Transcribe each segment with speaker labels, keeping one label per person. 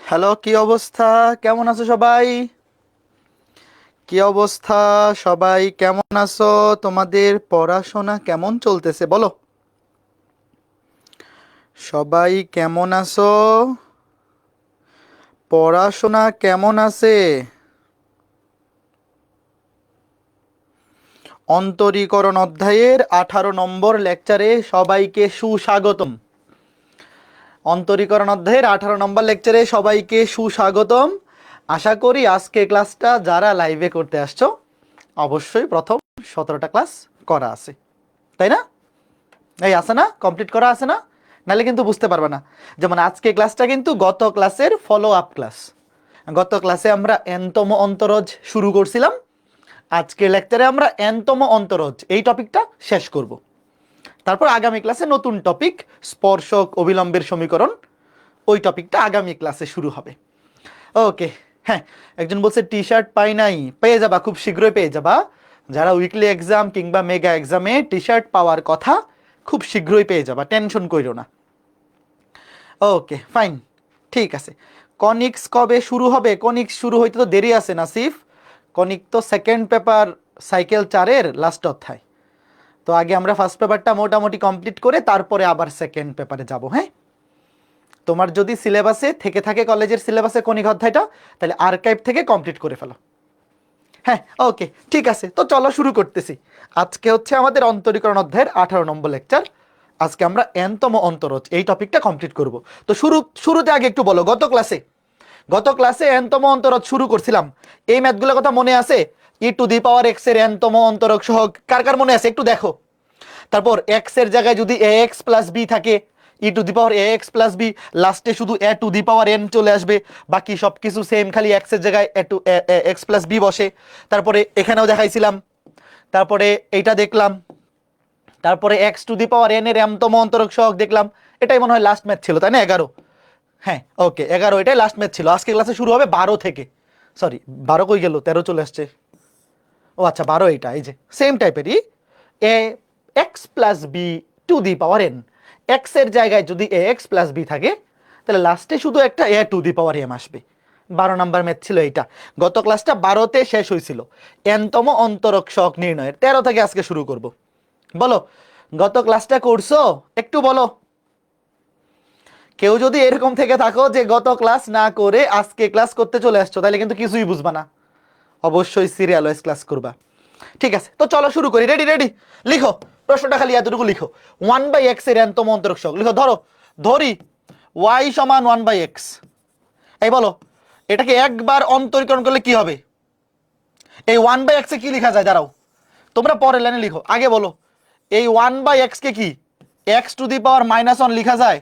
Speaker 1: Hello, কি অবস্থা? কেমন আছো সবাই? কি অবস্থা? সবাই কেমন আছো? তোমাদের পড়াশোনা কেমন চলতেছে বলো? সবাই কেমন আছো? পড়াশোনা কেমন আছে? অন্তরীকরণ অধ্যায়ের 18 নম্বর লেকচারে সবাইকে সুস্বাগতম। অন্তরীকরণ অধ্যায়ের 18 নম্বর লেকচারে সবাইকে সুস্বাগতম। আশা করি আজকে ক্লাসটা যারা লাইভে করতে আসছো অবশ্যই প্রথম 17টা ক্লাস করা আছে, তাই না? এই আছে না, কমপ্লিট করা আছে না? নাহলে কিন্তু বুঝতে পারবে না। যেমন আজকে ক্লাসটা কিন্তু গত ক্লাসের ফলো আপ ক্লাস। গত ক্লাসে আমরা এনতম অন্তরজ শুরু করছিলাম, আজকে লেকচারে আমরা এনতম অন্তরজ এই টপিকটা শেষ করব। তারপর আগামী ক্লাসে নতুন টপিক স্পর্শক অবিলম্বের সমীকরণ, ওই টপিকটা আগামী ক্লাসে শুরু হবে। ওকে, হ্যাঁ, একজন বলছে টি শার্ট পাই নাই। পেয়ে যাবা, খুব শীঘ্রই পেয়ে যাবা। যারা উইকলি এক্সাম কিংবা মেগা এক্সামে টি শার্ট পাওয়ার কথা খুব শীঘ্রই পেয়ে যাবা, টেনশন কইরো না। ওকে ফাইন, ঠিক আছে। কনিক্স কবে শুরু হবে? কনিক্স শুরু হইতে তো দেরি আছে নাসিফ। কনিক তো সেকেন্ড পেপার সাইকেল 4-এর লাস্ট অধ্যায়। তো আগে আমরা ফার্স্ট পেপারটা মোটামুটি কমপ্লিট করে তারপরে আবার সেকেন্ড পেপারে যাব। হ্যাঁ, তোমার যদি সিলেবাসে থেকে থাকে, কলেজের সিলেবাসে কনিক অধ্যায়টা, তাহলে আর্কাইভ থেকে কমপ্লিট করে ফেলো। হ্যাঁ, ওকে, ঠিক আছে। তো চলো শুরু করতেছি। আজকে হচ্ছে আমাদের অন্তরীকরণ অধ্যায়ের 18 নম্বর লেকচার। আজকে আমরা এনতম অন্তরজ এই টপিকটা কমপ্লিট করব। তো শুরুতে আগে একটু বলো, গত ক্লাসে এনতম অন্তরজ শুরু করছিলাম। এই ম্যাথগুলোর কথা মনে আছে? e⁻x এর এনতম অন্তরক সহ কার কার মনে আছে একটু দেখো। তারপর এক্স এর জায়গায় যদি ax প্লাস বি থাকে, e⁻ax প্লাস বি, লাস্টে শুধু a⁻n চলে আসবে, বাকি সব কিছু সেম, খালি এক্স এর জায়গায় এক্স প্লাস বি বসে। তারপরে এখানেও দেখাইছিলাম, তারপরে এইটা দেখলাম, তারপরে x⁻n এর এমতম অন্তরক সহগ দেখলাম। এটাই মনে হয় লাস্ট ম্যাথ ছিল, তাই না? 11। হ্যাঁ, ওকে, 11 এটাই লাস্ট ম্যাথ ছিল। আজকে ক্লাসে শুরু হবে 12 থেকে। সরি, 12 কই গেল? 13 চলে আসছে। ও আচ্ছা, 12 এইটা, এই যে সেম টাইপেরই a x plus B to the power n. X এর জায়গায় যদি এ এক্স প্লাস বি থাকে, তাহলে লাস্টে শুধু একটা এ টু দি পাওয়ার এম আসবে। 12 নম্বর ম্যাথ ছিল এইটা। গত ক্লাসটা 12তে শেষ হয়েছিল এনতম অন্তরক সহগ নির্ণয়ের। 13 থেকে আজকে শুরু করব। বলো, গত ক্লাসটা করছো? একটু বলো। কেউ যদি এরকম থেকে থাকো যে গত ক্লাস না করে আজকে ক্লাস করতে চলে আসছো, তাহলে কিন্তু কিছুই বুঝবা না। অবশ্যই সিরিয়াল ওয়াইজ ক্লাস করবা। ঠিক আছে, তো চলো শুরু করি। রেডি রেডি, লিখো প্রশ্নটা, খালি এতটুকু লিখো। 1/x এর এনতম অন্তরক সহগ লিখো। ধরি y সমান 1/x। এই বলো, এটাকে একবার অন্তরীকরণ করলে কি হবে? এই 1/x এ কি লেখা যায়? দাঁড়াও, তোমরা পরের লাইনে লিখো। আগে বলো, এই 1/x কে কি x⁻−1 লেখা যায়?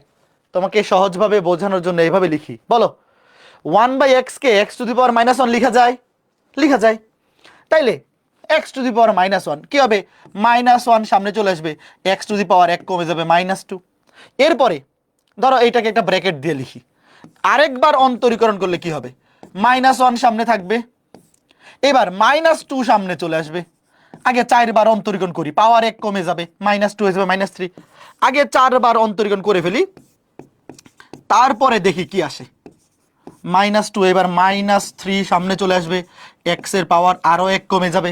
Speaker 1: তোমাকে সহজভাবে বোঝানোর জন্য এইভাবে লিখি। বলো, 1/x কে x⁻−1 লেখা যায়? লেখা যায়। তাইলে x⁻−1 কি হবে? -1 সামনে চলে আসবে, x⁻1 কমে যাবে -2। এরপরে ধরো এইটাকে একটা ব্র্যাকেট দিয়ে লিখি। আরেকবার অন্তরীকরণ করলে কি হবে? -1 সামনে থাকবে, এবার -2 সামনে চলে আসবে। আগে 4বার অন্তরীকরণ করি, পাওয়ার 1 কমে যাবে, -2 হয়ে যাবে -3। আগে 4বার অন্তরীকরণ করে ফেলি, তারপরে দেখি কি আসে। -2, এবার -3 সামনে চলে আসবে, এক্স এর পাওয়ার আরো 1 কমে যাবে।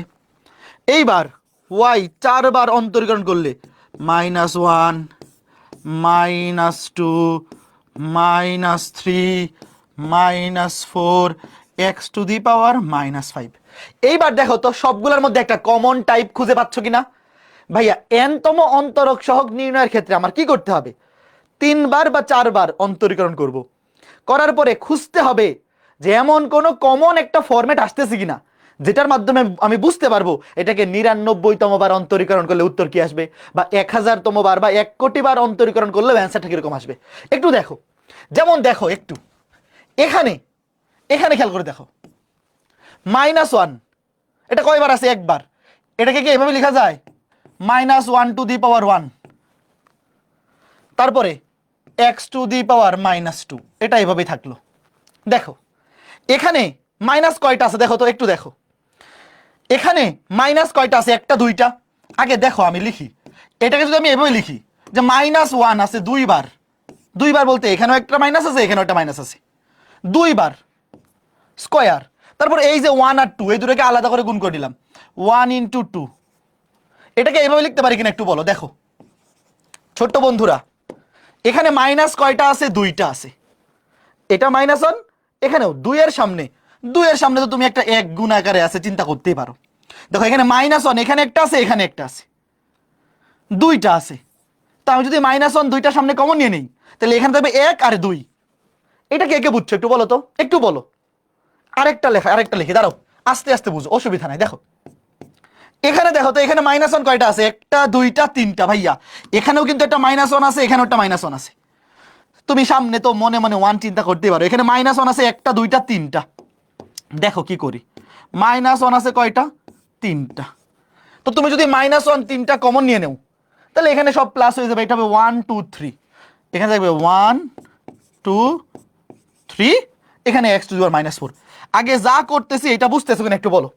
Speaker 1: এইবার ওয়াই 4বার অন্তরীকরণ করলে -1, -2, -3, -4, x⁻−5। এইবার দেখো তো সবগুলোর মধ্যে একটা কমন টাইপ খুঁজে পাচ্ছ কিনা? ভাইয়া, এনতম অন্তরক সহগ নির্ণয়ের ক্ষেত্রে আমার কি করতে হবে? 3বার বা 4বার অন্তরীকরণ করব। করার পরে খুঁজতে হবে যে এমন কোনো কমন একটা ফরম্যাট আসতেছে কিনা, যেটার মাধ্যমে আমি বুঝতে পারবো এটাকে 99তম বার অন্তরীকরণ করলে উত্তর কি আসবে, বা 1000তম বার বা 1 কোটি বার অন্তরীকরণ করলে অ্যান্সারটা কিরকম আসবে। একটু দেখো, যেমন দেখো একটু এখানে এখানে খেয়াল করে দেখো, -1 এটা কয়বার আছে? একবার। এটাকে কি এভাবে লেখা যায়? -1 তারপরে x⁻−2, এটা এভাবেই থাকলো। দেখো এখানে মাইনাস কয়টা আছে দেখো তো, একটু দেখো এখানে মাইনাস কয়টা আছে? একটা দুইটা। আগে দেখো আমি লিখি, এটাকে যদি আমি এভাবে লিখি যে -1 আছে দুইবার, দুইবার বলতে এখানেও একটা মাইনাস আছে, এখানেও একটা মাইনাস আছে, 2 বার স্কোয়ার, তারপর এই যে 1 আর 2 এই দুটোকে আলাদা করে গুণ করে দিলাম, 1 × 2। এটাকে এইভাবে লিখতে পারি কিনা একটু বলো। দেখো ছোট্ট বন্ধুরা, এখানে মাইনাস কয়টা আছে? 2টা আছে। এটা -1, এখানেও 2 এর সামনে, 2 এর সামনে তো তুমি একটা 1 গুণ আকারে আছে, চিন্তা করতেই পারো। দেখো এখানে -1 এখানে একটা আছে, এখানে একটা আছে, 2টা আছে। তা আমি যদি -1 2টার সামনে কমন নিয়ে নেই, তাহলে এখানে থাকবে 1 আর 2। এটা কে কে বুঝছো একটু বলো তো, একটু বলো। আরেকটা লিখে দাঁড়াও, আস্তে আস্তে বুঝো, অসুবিধা নাই। দেখো এখানে দেখো তো, এখানে -1 কয়টা আছে? 1টা 2টা 3টা ভাইয়া। এখানেও কিন্তু একটা -1 আছে, এখানেও একটা -1 আছে। তুমি সামনে তো মনে মনে 1 চিন্তা করতেই পারো। এখানে -1 আছে 1টা 2টা 3টা। দেখো কি করি, -1 আছে কয়টা? 3টা। তো তুমি যদি -1 3টা কমন নিয়ে নেও, তাহলে এখানে সব প্লাস হয়ে যাবে। এটা হবে 1 2 3, এখানে থাকবে 1 2 3, এখানে x⁻⁻4। আগে যা করতেছি এটা বুঝতেছো কিনা একটু বলো।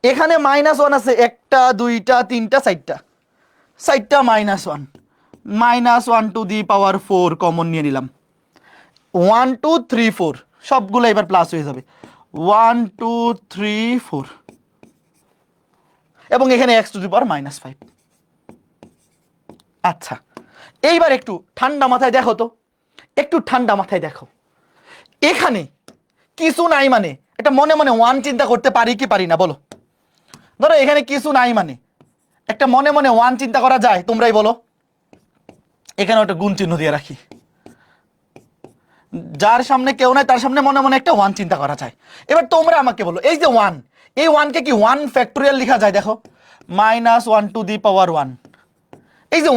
Speaker 1: এখানে -1 আছে 1টা 2টা 3টা 4টা, 4টা -1, -1⁴ কমন নিয়ে নিলাম। 1 2 3 4 সবগুলো এবার প্লাস হয়ে যাবে, 1 2 3 4, এবং এখানে x⁻⁻5। আচ্ছা, এইবার একটু ঠান্ডা মাথায় দেখো তো, একটু ঠান্ডা মাথায় দেখো। এখানে কিছু নাই মানে এটা মনে মনে 1 চিন্তা করতে পারি কি পারি না বলো। ধরো এখানে কিছু নাই মানে একটা মনে মনে 1 চিন্তা করা যায়? তোমরাই বলো। এখানে একটা গুণ চিহ্ন দিয়ে রাখি, যার সামনে কেউ নাই তার সামনে মনে মনে একটা 1 চিন্তা করা যায়। এবার তোমরা আমাকে বলো, এই যে 1, এই 1 কে কি 1 ফ্যাক্টোরিয়াল লেখা যায়? দেখো -1⁻1, এই যে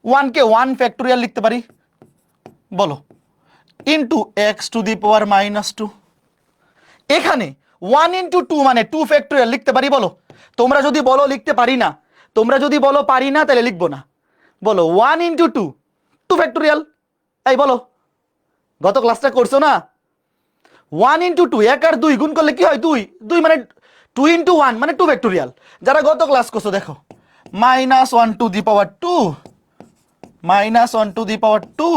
Speaker 1: 1 কে 1 ফ্যাক্টোরিয়াল লিখতে পারি বলো, ইন্টু x⁻⁻2। এখানে 1 × 2 মানে 2 ফ্যাক্টোরিয়াল লিখতে পারি বলো। তোমরা যদি বলো লিখতে পারি না, তোমরা যদি বলো পারি না, তাহলে লিখবো না। বলো 1 × 2 2 ফ্যাক্টোরিয়াল। এই বলো, গত ক্লাসটা করছো না? 1 × 2 1 আর 2 গুণ করলে কি হয়? 2 2 মানে 2 × 1 মানে 2 ফ্যাক্টোরিয়াল। যারা গত ক্লাস করছো দেখো, -1⁻2 -1⁻2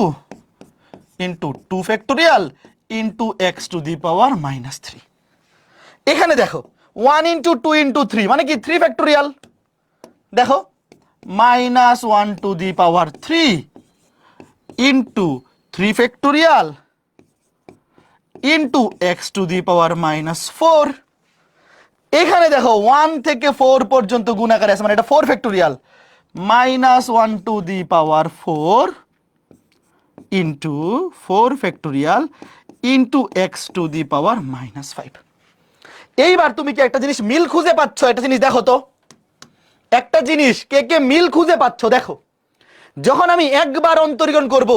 Speaker 1: ইন্টু 2 ফ্যাক্টোরিয়াল ইন্টু x⁻⁻3। এখানে দেখো 1 × 2 × 3 মানে কি 3 ফ্যাক্টোরিয়াল। দেখো -1⁻3 ইন্টু 3 ফ্যাক্টোরিয়াল ইন্টু x⁻⁻4। এখানে দেখো 1 থেকে 4 পর্যন্ত গুণাকারে আছে, মানে এটা 4 factorial. -1⁻4 into 4 factorial into x⁻⁻5। এইবার তুমি কি একটা জিনিস মিল খুঁজে পাচ্ছ? একটা জিনিস দেখো তো, একটা জিনিস কে কে মিল খুঁজে পাচ্ছ দেখো। যখন আমি একবার অন্তরীকরণ করব,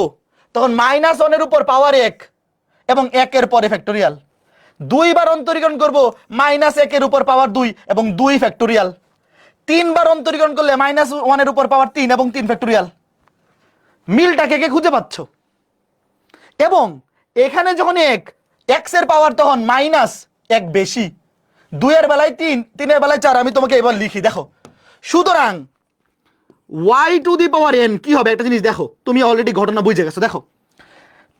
Speaker 1: তখন -1 এর উপর পাওয়ার 1 এবং 1 এর পরে ফ্যাক্টোরিয়াল। 2 বার অন্তরীকরণ করব, -1 এর উপর পাওয়ার 2 এবং 2 ফ্যাক্টোরিয়াল। 3 বার অন্তরীকরণ করলে -1 এর উপর পাওয়ার 3 এবং 3 ফ্যাক্টোরিয়াল। মিলটা কে কে খুঁজে পাচ্ছ? এবং এখানে যখন x এর পাওয়ার তখন -1 বেশি, 2 এর বেলায় 3 3 এর বেলায় 4। আমি তোমাকে এবার লিখি দেখো। সুতরাং y⁻n কি হবে একটা জিনিস দেখো, তুমি অলরেডি ঘটনা বুঝে গেছো। দেখো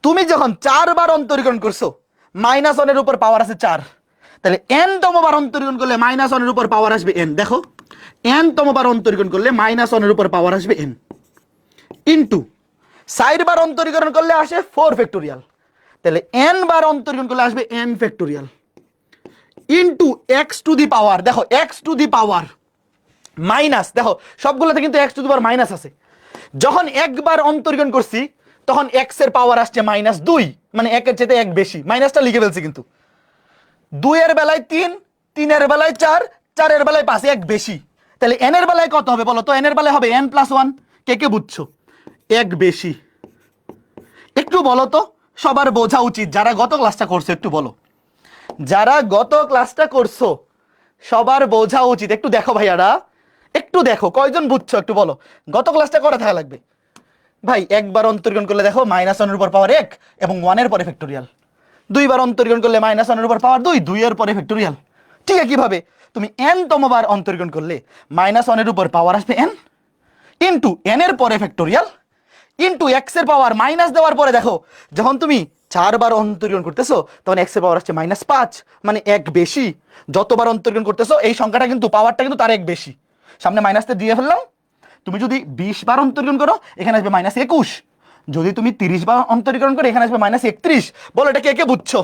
Speaker 1: তুমি যখন 4 বার অন্তরীকরণ করছো, -1 এর উপর পাওয়ার আছে 4, তাহলে n তম বার অন্তরীকরণ করলে -1 এর উপর পাওয়ার আসবে n। দেখো n তম বার অন্তরীকরণ করলে -1 এর উপর পাওয়ার আসবে n ইন্টু 4 বার অন্তরীকরণ করলে আসে 4 ফ্যাক্টোরিয়াল, তাহলে n বার অন্তরীকরণ করলে আসবে n ফ্যাক্টোরিয়াল ইন্টু x⁻, দেখো x⁻, মাইনাস, দেখো সবগুলোতে কিন্তু x⁻- আছে। যখন একবার অন্তরীকরণ করছি তখন x এর পাওয়ার আসছে -2, মানে 1 এর চেয়ে 1 বেশি। মাইনাসটা লিখে ফেলছি কিন্তু। 2 এর বেলায় 3 3 এর বেলায় 4 4 এর বেলায় 5, 1 বেশি। তাহলে n এর বেলায় কত হবে বলো তো? n এর বেলায় হবে n+1। কে কে বুঝছো? 1 বেশি। একটু বলো তো, সবার বোঝা উচিত যারা গত ক্লাসটা করছো, একটু বলো। যারা গত ক্লাসটা করছো সবার বোঝা উচিত। একটু দেখো ভাইয়ারা, একটু দেখো কয়জন বুঝছো একটু বলো। গত ক্লাসটা করা থাকা লাগবে ভাই। একবার অন্তরীকরণ করলে দেখো -1 এর উপর পাওয়ার 1 এবং 1 এর পরে ফ্যাক্টোরিয়াল। 2 বার অন্তরীকরণ করলে -1 এর উপর পাওয়ার 2 2 এর পরে ফ্যাক্টোরিয়াল। ঠিক আছে, কিভাবে তুমি n তম বার অন্তরীকরণ করলে -1 এর উপর পাওয়ার আসবে n ইন্টু n এর পরে ফ্যাক্টোরিয়াল ইন্টু x এর পাওয়ার মাইনাস দেওয়ার পরে দেখো, যখন তুমি 4 বার অন্তরীকরণ করতেছো তখন এক্স এর পাওয়ার আসছে -5, মানে 1 বেশি। যতবার অন্তরীকরণ করতেছো এই সংখ্যাটা কিন্তু পাওয়ারটা কিন্তু তার 1 বেশি। সামনে মাইনাসটা দিয়ে ফেললাম। তুমি যদি 20 বার অন্তরীকরণ করো এখানে আসবে -21, যদি তুমি 30 বার অন্তরীকরণ করো এখানে আসবে -31। বলো এটা কে কে বুঝছো?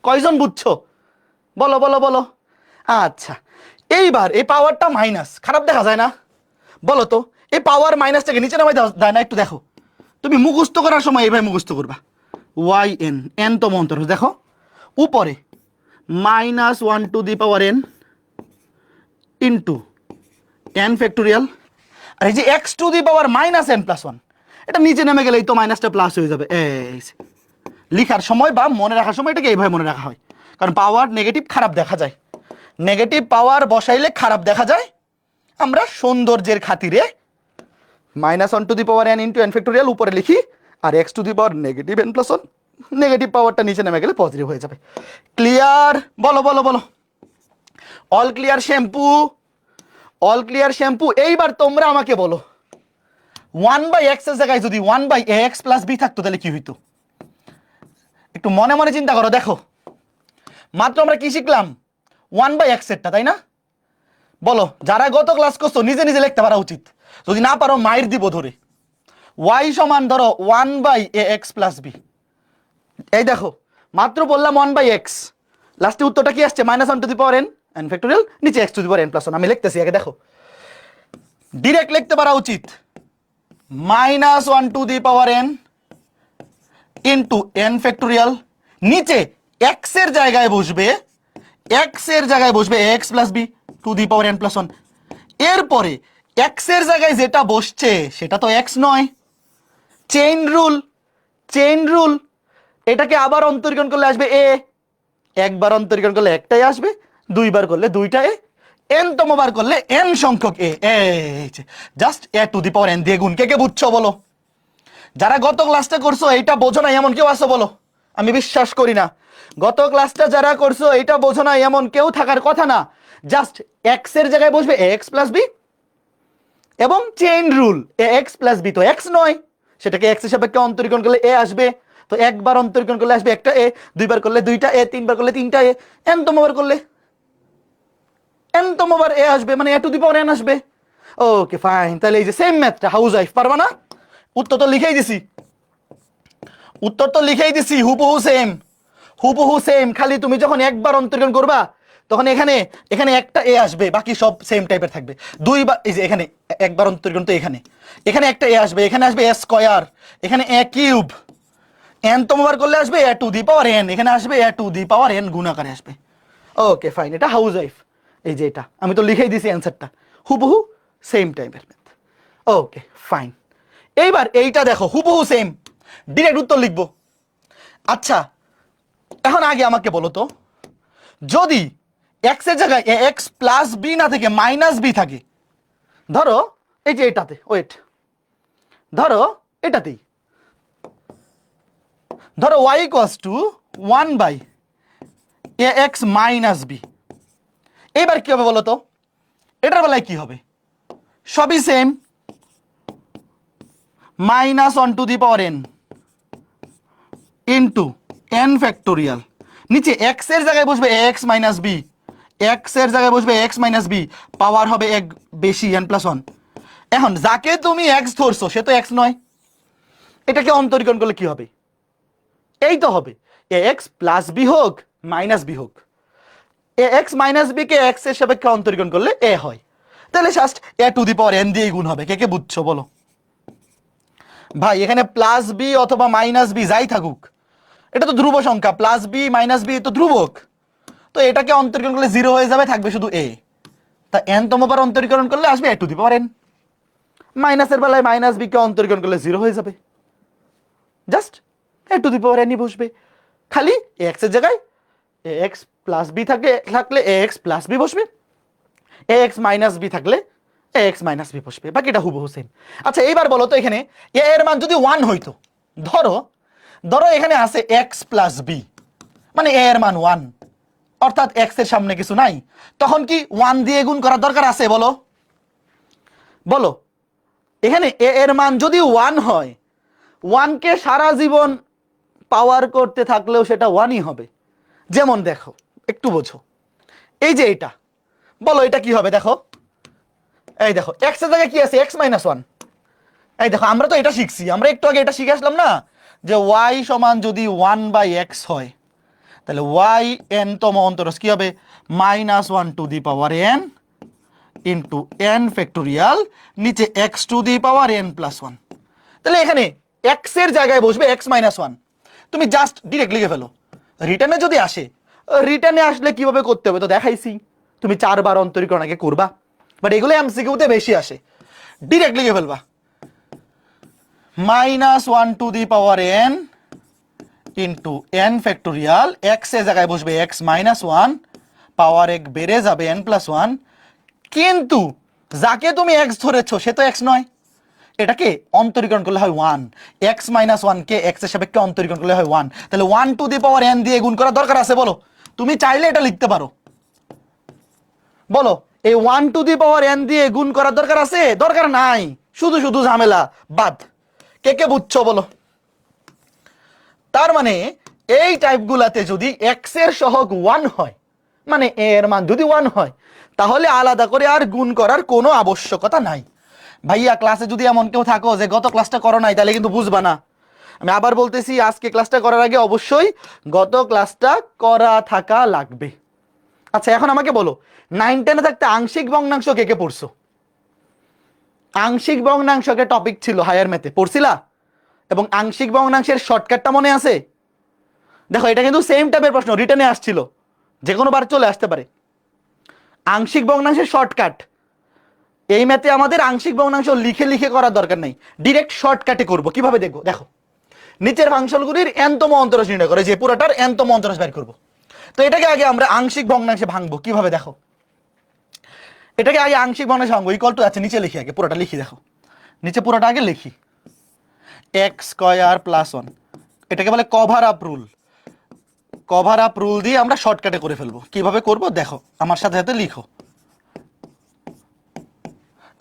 Speaker 1: কয়জন বুঝছো? বলো বলো বলো। আচ্ছা, এইবার এই পাওয়ারটা মাইনাস, খারাপ দেখা যায় না? বলো তো এই পাওয়ার মাইনাসটাকে নিচে নামাই যায় না? একটু দেখো, তুমি মুখস্থ করার সময় এইভাবে মুখস্থ করবা, ওয়াই এন, এন তম অন্তর, দেখো উপরে -1 ইন্টু এন ফ্যাক্টোরিয়াল, আর এই যে x⁻n+1, এটা নিচে নেমে গেলেই তো মাইনাসটা প্লাস হয়ে যাবে। এই লিখার সময় বা মনে রাখার সময় এটাকে এইভাবে মনে রাখা হয়, কারণ পাওয়ার নেগেটিভ খারাপ দেখা যায়, নেগেটিভ পাওয়ার বসাইলে খারাপ দেখা যায়। আমরা সৌন্দর্যের খাতিরে -1n ইন্টু এন ফ্যাক্টোরিয়াল উপরে লিখি, আর x⁻n+1, নেগেটিভ পাওয়ারটা নিচে নেমে গেলে পজিটিভ হয়ে যাবে। ক্লিয়ার? বলো বলো বলো। All clear shampoo? All clear shampoo? এইবার তোমরা আমাকে বলো 1/x এর জায়গায় যদি 1/ax + b থাকতো তাহলে কি হইতো? একটু মনে মনে চিন্তা করো। দেখো মাত্র আমরা কি শিখলাম? 1/x এরটা, তাই না? বলো, যারা গত ক্লাস করছো নিজে নিজে লিখতে পারা উচিত, যদি না পারো মাইর দিব ধরে। y সমান ধরো 1/ax + b। এই দেখো মাত্র বললাম 1/x, লাস্টে উত্তরটা কি আসছে? -1n n ফ্যাক্টোরিয়াল, নিচে x⁻n+1। আমি লিখতেছি আগে, দেখো ডিরেক্ট লিখতে পারা উচিত, -1n ইন্টু এন ফ্যাক্টোরিয়াল, নিচে x এর জায়গায় বসবে, x এর জায়গায় বসবে ax + b ⁻n+1। এরপরে x এর জায়গায় যেটা বসছে সেটা তো x নয়। চেইন রুল, চেইন রুল, এটাকে আবার অন্তরীকরণ করলে আসবে a, একবার অন্তরীকরণ করলে একটাই আসবে, দুইবার করলে দুইটা a, n তম বার করলে n সংখ্যক a। এই জাস্ট a⁻n দিয়ে গুণ। কে কে বুঝছো বলো? যারা গত ক্লাসটা করছো এইটা বোঝো না এমন কেউ আছো বলো? আমি বিশ্বাস করি না। গত ক্লাসটা যারা করছো এইটা বোঝো না এমন কেউ থাকার কথা না। জাস্ট x এর জায়গায় বসবে ax + b, এবং চেইন রুল ax + b তো x নয়, সেটাকে x এর সাপেক্ষে অন্তরীকরণ করলে a আসবে। তো একবার অন্তরীকরণ করলে আসবে একটা a, দুইবার করলে দুইটা a, তিনবার করলে তিনটা a, n তম বার করলে n তম বার a আসবে, মানে a⁻n আসবে। ওকে ফাইন, তাহলে এই যে সেম ম্যাথটা হাউস ওয়াইফ পারবা না? উত্তর তো লিখেই দিছি, উত্তর তো লিখেই দিছি, হুবহু সেম, হুবহু সেম। খালি তুমি যখন একবার অন্তরীকরণ করবা তখন এখানে এখানে একটা এ আসবে, বাকি সব সেম টাইপের থাকবে। দুইবার, এই যে এখানে একবার অন্তরীকরণ, তো এখানে এখানে একটা এ আসবে, এখানে আসবে a², এখানে a³ n তমবার করলে আসবে a⁻n, এখানে আসবে a⁻n গুণাকারে আসবে। ওকে ফাইন, এটা হাউস ওয়াইফ। এই যে এটা আমি তো লিখেই দিছি অ্যান্সারটা, হুবহু সেম টাইপের ম্যাথ। ওকে ফাইন, এইবার এইটা দেখো হুবহু সেম, ডিরেক্ট উত্তর লিখবো। আচ্ছা এখন আগে আমাকে বলো তো, যদি x এর জায়গায় ax + b না থেকে -b থাকে, ধরো এই যে এটাতে, ওয়েট, ধরো এটাতেই, ধরো y = 1/ax - b, এবার কি হবে বলো তো? এটার বেলায় কি হবে? সবই same, -1n into n factorial, নিচে x এর জায়গায় বসবে ax - b, x এর জায়গায় বসবে x - b, পাওয়ার হবে 1 বেশি n+1। এখন যাকে তুমি x ধরছো সে তো x নয়, এটাকে অন্তরীকরণ করলে কি হবে? এই তো হবে ax + b হোক -b হোক, ax - b কে x এর সাপেক্ষে অন্তরীকরণ করলে a হয়, তাহলে জাস্ট a⁻n দিয়ে গুণ হবে। কে কে বুঝছো বলো? ভাই এখানে +b অথবা -b যাই থাকুক, এটা তো ধ্রুব সংখ্যা, +b - b তো ধ্রুবক, তো এটাকে অন্তরীকরণ করলে 0 হয়ে যাবে, থাকবে শুধু a। তা n তম বার অন্তরীকরণ করলে আসবে a⁻n, মাইনাসের বেলায় -b কে অন্তরীকরণ করলে 0 হয়ে যাবে, জাস্ট a⁻n বসবে। খালি x এর জায়গায় ax + b থাকলে ax + b বসবে, ax - b থাকলে ax - b বসবে, বাকিটা হুবহু সেম। আচ্ছা এইবার বলো তো, এখানে a এর মান যদি 1 হইতো, ধরো ধরো এখানে আছে x + b, মানে a এর মান 1, অর্থাৎ x এর সামনে কিছু নাই, তখন কি 1 দিয়ে গুণ করার দরকার আছে বলো? বলো, এখানে a এর মান যদি 1 হয়, 1 কে সারা জীবন পাওয়ার করতে থাকলেও সেটা ওয়ানই হবে। যেমন দেখো, একটু বোঝো, এই যে এটা, বলো এটা কি হবে? দেখো, এই দেখো এক্স এর জায়গায় কি আছে? X minus one. এই দেখো, আমরা তো এটা শিখছি, আমরা একটু আগে এটা শিখে আসলাম না, যে ওয়াই সমান যদি ওয়ান বাই এক্স হয়, তাহলে ওয়াই এন তম অন্তরস কি হবে? Minus one to the power n into n factorial, নিচে x to the power n plus one. তাহলে এখানে এক্স এর জায়গায় বসবে এক্স মাইনাস ওয়ান। তুমি জাস্ট ডিরেক্ট লিখে ফেলো। রিটার্নে যদি আসে, রিটার্নে আসলে কিভাবে করতে হবে তো দেখাইছি, তুমি 4 বার অন্তরীকরণ আগে করবা, বাট এগুলো এমসিকিউতে বেশি আসে। ডিরেক্ট লিখে ফেলবা minus one to the power n into n factorial, x এর জায়গায় বসবে এক্স মাইনাস ওয়ান, পাওয়ার এক বেড়ে যাবে এন প্লাস ওয়ান। কিন্তু যাকে তুমি এক্স ধরেছো সে তো এক্স নয়, এটাকে অন্তরীকরণ করলে হয় ওয়ান। এক্স মাইনাস ওয়ান কে এক্স এর সাপেক্ষে অন্তরীকরণ করলে হয় ওয়ান। তাহলে one to the power N দিয়ে গুণ করার দরকার আছে? বলো, তুমি চাইলে এটা লিখতে পারো। বলো, এই one to the power N দিয়ে গুণ করার দরকার আছে? দরকার নাই, শুধু শুধু ঝামেলা বাদ। কে কে বুঝছো বলো? তার মানে এই টাইপগুলাতে যদি এক্স এর সহগ ওয়ান হয়, মানে এ এর মান যদি ওয়ান হয়, তাহলে আলাদা করে আর গুণ করার কোনো আবশ্যকতা নাই। ভাইয়া ক্লাসে যদি এমন কেউ থাকো যে গত ক্লাসটা করো নাই, তাহলে কিন্তু বুঝবা না। আমি আবার বলতেছি, আজকে ক্লাসটা করার আগে অবশ্যই গত ক্লাসটা করা থাকা লাগবে। আচ্ছা, এখন আমাকে বলো, 9-10 থাকতে আংশিক ভগ্নাংশ কে কে পড়ছো? আংশিক ভগ্নাংশকে টপিক ছিল হায়ার ম্যাথে, পড়ছিলা? এবং আংশিক ভগ্নাংশের শর্টকাটটা মনে আছে? দেখো, এটা কিন্তু সেম টাইপের প্রশ্ন রিটেনে আসছিল, যে কোনো বার চলে আসতে পারে। আংশিক ভগ্নাংশের শর্টকাট, এই ম্যাথে আমাদের আংশিক ভগ্নাংশ লিখে লিখে করার দরকার নেই, ডিরেক্ট শর্টকাটে করব। কিভাবে দেখো? দেখো, নিচের ভাঙফলগুলির এনতম অন্তরাশ নির্ণয় করে, যে পুরোটার এনতম অন্তরাশ বের করব। তো এটাকে আগে আমরা আংশিক ভগ্নাংশে ভাঙবো। কিভাবে? দেখো, এটাকে আগে আংশিক ভগ্নাংশে ভাঙবো। ইকুয়াল টু আছে, নিচে লিখি, আগে পুরোটা লিখি। দেখো, নিচে পুরোটা আগে লিখি, এক্স স্কয়ার প্লাস ওয়ান, এটাকে বলে cover up rule. Cover up rule দিয়ে আমরা শর্টকাটে করে ফেলবো। কিভাবে করব দেখো, আমার সাথে সাথে লিখো।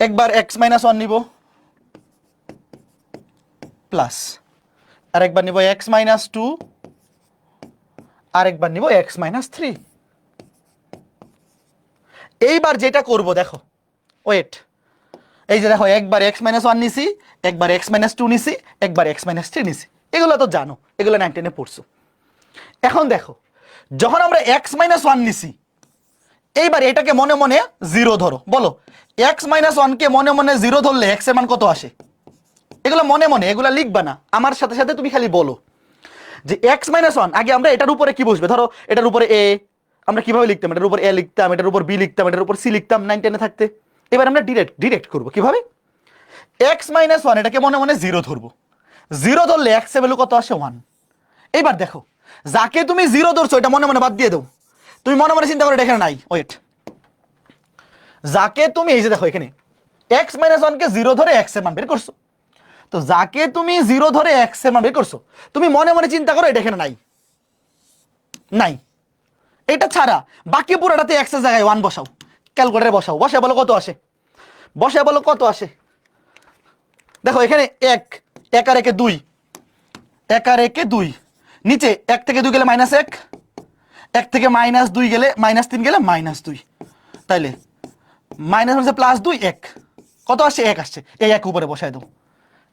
Speaker 1: একবার এক্স মাইনাস ওয়ান নিব প্লাস, আর একবার নিব এক্স মাইনাস টু, আর একবার নিব এক্স মাইনাস থ্রি। এইবার যেটা করব দেখো, ওয়েট, এই যে দেখো, একবার এক্স মাইনাস ওয়ান নিছি, একবার এক্স মাইনাস টু নিছি, একবার এক্স মাইনাস থ্রি নিছি। এগুলো তো জানো, এগুলো 9-10-এ পড়ছো। এখন দেখো, যখন আমরা এক্স মাইনাস ওয়ান নিছি, এইবার এটাকে মনে মনে জিরো ধরো। বলো, এক্স মাইনাস ওয়ানকে মনে মনে জিরো ধরলে এক্স এর মান কত আসে? এগুলো মনে মনে, এগুলো লিখবা না, আমার সাথে সাথে তুমি খালি বলো যে এক্স মাইনাস ওয়ান, আগে আমরা এটার উপরে কি বসবে? ধরো এটার উপরে এ, আমরা কিভাবে লিখতাম? এটার উপর এ লিখতাম, এটার উপর বি লিখতাম, এটার উপর সি লিখতাম 9-10-এ থাকতে। এবার আমরা ডিরেক্ট করবো। কিভাবে? এক্স মাইনাস ওয়ান এটাকে মনে মনে জিরো ধরবো। জিরো ধরলে এক্স এর ভ্যালু কত আসে? ওয়ান। এবার দেখো, যাকে তুমি জিরো ধরছো এটা মনে মনে বাদ দিয়ে দাও। তুমি মনে মনে চিন্তা করে দেখে নাই, ওয়েট, যাকে তুমি, এই যে দেখো এখানে এক্স মাইনাস ওয়ানকে জিরো ধরে এক্স এর মান বের করছো। তো যাকে তুমি জিরো ধরে এক্স এর মান বের করছো, তুমি মনে মনে চিন্তা করো এটা এখানে নাই, নাই। এটা ছাড়া বাকি পুরোটাতে এক্স এর জায়গায় ওয়ান বসাও, ক্যালকুলেটারে বসাও, বসে বলো কত আসে, বসে বলো কত আসে। দেখো এখানে এক, এক আর একে দুই, এক আর একে দুই, নিচে এক থেকে দুই গেলে মাইনাস এক, এক থেকে মাইনাস দুই গেলে মাইনাস তিন গেলে মাইনাস দুই, তাইলে মাইনাস হচ্ছে প্লাস দুই, এক, কত আসছে? এক আসছে। এই এক উপরে বসায় দাও।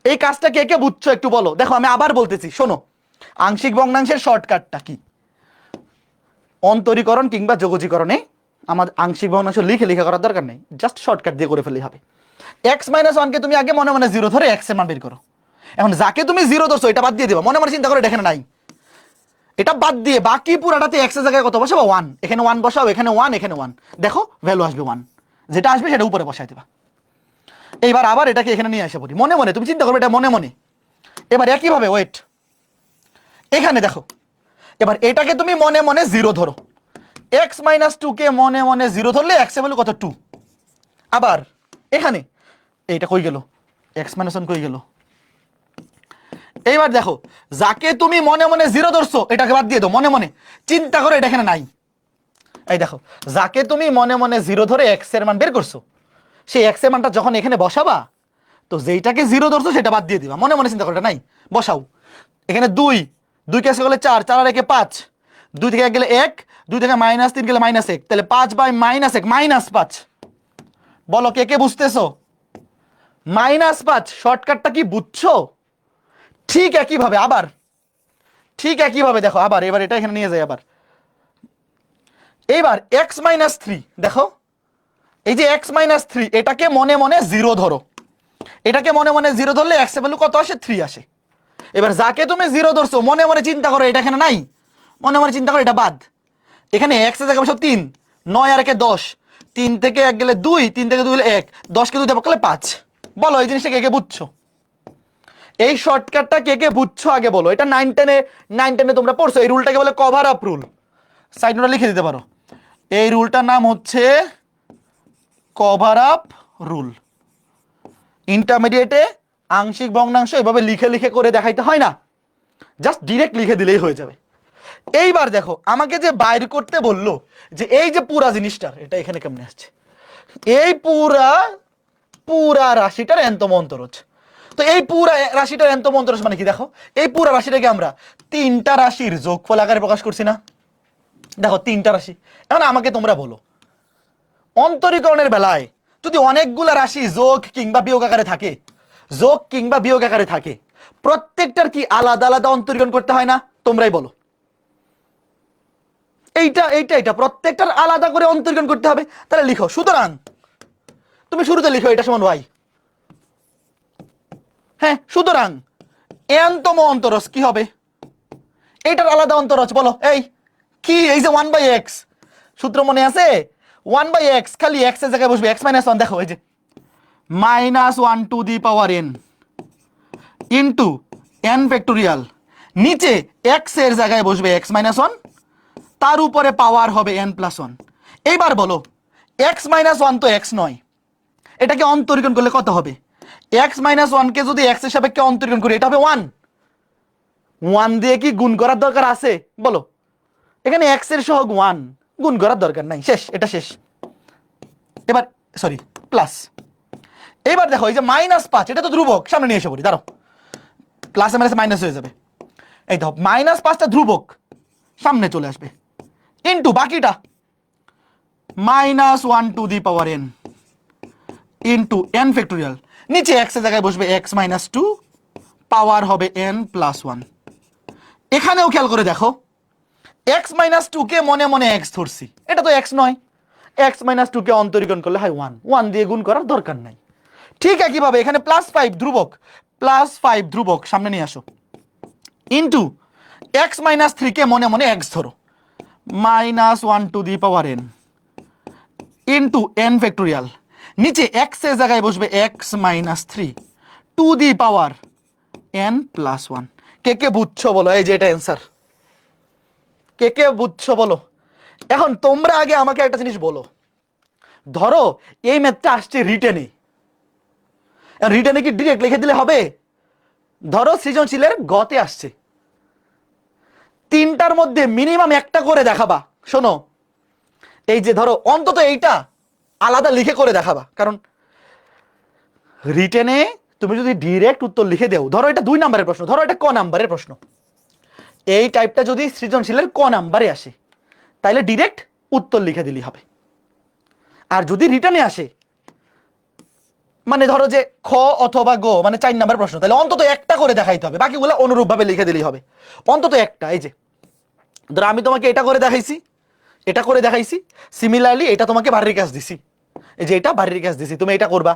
Speaker 1: এই কাজটা কে কে বুঝছো একটু বলো। দেখো, আমি আবার বলতেছি, শোনো, আংশিক ভগ্নাংশের শর্টকাটটা কি? অন্তরীকরণ কিংবা যোগজীকরণে আমাদের আংশিক ভগ্নাংশ লিখে লিখে করার দরকার নেই, জাস্ট শর্টকাট দিয়ে করে ফেললেই হবে। এক্স মাইনাস ওয়ানকে তুমি আগে মনে মনে জিরো ধরে এক্স এর মান বের করো। এখন যাকে তুমি জিরো ধরছো এটা বাদ দিয়ে দিবা, মনে মনে চিন্তা করে দেখেন নাই, এটা বাদ দিয়ে বাকি পুরাটাতে এক্স এর জায়গায় কত বসাবো? ওয়ান। এখানে ওয়ান বসাও, এখানে ওয়ান, এখানে ওয়ান, দেখো ভ্যালু আসবে ওয়ান। যেটা আসবে সেটা উপরে বসাই দেবা। এইবার আবার এটাকে এখানে নিয়ে আসে পড়ি, মনে মনে তুমি চিন্তা করবে এটা মনে মনে। এবার একইভাবে ওয়েট, এখানে দেখো, এবার এটাকে তুমি মনে মনে জিরো ধরো, এক্স মাইনাস টু কে মনে মনে জিরো ধরলে এক্স এর ভ্যালু কত? টু। আবার এখানে এইটা কই গেল? এক্স মাইনাস ওয়ান কই গেল? এইবার দেখো, যাকে তুমি মনে মনে জিরো ধরছো এটাকে বাদ দিয়ে দাও, মনে মনে চিন্তা করো এটা এখানে নাই। এই দেখো, যাকে তুমি মনে মনে জিরো ধরে এক্স এর মান বের করছো, সেই এক্স এর মানটা যখন এখানে বসাবা, তো যেইটাকে জিরো ধরছো সেটা বাদ দিয়ে দিবা, মনে মনে চিন্তা করো এটা নাই, বসাও। এখানে দুই, 2 কে গেলে 4, 4 আর 1 5, 2 থেকে 1 গেলে 1, 2 থেকে -3 গেলে -1, তাহলে 5/-1 -5। বলো কে কে বুঝতেছো? -5 শর্টকাটটা কি বুঝছো? ঠিক একইভাবে আবার, ঠিক একইভাবে দেখো আবার, এবার এটা এখানে নিয়ে যাই আবার। এইবার x-3 দেখো, এই যে x-3 এটাকে মনে মনে 0 ধরো, এটাকে মনে মনে 0 ধরলে x এর ভ্যালু কত আসে? 3 আসে। এবার যাকে তুমি 0 ধরছো মনে মনে চিন্তা করো এটা এখানে নাই, মনে মনে চিন্তা করো এটা বাদ। এখানে x এর জায়গায় বসো 3, 9 আর 1 10, 3 থেকে 1 গেলে 2, 3 থেকে 2 গেলে 1, 10 কে 2 দিয়ে ভাগ করলে 5। বলো এই জিনিসটা কে কে বুঝছো? এই শর্টকাটটা কে কে বুঝছো আগে বলো। এটা 9-10 তোমরা পড়ছো, এই রুলটাকে বলে কভার আপ রুল। সাইড নোটে লিখে দিতে পারো, এই রুলটার নাম হচ্ছে কভার আপ রুল। ইন্টারমিডিয়েটে আংশিক ভগ্নাংশ এভাবে লিখে লিখে করে দেখাইতে হয় না, জাস্ট ডিরেক্ট লিখে দিলেই হয়ে যাবে। এইবার দেখো আমাকে যে বাইর করতে বললো যে এই যে পুরা জিনিসটার, এটা এখানে কেমনে আসছে, এই পুরা রাশিটার এনতম অন্তরজ। তো এই পুরা রাশিটার এনতম অন্তরজ মানে কি? দেখো এই পুরা রাশিটাকে আমরা 3টা রাশির যোগফল আকারে প্রকাশ করছি না? দেখো 3টা রাশি। এখন আমাকে তোমরা বলো, অন্তরীকরণের বেলায় যদি অনেকগুলা রাশি যোগ কিংবা বিয়োগ আকারে থাকে, যোগ কিংবা বিয়োগ আকারে থাকে, প্রত্যেকটার কি আলাদা আলাদা অন্তরীকরণ করতে হয় না? তোমরাই বলো। এইটা প্রত্যেকটার আলাদা করে অন্তরীকরণ করতে হবে। তাহলে লিখো, সুতরাং তুমি শুরুতে লিখো এটা সমান y। হ্যাঁ, সুতরাং এনতম অন্তরজ কি হবে? এইটার আলাদা অন্তরজ বলো। এই কি, এই যে 1/x সূত্র মনে আছে? 1/x খালি x এর জায়গায় বসবে x-1। দেখো এই যে -1 to the power n into n factorial, নিচে x এর জায়গায় বসবে x-1, তার উপরে পাওয়ার হবে n+1। এইবার বলো x-1 তো x নয়, এটাকে অন্তরীকরণ করলে কত হবে? x-1 কে যদি x এর সাপেক্ষে অন্তরীকরণ করি এটা হবে 1। 1 দিয়ে কি গুণ করার দরকার আছে? বলো, এখানে x এর সহগ 1, গুণ করার দরকার নাই, শেষ, এটা শেষ। এবার সরি প্লাস, এবার দেখো এই যে -5 এটা তো ধ্রুবক, সামনে নিয়ে এসে পড়ি, দাঁড়াও, প্লাসে মাইনাসে মাইনাস হয়ে যাবে। এই দেখো -5টা ধ্রুবক সামনে চলে আসবে, ইন্টু বাকিটা -1 to the power n into n factorial, নিচে x এর জায়গায় বসবে x-2, পাওয়ার হবে n+1। এখানেও খেয়াল করে দেখো x-2 কে মনে মনে x ধরছি, এটা তো x নয়, x-2 কে অন্তরীকরণ করলে হয় 1, 1 দিয়ে গুণ করার দরকার নাই। ঠিক একইভাবে এখানে +5 ধ্রুবক, +5 ধ্রুবক সামনে নিয়ে আসো, ইন্টু x-3 কে মনে মনে x ধরো, -1 to the power n into n factorial, নিচে x এর জায়গায় বসবে x-3 two the power n+1। কে কে বুঝছো বলো? এই যে এটা অ্যান্সার, কে কে বুঝছো বলো? এখন তোমরা আগে আমাকে একটা জিনিস বলো, ধরো এই ম্যাথটা আসছে রিটেনে, রিটেনে কি ডিরেক্ট লিখে দিলে হবে? ধরো সৃজনশীলের গতে আসছে, 3টার মধ্যে মিনিমাম একটা করে দেখাবা। শোনো, এই যে ধরো অন্তত এইটা আলাদা লিখে করে দেখাবা, কারণ রিটেনে তুমি যদি ডিরেক্ট উত্তর লিখে দেও, ধরো এটা 2 নাম্বারের প্রশ্ন, ধরো এটা ক নাম্বারের প্রশ্ন, এই টাইপটা যদি সৃজনশীলের ক নাম্বারে আসে তাহলে ডিরেক্ট উত্তর লিখে দিলেই হবে। আর যদি রিটার্নে আসে, মানে ধরো যে খ অথবা গ মানে 4 নাম্বার প্রশ্ন, তাহলে অন্তত একটা করে দেখাইতে হবে, বাকিগুলো অনুরূপভাবে লিখে দিলেই হবে, অন্তত একটা। এই যে ধরো আমি তোমাকে এটা করে দেখাইছি, এটা করে দেখাইছি, সিমিলারলি এটা তোমাকে বাড়ির কাজ দিছি, এই যে এটা বাড়ির কাজ দিছি, তুমি এটা করবা।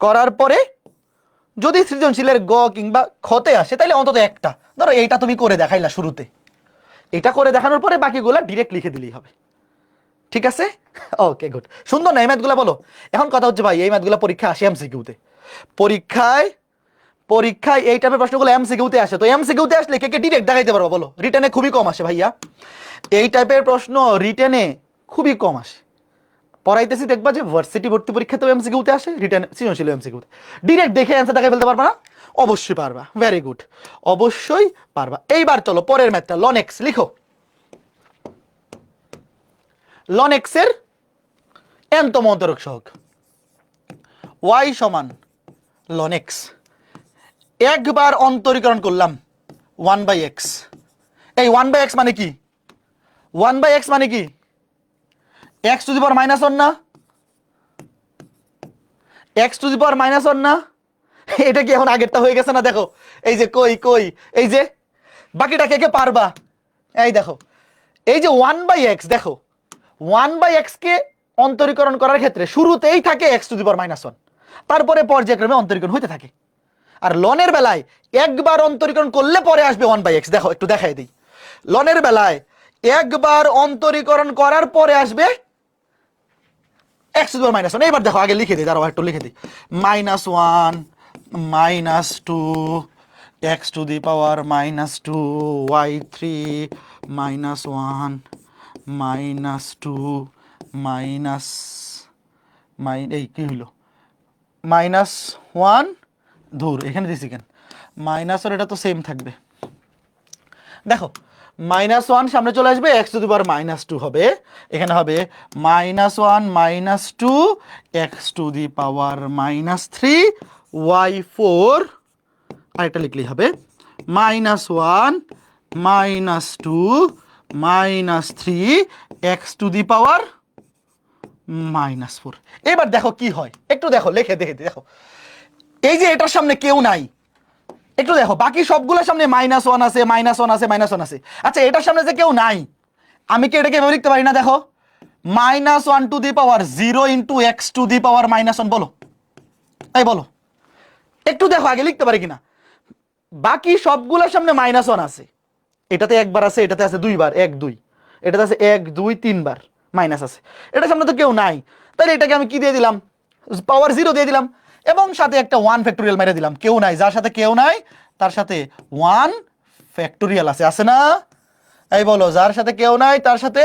Speaker 1: করার পরে যদি সৃজনশীলের গ কিংবা খতে আসে তাহলে অন্তত একটা, ধরো এইটা তুমি করে দেখাইলা শুরুতে, এটা করে দেখানোর পরে বাকিগুলা ডিরেক্ট লিখে দিলেই হবে। ঠিক আছে, ওকে গুড, সুন্দর না এই ম্যাথগুলা? বলো এখন কথা হচ্ছে ভাই এই ম্যাথগুলা পরীক্ষা আসে এমসিকিউতে, পরীক্ষায় এই টাইপের প্রশ্নগুলো এমসিকিউতে আসে, তো এমসিকিউতে আসলে কে কে ডিরেক্ট দেখাইতে পারবো বলো? রিটেনে খুবই কম আসে ভাইয়া, এই টাইপের প্রশ্ন রিটেনে খুবই কম আসে। পড়াইতেছি দেখবা যে ভার্সিটি ভর্তি পরীক্ষাতেও এমসিকিউতে আসে, রিটেন সৃজনশীল এমসিকিউতে, ডিরেক্ট দেখে অ্যান্সার দেখাই ফেলতে পারবা না? অবশ্যই পারবা, ভেরি গুড, অবশ্যই পারবা। এইবার চলো পরের ম্যাথটা, লন এক্স লিখো। লন এক্স এর এনতম অন্তরক সহগ y সমান লন এক্স, একবার অন্তরীকরণ করলাম 1/x, এই 1/x মানে কি? 1/x মানে কি? x টু দি পাওয়ার -1 না? x টু দি পাওয়ার -1 না? এটা কি এখন আগেরটা হয়ে গেছে না? দেখো এই যে কই কই, এই যে বাকিটা কে কে পারবা? এই দেখো, এই যে 1/x, দেখো 1/x কে অন্তরীকরণ করার ক্ষেত্রে শুরুতেই থাকে x টু দি পাওয়ার -1, তারপরে পর্যায়ক্রমে অন্তরীকরণ হইতে থাকে। আর লনের বেলায় একবার অন্তরীকরণ করলে পরে আসবে 1/x। দেখো একটু দেখাই দিই, লনের বেলায় একবার অন্তরীকরণ করার পরে আসবে x টু দি পাওয়ার -1। এবার দেখো আগে লিখে দিই, দাঁড়াও একটু লিখে দিই, -1 -2 x to the power -2 y3 -1 -2 minus এই কি হইলো -1, ধুর এখানে দিছি কেন মাইনাস, আর এটা তো সেম থাকবে। দেখো -1 সামনে চলে আসবে, x টু দি পাওয়ার -2 হবে, এখানে হবে -1 -2 x to the power -3 y4, আর এটা লিখলেই হবে -1 -2 -3 x টু দি পাওয়ার -4। এবার দেখো কি হয়, একটু দেখো লিখে দেখে দেখো, এই যে এটার সামনে কেউ নাই, একটু দেখো বাকি সবগুলোর সামনে -1 আছে, -1 আছে, -1 আছে। আচ্ছা এটার সামনে যে কেউ নাই, আমি কি এটাকে এভাবে লিখতে পারি না? দেখো -1 to the power 0 into x to the power -1, বলো এই বলো, একটু দেখো আগে লিখতে পারি কিনা। বাকি সবগুলোর সামনে -1 আছে, এটাতে একবার আছে, এটাতে আছে দুইবার 1 2, এটাতে আছে 1 2 3বার মাইনাস আছে, এটার সামনে তো কেউ নাই, তাহলে এটাকে আমি কি দিয়ে দিলাম? পাওয়ার 0 দিয়ে দিলাম, এবং সাথে একটা 1 ফ্যাক্টোরিয়াল মেরে দিলাম। কেউ নাই, যার সাথে কেউ নাই তার সাথে 1 ফ্যাক্টোরিয়াল আছে, আছে না? এই বলো, যার সাথে কেউ নাই তার সাথে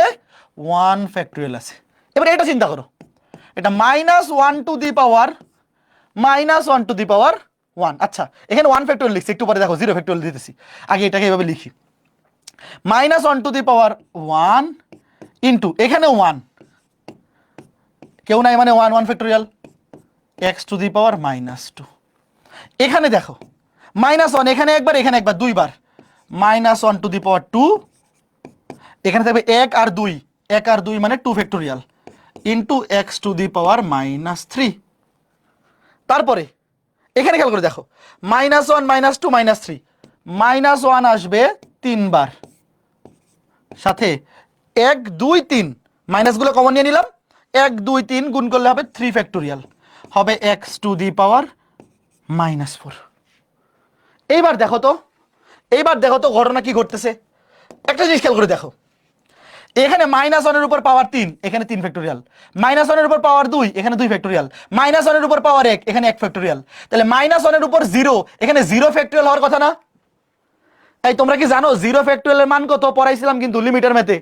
Speaker 1: 1 ফ্যাক্টোরিয়াল আছে। এবার এটা চিন্তা করো, এটা -1 to the power -1 to the power 1। আচ্ছা এখানে 1 ফ্যাক্টোরিয়াল লিখছি, একটু পরে দেখো 0 ফ্যাক্টোরিয়াল দিতেছি, আগে এটাকে এভাবে লিখি, -1 টু দি পাওয়ার 1 ইন্টু এখানে 1, কেউ নাই মানে 1 ফ্যাক্টোরিয়াল x টু দি পাওয়ার -2। এখানে দেখো -1, এখানে একবার, এখানে একবার, দুইবার, -1 টু দি পাওয়ার 2, এখানে থাকবে 1 আর 2, 1 আর 2 মানে 2 factorial into x to the power -3। তারপরে এখানে খেয়াল করে দেখো -1 -2 -3, -1 আসবে 3 বার, সাথে 1 2 3, মাইনাসগুলো কমন নিয়ে নিলাম, 1 2 3 গুণ করলে হবে 3 ফ্যাক্টোরিয়াল, হবে x টু দি পাওয়ার -4। এইবার দেখো তো, এইবার দেখো তো ঘটনা কি ঘটতেছে। একটা জিনিস খেয়াল করে দেখো, এখানে -1 এর উপর পাওয়ার 3, এখানে 3 ফ্যাক্টোরিয়াল, -1 এর উপর পাওয়ার 2, এখানে 2 ফ্যাক্টোরিয়াল, -1 এর উপর পাওয়ার 1, এখানে 1 ফ্যাক্টোরিয়াল, তাহলে -1 এর উপর 0, এখানে 0 ফ্যাক্টোরিয়াল হওয়ার কথা না? এই তোমরা কি জানো 0 ফ্যাক্টোরিয়ালের মান কত? পড়াইছিলাম কিন্তু লিমিটার ম্যাথে।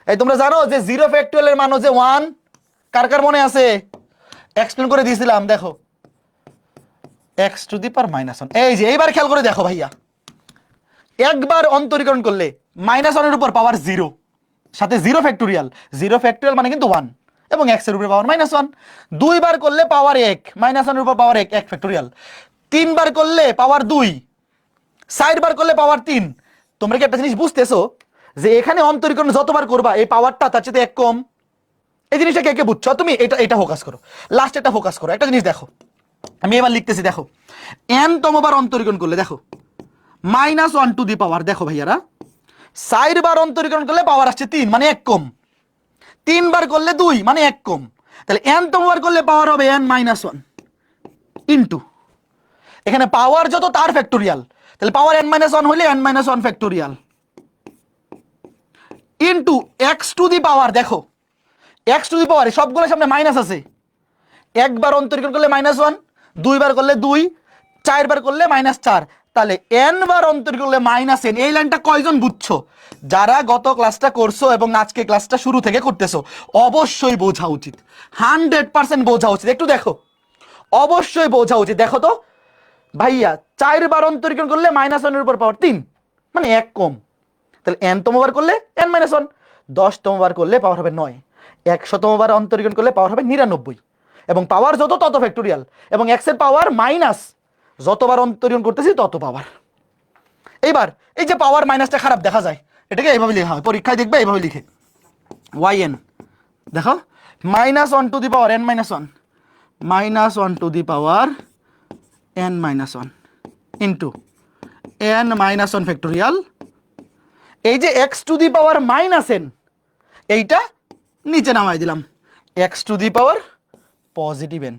Speaker 1: এই তোমরা জানো যে 0 ফ্যাক্টোরিয়ালের মান হচ্ছে 1? কার কার মনে আছে? এক্সপ্লেন করে দিয়েছিলাম, দেখো x টু দি পাওয়ার -1। এই যে এইবার খেয়াল করে দেখো ভাইয়া, একবার অন্তরীকরণ করলে -1 এর উপর পাওয়ার 0, সাথে 0 ফ্যাক্টোরিয়াল, 0 ফ্যাক্টোরিয়াল মানে কিন্তু 1, এবং x এর উপর পাওয়ার -1, দুইবার করলে পাওয়ার 1, -1 এর উপর পাওয়ার 1, 1 ফ্যাক্টোরিয়াল, তিনবার করলে পাওয়ার 2, 4 বার করলে পাওয়ার 3। তোমরা কি একটা জিনিস বুঝতেছো যে এখানে অন্তরীকরণ যতবার করবা এই পাওয়ারটা তার চেয়ে 1 কম? এই জিনিসটা কে কে বুঝছো তুমি? এটা ফোকাস করো, লাস্ট এটা ফোকাস করো। একটা জিনিস দেখো, আমি এবার লিখতেছি, দেখো n তমবার অন্তরীকরণ করলে দেখো -1 টু দি পাওয়ার, দেখো ভাইয়ারা 4 বার অন্তরীকরণ করলে পাওয়ার আসছে 3 মানে 1 কম, 3 বার করলে 2 মানে 1 কম, তাহলে n তমবার করলে পাওয়ার হবে n-1 ইন্টু এখানে পাওয়ার যত তার ফ্যাক্টোরিয়াল, তাহলে পাওয়ার n-1 হলে n-1 factorial into x to the power, দেখো x টু দি পাওয়ার সবগুলোর সামনে মাইনাস আছে, একবার অন্তরীকরণ করলে -1, দুইবার করলে 2, 4 বার করলে -4, তাহলে n বার অন্তরীকরণ করলে -n। এই লাইনটা কয়জন বুঝছো? যারা গত ক্লাসটা করছো এবং আজকে ক্লাসটা শুরু থেকে করতেছো অবশ্যই বোঝা উচিত, 100% বোঝা উচিত। একটু দেখো, অবশ্যই বোঝা উচিত। দেখো তো ভাইয়া 4 বার অন্তরীকরণ করলে -1 এর উপর পাওয়ার 3 মানে 1 কম, তাহলে n তম বার করলে n-1, 10 তম বার করলে পাওয়ার হবে 9, 100 তম বার অন্তরীকরণ করলে পাওয়ার হবে 99, এবং পাওয়ার যত তত ফ্যাক্টোরিয়াল, এবং x এর পাওয়ার মাইনাস, যতবার অন্তরীকরণ করতেছি তত পাওয়ার। এইবার এই যে পাওয়ার মাইনাসটা খারাপ দেখা যায়, এটাকে এইভাবে লেখা হয়, পরীক্ষায় দেখবে এইভাবে লিখে yn। দেখো -1 to the power n - 1, -1 to the power n - 1 into n - 1 factorial. এই যে x to the power -n, এইটা নিচে নামাই দিলাম, x to the power positive n।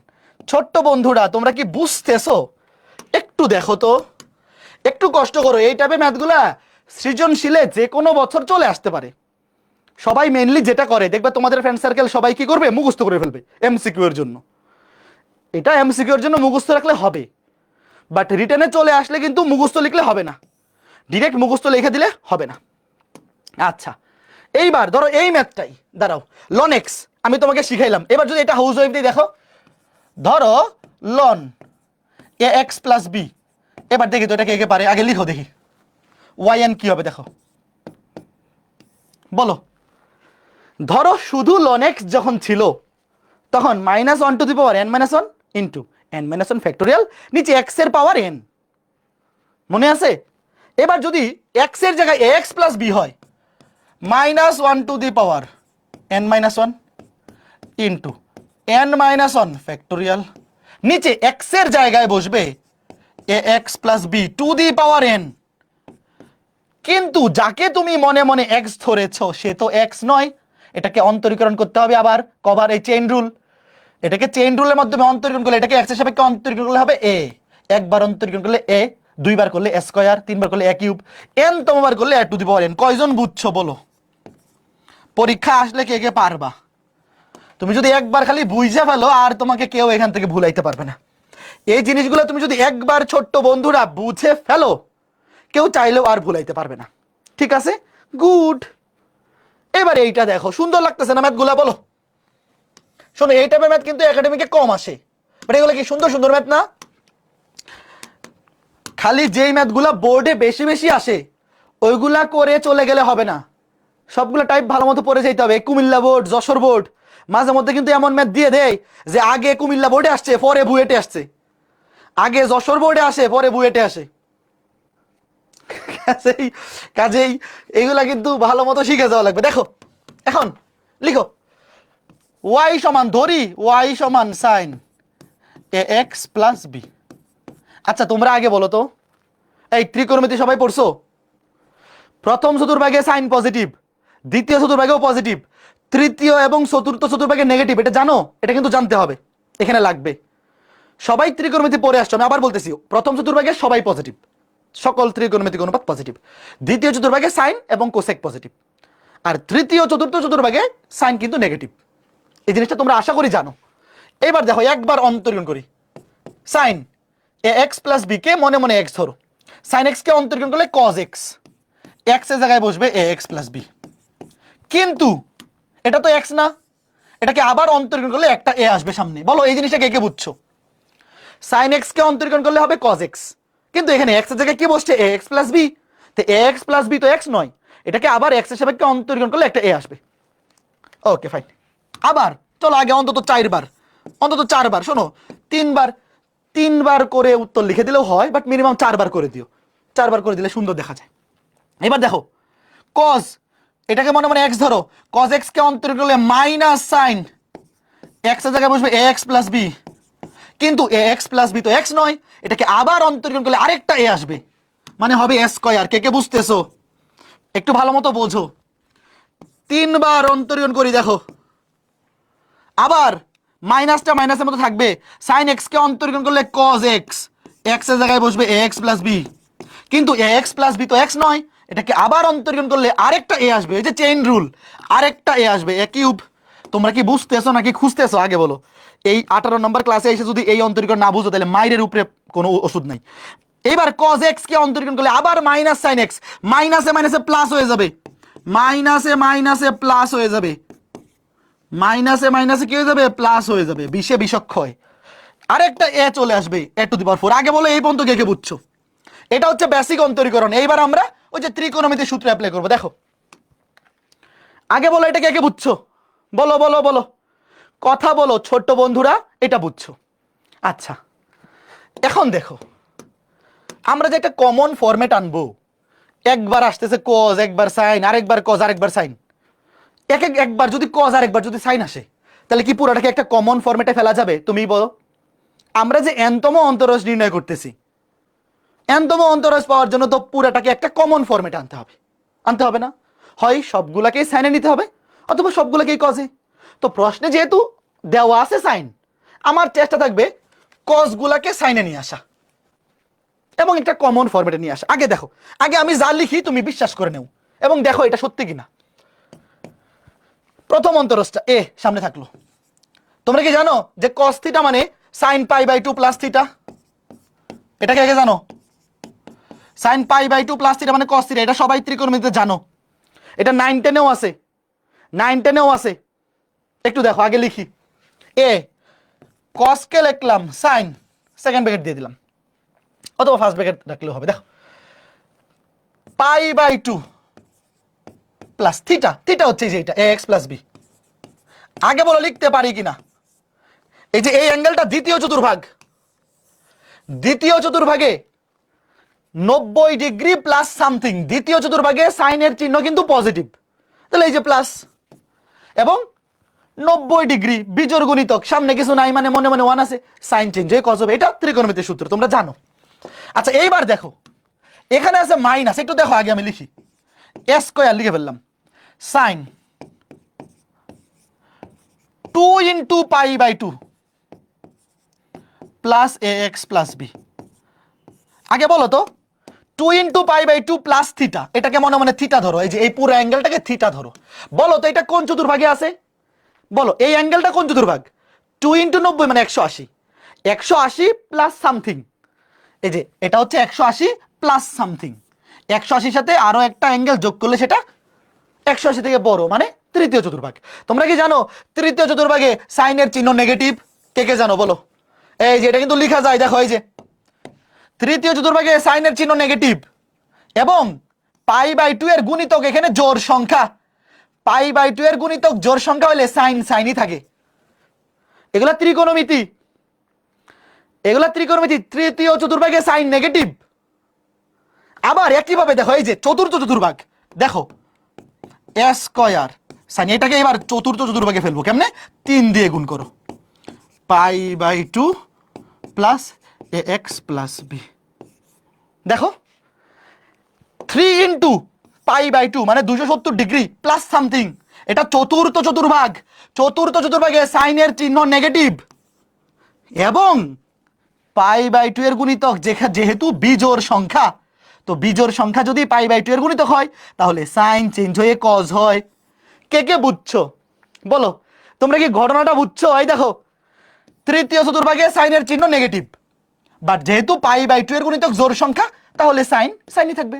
Speaker 1: ছোট্ট বন্ধুরা তোমরা কি বুঝতেছো? একটু দেখো তো, একটু কষ্ট করো। এই টাইপের ম্যাথগুলা সৃজনশীলে যে কোনো বছর চলে আসতে পারে। সবাই মেইনলি যেটা করে দেখবে তোমাদের ফ্রেন্ড সার্কেল সবাই কি করবে, মুখস্থ করে ফেলবে এমসিকিউ এর জন্য। এটা এমসিকিউ এর জন্য মুখস্থ রাখলে হবে, বাট রিটেনে চলে আসলে কিন্তু মুখস্থ লিখলে হবে না, ডিরেক্ট মুখস্থ লিখে দিলে হবে না। আচ্ছা, এইবার ধরো এই ম্যাথটাই, দাঁড়াও, লন এক্স আমি তোমাকে শিখাইলাম। এবার যদি এটা হাউস ওয়াইফ দিয়ে দেখো, ধরো লন এ এক্স প্লাস বি। এবার দেখি তো এটা কে কে পারে, আগে লিখো দেখি ওয়াই এন কি হবে দেখো, বলো। ধরো শুধু লন এক্স যখন ছিল তখন -1 to the power n - 1 into n - 1 factorial, নিচে এক্স এর পাওয়ার n, মনে আছে? এবার যদি এক্স এর জায়গায় ax প্লাস বি হয়, -1 to the power n - 1 into n - 1 factorial, নিচে এক্স এর জায়গায় বসবে ax plus B to the power n। কিন্তু যাকে তুমি মনে মনে x ধরেছো সে তো x নয়, এটাকে অন্তরীকরণ করতে হবে আবার, কভার এই চেইন রুল। এটাকে চেইন রুলের মাধ্যমে অন্তরীকরণ করলে এটাকে x এর সাপেক্ষে অন্তরীকরণ করলে হবে a, একবার অন্তরীকরণ করলে a, দুইবার করলে a স্কয়ার, তিনবার করলে a কিউব, n তমবার করলে a to the power n। কয়জন বুঝছো বলো? পরীক্ষা আসলে কে কে পারবা? তুমি যদি একবার খালি বুঝে ফেলো আর তোমাকে কেউ এখান থেকে ভুলাইতে পারবে না। এই জিনিসগুলো তুমি যদি একবার ছোট্ট বন্ধুরা বুঝে ফেলো, কেউ চাইলেও আর ভুলাইতে পারবে না। ঠিক আছে, গুড। এবার এইটা দেখো, সুন্দর লাগতেছে না ম্যাথগুলা? বলো। শোনো, এই টাইপের ম্যাথ কিন্তু একাডেমিকে কম আসে, বাট এগুলো কি সুন্দর সুন্দর ম্যাথ না? খালি যেই ম্যাথগুলা বোর্ডে বেশি বেশি আসে ওইগুলা করে চলে গেলে হবে না, সবগুলো টাইপ ভালো মতো পড়ে যেতে হবে। কুমিল্লা বোর্ড, যশোর বোর্ড মাঝে মধ্যে কিন্তু এমন ম্যাথ দিয়ে দেয় যে আগে কুমিল্লা বোর্ডে আসছে পরে বুয়েটে আসছে, আগে যশোর বোর্ডে আসে পরে বুয়েটে আসে। কাজেই এইগুলা কিন্তু ভালো মতো শিখে যাওয়া লাগবে। দেখো এখন লিখো y সমান, ধরি y সমান সাইন এ এক্স প্লাস বি। আচ্ছা তোমরা আগে বলো তো, এই ত্রিকোণমিতি সবাই পড়ছো? প্রথম চতুর্ভাগে সাইন পজিটিভ, দ্বিতীয় চতুর্ভাগেও পজিটিভ, তৃতীয় এবং চতুর্থ চতুর্ভাগে নেগেটিভ, এটা জানো? এটা কিন্তু জানতে হবে, এখানে লাগবে। সবাই ত্রিকোণমিতি পড়ে আসছো, আমি আবার বলতেছি, প্রথম চতুর্ভাগে সবাই পজিটিভ, সকল ত্রিকোণমিতিক অনুপাত পজিটিভ, দ্বিতীয় চতুর্ভাগে সাইন এবং কোসেক পজিটিভ, আর তৃতীয় চতুর্থ চতুর্ভাগে সাইন কিন্তু নেগেটিভ। এই জিনিসটা তোমরা আশা করি জানো। এবার দেখো একবার অন্তরীকরণ করি, সাইন এ এক্স প্লাস বি কে মনে মনে এক্স ধরো, সাইন এক্স কে অন্তরীকরণ করলে কজ এক্স, এক্স এর জায়গায় বসবে এ এক্স প্লাস বি। কিন্তু এটা তো এক্স না, এটাকে আবার অন্তরীকরণ করলে একটা এ আসবে সামনে। বলো এই জিনিসটা কে কে বুঝছো? সাইন এক্স কে অন্তরীকরণ করলে হবে কজ এক্স, কিন্তু এখানে এক্স এর জায়গায় কি বসছে এ এক্স প্লাস বি, তো এ এক্স প্লাস বি তো এক্স নয়, এটাকে আবার এক্স এর সাপেক্ষে অন্তরীকরণ করলে একটা এ আসবে। Okay fine. আবার চলো আগে অন্তত চারবার, শোনো, তিনবার করে উত্তর লিখে দিলেও হয়, বাট মিনিমাম 4বার করে দিও, 4বার করে দিলে সুন্দর দেখা যায়। এবার দেখো কজ, এটাকে মনে মনে এক্স ধরো, কজ এক্স কে অন্তরীকরণ করলে মাইনাস সাইন এক্স এর জায়গায় বসবে এ এক্স প্লাস বি, কিন্তু এ এক্স প্লাস বি তো এক্স নয়, এটাকে আবার অন্তরীকরণ করলে আরেকটা এ আসবে, মানে হবে এ স্কয়ার। কে কে বুঝতেছো? একটু ভালো মতো বোঝো। 3বার অন্তরীকরণ করি দেখো, আবার মাইনাসটা মাইনাসের মতো থাকবে, সাইন এক্স কে অন্তরীকরণ করলে কজ এক্স, এক্স এর জায়গায় বসবে এ এক্স প্লাস বি, কিন্তু এ এক্স প্লাস বি তো এক্স নয়, এটাকে আবার অন্তরীকরণ করলে আরেকটা এ আসবে, এই যে চেইন রুল, আরেকটা এ আসবে, এ কিউব। তোমরা কি বুঝতেছো নাকি খুঁজতেছো আগে বলো? এই 18 নম্বর ক্লাসে এসে যদি এই অন্তরীকরণ না বুঝো তাহলে মাইরের উপরে কোনো ওষুধ নাই। এবার কজ এক্স কে অন্তরীকরণ করলে আবার মাইনাস সাইন এক্স, মাইনাসে মাইনাসে প্লাস হয়ে যাবে, মাইনাসে মাইনাসে প্লাস হয়ে যাবে, মাইনাসে মাইনাসে কি হয়ে যাবে? প্লাস হয়ে যাবে, বিশে বিষক্ষয়, আরেকটা এ চলে আসবে, এ টু দি পাওয়ার 4। আগে বলো এই পর্যন্ত কে কে বুঝছো? এটা হচ্ছে বেসিক অন্তরীকরণ। এইবার আমরা ওই যে ত্রিকোণমিতির সূত্র অ্যাপ্লাই করবো। দেখো আগে বলো এটা কে কে বুঝছো? বলো বলো বলো, কথা বলো ছোট্ট বন্ধুরা, এটা বুঝছো? আচ্ছা এখন দেখো আমরা যে একটা কমন ফরম্যাট আনবো, একবার আসতেছে কজ, একবার সাইন, আরেকবার কজ, আরেকবার সাইন। একবার যদি কজ আর একবার যদি সাইন আসে, তাহলে কি পুরোটাকে একটা কমন ফরম্যাটে ফেলা যাবে? তুমি বলো। আমরা যে এনতম অন্তরজ নির্ণয় করতেছি, এনতম অন্তরজ পাওয়ার জন্য তো পুরোটাকে একটা কমন ফরম্যাটে আনতে হবে না? হয় সবগুলাকেই সাইনে নিতে হবে, অথবা সবগুলাকেই কজে। তো প্রশ্নে যেহেতু দেওয়া আছে সাইন, আমার চেষ্টা থাকবে কজগুলাকে সাইনে নিয়ে আসা এবং একটা কমন ফরম্যাটে নিয়ে আসা। আগে দেখো, আগে আমি যা লিখি তুমি বিশ্বাস করে নেও এবং দেখো এটা সত্যি কিনা। প্রথম অন্তরজটা এ সামনে থাকলো। তোমরা কি জানো যে কস থিটা মানে sine pi by 2 plus theta? এটা কে কে জানো? Sine pi by 2 plus theta মানে কস থিটা। এটা সবাই ত্রিকোণমিতিতে জানো। এটা 9 10-এও আছে, 9 10-এও আছে। একটু দেখো, আগে লিখি। এ কস কে লিখলাম সাইন, সেকেন্ড ব্র্যাকেট দিয়ে দিলাম, অথবা ফার্স্ট ব্র্যাকেট রাখলেও হবে। দেখো pi by 2 plus theta, theta হচ্ছে যে এটা ax প্লাস বি। আগে বলো লিখতে পারি কিনা? এই যে এই অ্যাঙ্গেলটা দ্বিতীয় চতুর্ভাগ, দ্বিতীয় চতুর্ভাগে 90 ডিগ্রি প্লাস সামথিং, দ্বিতীয় চতুর্ভাগে সাইনের চিহ্ন কিন্তু পজিটিভ, তাহলে এই যে প্লাস, এবং 90 ডিগ্রি বিজোড় গুণিতক, সামনে কিছু নাই মানে মনে মনে 1 আছে, সাইন চেঞ্জ হয়ে কজ হবে। এটা ত্রিকোণমিতির সূত্র, তোমরা জানো। আচ্ছা এইবার দেখো, এখানে আছে মাইনাস। একটু দেখো, আগে আমি লিখি, এ স্কয়ার লিখে ফেললাম, sine 2 into pi by 2 plus A x plus B. আগে বলো তো, 2 into pi by 2 plus theta, এটাকে মনে মনে থিটা ধরো, এই যে এই পুরো অ্যাঙ্গেলটাকে থিটা ধরো। বলো তো এটা কোন চতুর্ভাগে আছে? বলো এই অ্যাঙ্গেলটা কোন চতুর্ভাগ? 2 ইন্টু 90 মানে 180, 180 প্লাস সামথিং। এই যে এটা হচ্ছে 180 প্লাস সামথিং, 180 সাথে আরো একটা অ্যাঙ্গেল যোগ করলে সেটা 180 থেকে বড়, মানে তৃতীয় চতুর্ভাগ। তোমরা কি জানো তৃতীয় চতুর্ভাগে সাইনের চিহ্ন নেগেটিভ? কে কে জানো বলো? এই যে এটা কিন্তু লেখা যায়, দেখো এই যে তৃতীয় চতুর্ভাগে সাইনের চিহ্ন নেগেটিভ, এবং পাই বাই 2 এর গুণিতক এখানে জোড় সংখ্যা, পাই বাই 2 এর গুণিতক জোড় সংখ্যা হলে সাইন সাইনই থাকে। এগুলা ত্রিকোণমিতি, এগুলা ত্রিকোণমিতি। তৃতীয় চতুর্ভাগে সাইন নেগেটিভ। আবার একইভাবে দেখো, এই যে চতুর্থ চতুর্ভাগ, দেখো এ স্কয়ার সাইন, এটাকে এবার চতুর্থ চতুর্ভাগে ফেলবো কেমনে? 3 দিয়ে গুণ করো, pi by 2 plus A x plus B. দেখো 3 ইন্টু পাই বাই 2 মানে 270 ডিগ্রি প্লাস সামথিং, এটা চতুর্থ চতুর্ভাগ। চতুর্থ চতুর্ভাগে সাইনের চিহ্ন নেগেটিভ, এবং পাই বাই 2 এর গুণিতক যেহেতু বিজোড় সংখ্যা, তো বিজোড় সংখ্যা যদি পাই বাই 2 এর গুণিতক হয়, তাহলে সাইন চেঞ্জ হয়ে কজ হয়। কে কে বুঝছো বলো? তোমরা কি ঘটনাটা বুঝছো? এই দেখো তৃতীয় চতুর্ভাগে সাইনের চিহ্ন নেগেটিভ, বাট যেহেতু পাই বাই 2 এর গুণিতক জোড় সংখ্যা, তাহলে সাইন সাইনই থাকবে।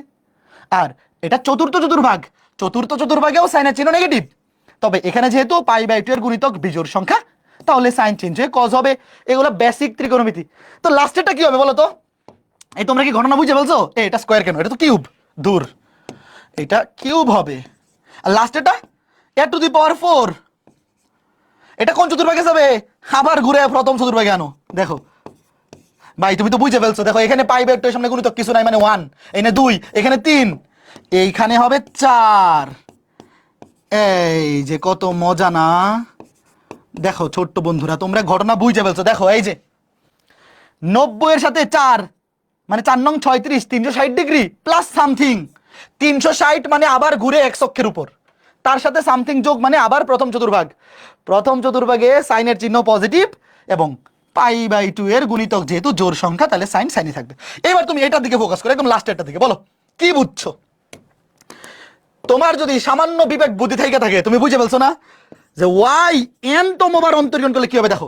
Speaker 1: আর এটা চতুর্থ চতুর্ভাগ, চতুর্থ চতুর্ভাগেও সাইনের চিহ্ন নেগেটিভ, তবে এখানে যেহেতু পাই বাই 2 এর গুণিতক বিজোড় সংখ্যা, তাহলে সাইন চেঞ্জ হয়ে কজ হবে। এগুলো বেসিক ত্রিকোণমিতি। তো লাস্টেরটা কি হবে বলো তো? এই তোমরা কি ঘটনা বুঝে বলছো? এটা স্কয়ার কেন? এটা তো কিউব, দূর, এটা কিউব হবে। আর লাস্টেরটা এ টু দি পাওয়ার 4, এটা কোন চতুর্ভাগে যাবে? আবার ঘুরে প্রথম চতুর্ভাগে আনো। দেখো ভাই তুমি তো বুঝে ফেলছো, দেখো এখানে পাই বাই 2 এর সামনে গুণিতক কিছু নাই মানে 1, এখানে 2, এখানে 3, এইখানে হবে 4। এই যে কত মজা না? দেখো ছোট্ট বন্ধুরা, তোমরা ঘটনা বুঝে ফেলছো। দেখো এই যে 90 এর সাথে 4 মানে 4 নং 36, 360 ডিগ্রি প্লাস সামথিং, 360 মানে আবার ঘুরে এক অক্ষের উপর, তার সাথে সামথিং যোগ মানে আবার প্রথম চতুর্ভাগ। প্রথম চতুর্ভাগে সাইনের চিহ্ন পজিটিভ, এবং পাই বাই 2 এর গুণিতক যেহেতু জোড় সংখ্যা, তাহলে সাইন সাইনই থাকবে। এবার তুমি এটার দিকে ফোকাস করো, একদম লাস্টেরটা দিকে। বলো কি বুঝছো? তোমার যদি সামান্য বিবেক বুদ্ধি থেকে থাকে, তুমি বুঝে ফেলছো না যে ওয়াই এন তমবার অন্তরীণ করলে কি হবে? দেখো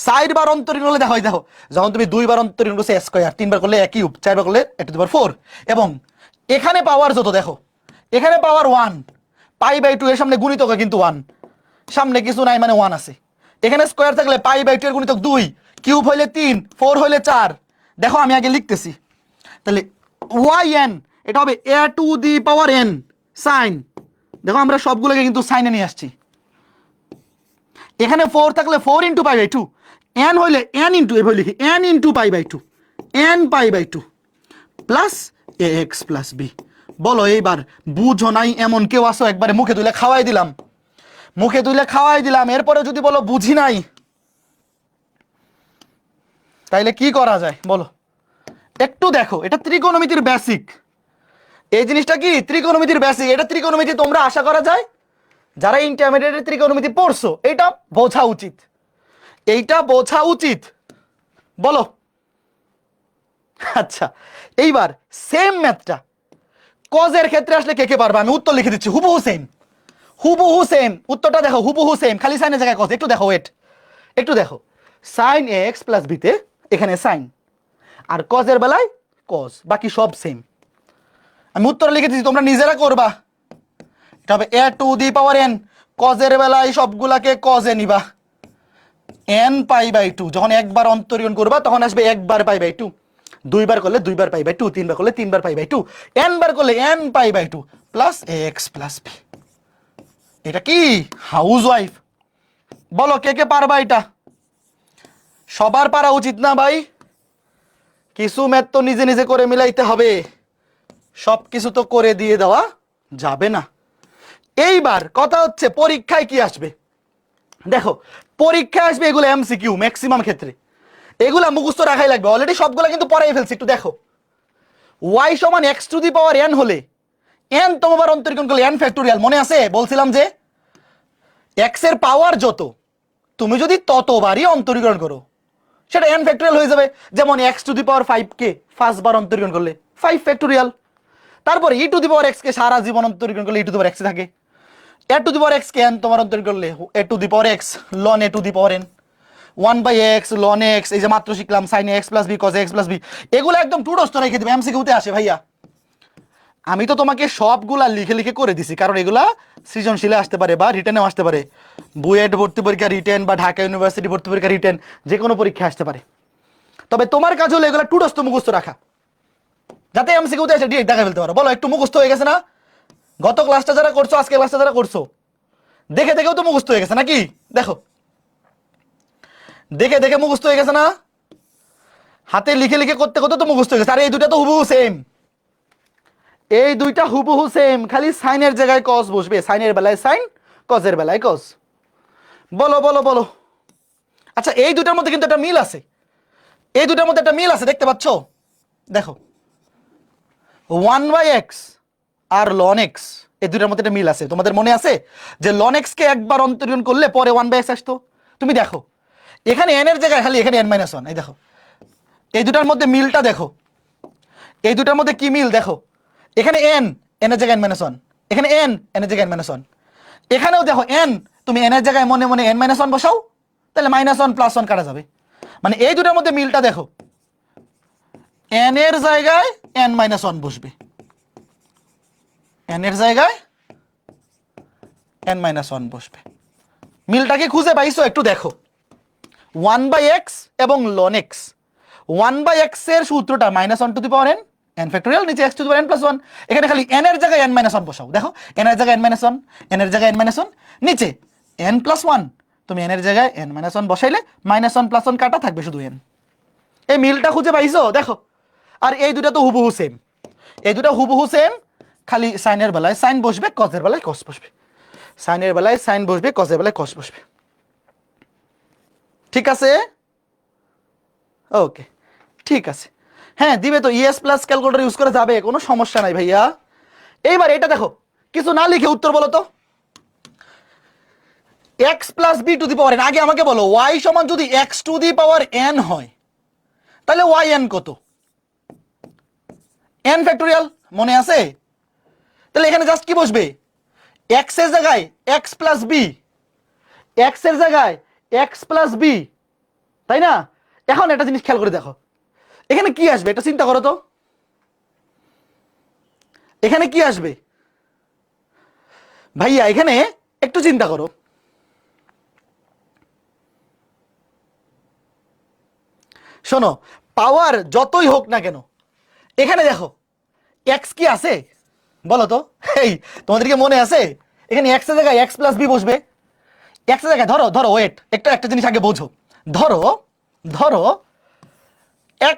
Speaker 1: 4 বার অন্তরীণ করলে দেখো, দেখো যখন তুমি 2 বার অন্তরীণ করছো স্কয়ার, 3 বার করলে এ কিউব, 4 বার করলে এ টু দি পাওয়ার 4, এবং এখানে পাওয়ার যত, দেখো এখানে পাওয়ার 1, পাই বাই 2 এর সামনে গুণিতক কিন্তু 1, সামনে কিছু নাই মানে 1 আছে। এখানে স্কয়ার থাকলে পাই বাই 2 এর গুণিতক 2, কিউব হইলে 3, 4 হইলে 4। দেখো আমি আগে লিখতেছি, তাহলে ওয়াই এন এটা হবে a to the power n sine. দেখো আমরা সবগুলোকে কিন্তু সাইনে নিয়ে আসছি। এখানে 4 থাকলে 4 ইন্টু পাই বাই 2, এন হইলে এন ইন্টু, এভাবে লিখি n into pi by 2, n pi by 2 plus A x plus B. বলো এইবার, বুঝো নাই এমন কেউ আসো? একবারে মুখে তুলে খাওয়াই দিলাম, মুখে তুলে খাওয়াই দিলাম, এরপরে যদি বলো বুঝি নাই, তাইলে কি করা যায় বলো? একটু দেখো, এটা ত্রিকোণমিতির বেসিক। এই জিনিসটা কি ত্রিকোণমিতির বেসিক, এটা ত্রিকোণমিতি তোমরা আশা করা যায় যারা ইন্টারমিডিয়েটের ত্রিকোণমিতি পড়ছো এটা বোঝা উচিত, এইটা বোঝা উচিত, বলো। আচ্ছা, এইবার সেম ম্যাথটা কজের ক্ষেত্রে আসলে কে কে পারবে? আমি উত্তর লিখে দিচ্ছি, হুবহু সেম, হুবহু সেম উত্তরটা দেখো, হুবহু সেম, খালি সাইনের জায়গায় কজ। একটু দেখো, ওয়েট, একটু দেখো, সাইন এক্স প্লাস বিতে এখানে সাইন, আর কজের বেলায় কজ, বাকি সব সেম। আমি উত্তর লিখে দিচ্ছি, তোমরা নিজেরা করবা। এটা হবে a to the power N, কজের বেলায় সবগুলাকে কজে নিবা, এন পাই বাই টু। যখন একবার অন্তরীণ করবা তখন আসবে একবার পাই বাই টু, দুইবার করলে দুইবার পাই বাই টু, তিনবার করলে তিনবার পাই বাই টু, এন বার করলে n pi by two plus x plus B. এটা কি হাউস ওয়াইফ? বলো কে কে পারবা এটা? সবার পারা উচিত না ভাই? কিছু ম্যাথ তো নিজে নিজে করে মিলাইতে হবে, সব কিছু তো করে দিয়ে দেওয়া যাবে না। এইবার কথা হচ্ছে পরীক্ষায় কি আসবে দেখো, পরীক্ষায় আসবে এগুলো এমসিকিউ ম্যাক্সিমাম ক্ষেত্রে, এগুলা মুখস্থ রাখাই লাগবে। অলরেডি সবগুলা কিন্তু পড়াই ফেলছি, একটু দেখো। y সমান x to the power n হলে n তমবার অন্তরীকরণ করলে n ফ্যাক্টোরিয়াল, মনে আছে বলছিলাম যে x এর পাওয়ার যত তুমি যদি ততবারই অন্তরীকরণ করো সেটা n ফ্যাক্টোরিয়াল হয়ে যাবে। যেমন x টু দি পাওয়ার 5 কে 5 বার অন্তরীকরণ করলে 5 ফ্যাক্টোরিয়াল। তারপরে e two the power x কে সারা জীবন অন্তরীকরণ করলে e two the power x থাকে। a to the power x K n তোমার অন্তরীকরণ করলে a to the power x ln a to the power n 1/x ln x, এই যে মাত্র শিখলাম sin x plus b cos x plus b, এগুলো একদম টুডস্ত রেখে দিবে, এমসিকিউতে আসে ভাইয়া। আমি তো তোমাকে সবগুলা লিখে লিখে করে দিছি, কারণ এগুলা সৃজনশীলে আসতে পারে বা রিটেনেও আসতে পারে, বুয়েট ভর্তি পরীক্ষা রিটেন বা ঢাকা ইউনিভার্সিটি ভর্তি পরীক্ষা রিটেন, যে কোনো পরীক্ষা আসতে পারে। তবে তোমার কাজ হলো এগুলা টুডস্ত মুখস্থ রাখা, যাতে এমসিকিউতে এসে ডিরেক্ট দেখা ফেলতে পারো। বলো একটু মুখস্থ হয়ে গেছে না? গত ক্লাসটা যারা করছো, আজকে ক্লাসটা যারা করছো, দেখে দেখেও তো মুখস্থ হয়ে গেছে নাকি? দেখো, দেখে দেখে মুখস্থ হয়ে গেছে না? হাতে লিখে লিখে করতে করতে তো মুখস্থ হয়ে গেছে। আর এই দুইটা তো হুবহু সেম, এই দুইটা হুবহু সেম, খালি সাইনের জায়গায় কস বসবে, সাইনের বেলায় সাইন, কজের বেলায় কস। বলো বলো বলো। আচ্ছা, এই দুটার মধ্যে কিন্তু একটা মিল আছে, এই দুটার মধ্যে একটা মিল আছে, দেখতে পাচ্ছ? দেখো 1/x আর ln x, এই দুটার মধ্যে একটা মিল আছে। তোমাদের মনে আছে যে ln x কে একবার অন্তরীণ করলে পরে 1/x আসতো? তুমি দেখো এখানে n এর জায়গায় খালি এখানে n-1, এই দেখো এই দুটার মধ্যে মিলটা দেখো, এই দুটার মধ্যে কি মিল দেখো। এখানে n, n এর জায়গায় n-1, এখানে n, n এর জায়গায় n-1, এখানেও দেখো n, তুমি n এর জায়গায় মনে মনে n-1 বসাও, তাহলে -1 +1 কাটা যাবে। মানে এই দুটার মধ্যে মিলটা দেখো, n এর জায়গায় n-1 বসবে, n এর জায়গায় n-1 বসবে। মিলটাকে খুঁজে পাইছো? একটু দেখো 1/x এবং ln x, 1/x এর সূত্রটা -1 to the power n, n factorial, নিচে x to the power n + 1, এখানে খালি n এর জায়গায় n-1 বসাও। দেখো n এর জায়গায় n-1, n এর জায়গায় n-1, নিচে n + 1, তুমি n এর জায়গায় n-1 বসাইলে -1 + 1 কাটা থাকবে শুধু n। এই মিলটা খুঁজে পাইছো? দেখো। আর এই দুটা তো হুবহু সেম, এই দুটা হুবহু সেম, খালি সাইনের বেলায় সাইন বসবে, কজের বেলায় কস বসবে, সাইনের বেলায় সাইন বসবে, কজের বেলায় কস বসবে। ঠিক আছে? ওকে, ঠিক আছে। হ্যাঁ দিবে তো, ইএস প্লাস ক্যালকুলেটর ইউজ করা যাবে, কোনো সমস্যা নাই ভাইয়া। এইবার এটা দেখো, কিছু না লিখে উত্তর বলো তো। x plus B to the power n, আগে আমাকে বলো y সমান যদি x to the power n হয় তাহলে yn কত? n ফ্যাক্টোরিয়াল, মনে আছে? তাহলে এখানে জাস্ট কি বসবে, x এর জায়গায় x প্লাস বি, x এর জায়গায় x প্লাস বি, তাই না? এখন একটা জিনিস খেয়াল করে দেখো, এখানে কি আসবে এটা চিন্তা করো তো, এখানে কি আসবে ভাইয়া? এখানে একটু চিন্তা করো, শোনো, পাওয়ার যতই হোক না কেন এখানে দেখো x কি আছে বলো তো? এই তোমাদেরকে মনে আছে এখানে x এর জায়গায় x প্লাস বি বসবে, x এর জায়গায় ধরো ধরো ওয়েট, একটা জিনিস আগে বোঝো। ধরো ধরো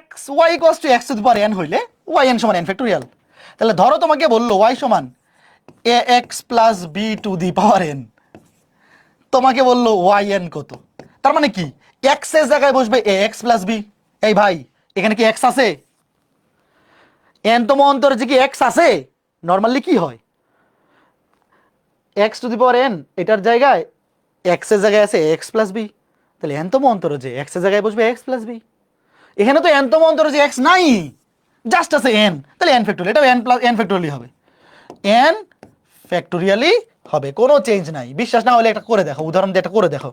Speaker 1: x y = x to the power n হইলে yn সমান n ফ্যাক্টোরিয়াল, তাহলে ধরো তোমাকে বললো ওয়াই সমান a x plus B to the power n, তোমাকে বললো ওয়াই এন কত, তার মানে কি এক্স এর জায়গায় বসবে এ এক্স প্লাস বি। এই ভাই এখানে কি এক্স আছে? এন তম অন্তরে যে কি এক্স আছে? নর্মালি কি হয়, x to the power N, এটার জায়গায় এক্স এর জায়গায় আছে এক্স প্লাস বি, তাহলে এন তম অন্তরে যে এক্স এর জায়গায় বসবে এক্স প্লাস বি। এখানে তো এন তম অন্তরে যে এক্স নাই, জাস্ট আছে এন, তাহলে এন ফ্যাক্টোরিয়াল, এটাও এন প্লাস এন ফ্যাক্টোরিয়ালই হবে, এন ফ্যাক্টোরিয়ালই হবে, কোনো চেঞ্জ নাই। বিশ্বাস না হলে একটা করে দেখো, উদাহরণ দিয়ে একটা করে দেখো।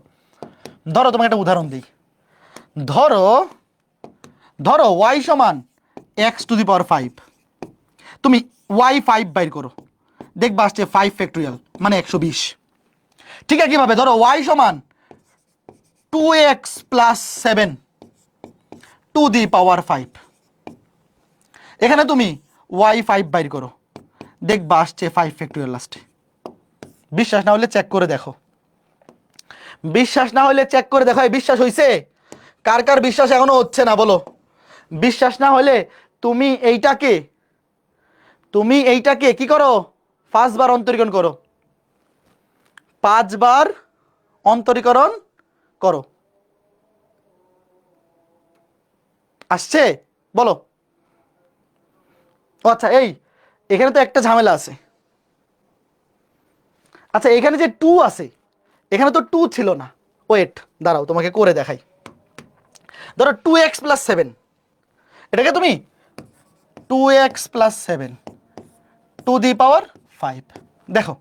Speaker 1: ধরো তোমাকে একটা উদাহরণ দিই, ধরো ধরো ওয়াই সমান এক্স টু দি পাওয়ার 5, তুমি ওয়াই 5 বাইর করো, দেখবা আসছে 5 ফ্যাক্টোরিয়াল মানে 120। ঠিক আছে, কিভাবে? ধরো ওয়াই সমান 2x প্লাস 7 টু দি পাওয়ার 5, এখানে তুমি ওয়াই 5 বাইর করো, দেখবা আসছে 5 ফ্যাক্টোরিয়াল লাস্টে। বিশ্বাস না হলে চেক করে দেখো, বিশ্বাস না হলে চেক করে দেখো। বিশ্বাস হইছে? কার কার বিশ্বাস এখনো হচ্ছে না বলো? বিশ্বাস না হলে তুমি এইটাকে কি করো, 5 বার অন্তরীকরণ করো, 5 বার অন্তরীকরণ করো। আসছে? বলো। ও আচ্ছা, এখানে তো একটা ঝামেলা আছে। আচ্ছা এখানে যে 2 আছে, এখানে তো 2 ছিল না। ওয়েট, দাঁড়াও তোমাকে করে দেখাই। ধরো 2x প্লাস 7, এটাকে তুমি 2x প্লাস 7 টু দি পাওয়ার 5, দেখো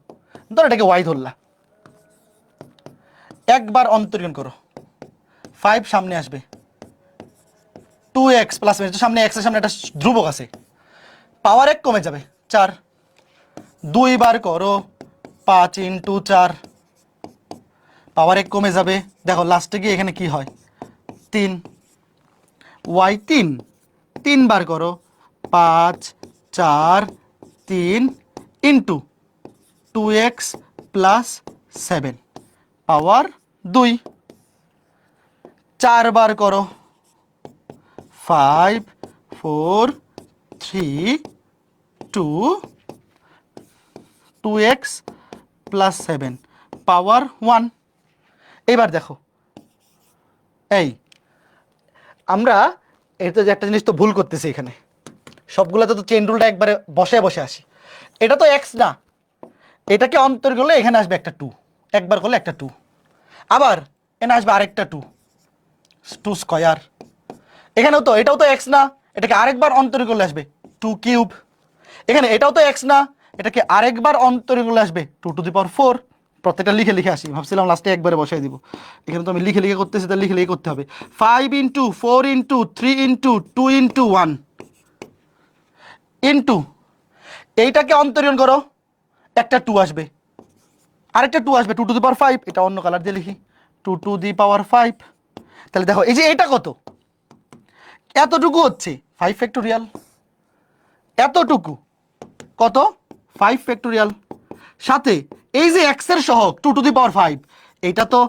Speaker 1: ধরো এটাকে y ধরলা, একবার অন্তরীকরণ করো, 5 সামনে আসবে, 2x প্লাস সামনে x এর সামনে একটা ধ্রুবক আছে, পাওয়ার 1 কমে যাবে 4, 2 বার করো 5 ইন্টু 4, পাওয়ার 1 কমে যাবে, দেখো লাস্টে গিয়ে এখানে কি হয় 3, y 3 বার করো 5 4 3 ইন্টু 2x প্লাস 7 পাওয়ার 2, 4 বার করো 5 4 3 2 2x প্লাস 7 পাওয়ার 1। এবার দেখো আমরা এটা যে একটা জিনিস তো ভুল করতেছি, এখানে সবগুলোতে তো চেইন রুলটা একবারে বসে বসে আসি। এটা তো এক্স না, এটাকে অন্তর করলে এখানে আসবে একটা 2, একবার করলে একটা 2, আবার এখানে আসবে আরেকটা 2, 2 স্কয়ার। এখানেও তো এটাও তো এক্স না, এটাকে আরেকবার অন্তর করলে আসবে 2 কিউব। এখানে এটাও তো এক্স না, এটাকে আরেকবার অন্তর করলে আসবে 2 টু দি পাওয়ার 4। প্রত্যেকটা লিখে লিখে আসি, ভাবছিলাম লাস্টে একবারে বসাই দিব, এখানে তো আমি লিখে লিখে করতেছি, তাহলে লিখে লিখে করতে হবে। 5 into 4 into 3 into 2 into 1 into এইটাকে অন্তরীণ করো, একটা 2 আসবে, আরেকটা 2 আসবে 2 টু দি পাওয়ার 5, এটা অন্য কালার দিয়ে লিখি 2 টু দি পাওয়ার 5। তাহলে দেখো এই যে এটা কত, এতটুকু হচ্ছে 5 ফ্যাক্টোরিয়াল, এতটুকু কত 5 ফ্যাক্টোরিয়াল, সাথে এই যে x এর সহগ 2 টু দি পাওয়ার 5, এইটা তো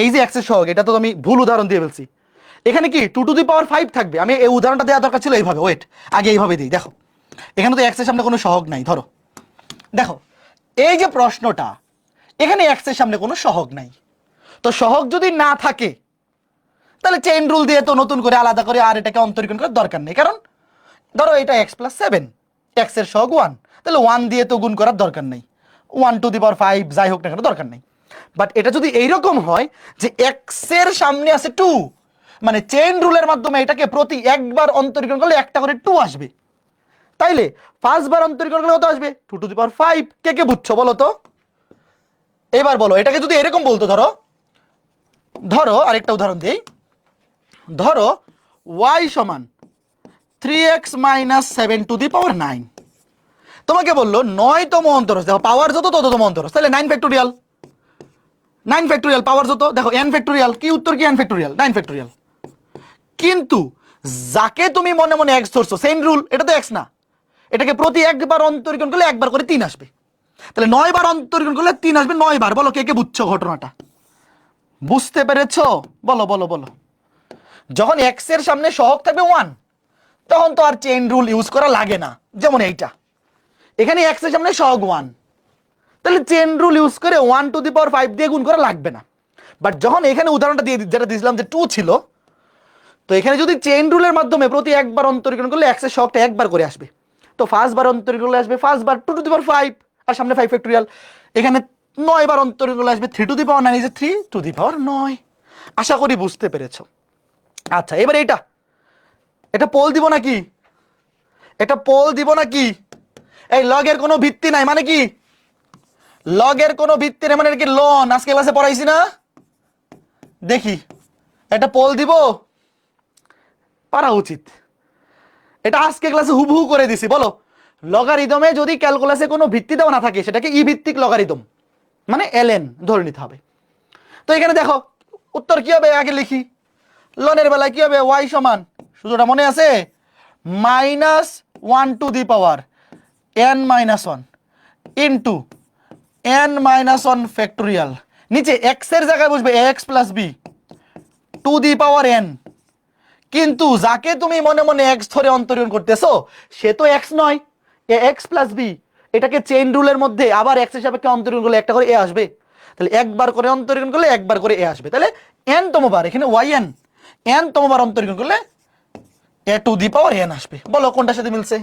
Speaker 1: এই যে x এর সহগ, এটা তো আমি ভুল উদাহরণ দিয়ে ফেলছি, এখানে কি 2 টু দি পাওয়ার 5 থাকবে। আমি এই উদাহরণটা দেওয়া দরকার ছিল এইভাবে, ওয়েট আগে এইভাবে দিই। দেখো এখানে তো x এর সামনে কোনো সহগ নাই, ধরো দেখো এই যে প্রশ্নটা, এখানে x এর সামনে কোনো সহগ নাই, তো সহগ যদি না থাকে তাহলে চেইন রুল দিয়ে তো নতুন করে আলাদা করে আর এটাকে অন্তরীকরণ করার দরকার নেই, কারণ ধরো এটা x প্লাস 7, x এর সহগ 1, তাহলে 1 দিয়ে তো গুণ করার দরকার নেই, 1 টু দি পাওয়ার 5 যাই হোক না কেন দরকার নেই। বাট এটা যদি এইরকম হয় যে x এর সামনে আছে 2, মানে চেইন রুলের মাধ্যমে এটাকে প্রতি একবার অন্তরীকরণ করলে একটা করে 2 আসবে, তাইলে 5 বার অন্তরীকরণ করলে কত আসবে 2 টু দি পাওয়ার 5। কে কে বুঝছো বলো তো? এবার বলো এটাকে যদি এরকম বলতো, ধরো ধরো আরেকটা উদাহরণ দিই, ধরো y সমান 3x মাইনাস 7 টু দি পাওয়ার 9, তোমাকে বললো 9তম অন্তরজ, দেখো পাওয়ার যত তততম অন্তরজ, তাহলে 9 ফ্যাক্টোরিয়াল, 9 ফ্যাক্টোরিয়াল পাওয়ার যত, দেখো n ফ্যাক্টোরিয়াল, কি উত্তর কি n ফ্যাক্টোরিয়াল, 9 ফ্যাক্টোরিয়াল। কিন্তু যাকে তুমি মনে মনে x ধরছো, সেম রুল, এটা তো x না, এটাকে প্রতি একবার অন্তরীকরণ করলে একবার করে 3 আসবে, তাহলে 9 বার অন্তরীকরণ করলে 3 আসবে 9 বার। বলো কে কে বুঝছো ঘটনাটা? বুঝতে পেরেছো? বলো বলো বলো। যখন x এর সামনে সহগ থাকবে 1, তখন তো আর চেইন রুল ইউজ করা লাগে না, যেমন এইটা এখানে এক্স এর সামনে সহগ 1, তাহলে চেন রুল ইউজ করে 1⁵ দিয়ে গুণ করা লাগবে না। বাট যখন এখানে উদাহরণটা দিয়ে যেটা দিয়েছিলাম যে 2 ছিল, তো এখানে যদি চেইন রুলের মাধ্যমে প্রতি একবার অন্তরীকরণ করলে এক্স এর সহগটা একবার করে আসবে, তো ফার্স্ট বার অন্তরীকরণ করলে আসবে ফার্স্ট বার 2⁵, আর সামনে 5 ফ্যাক্টোরিয়াল, এখানে 9 বার অন্তরীকরণ করলে আসবে 3⁹ ইজ 3⁹9। আশা করি বুঝতে পেরেছো। আচ্ছা এবার এটা পোল দিব নাকি, এটা পোল দিব নাকি? এই লগের কোনো ভিত্তি নাই মানে কি? লগের কোনো ভিত্তি নেই মানে কি লন আজকে ক্লাসে পড়াইছি না? দেখি এটা পোল দিব, পারা উচিত। এটা আজকে ক্লাসে হুবহু করে দিছি। বলো, লগারিদমে যদি ক্যালকুলাসে কোনো ভিত্তি দেওয়া না থাকে সেটাকে ই ভিত্তিক লগারিদম মানে ln ধরে নিতে হবে। তো এখানে দেখো উত্তর কি হবে, আগে লিখি। লনের বেলায় কি হবে, y সমান, সূত্রটা মনে আছে, -1 n-1 ইন্টু n-1 ফ্যাক্টোরিয়াল, নিচে x এর জায়গায় বসবে ax plus b two the power n। কিন্তু যাকে তুমি মনে মনে x ধরে অন্তরীকরণ করতেছো সে তো x নয়, ax প্লাস b। এটাকে চেইন রুলের মধ্যে আবার x এর সাপেক্ষে অন্তরীকরণ করলে একটা করে a আসবে, তাহলে একবার করে অন্তরীকরণ করলে একবার করে a আসবে, তাহলে n তম বার এখানে yn n তম বার অন্তরীকরণ করলে a to the power n আসবে। বলো কোনটার সাথে মিলছে,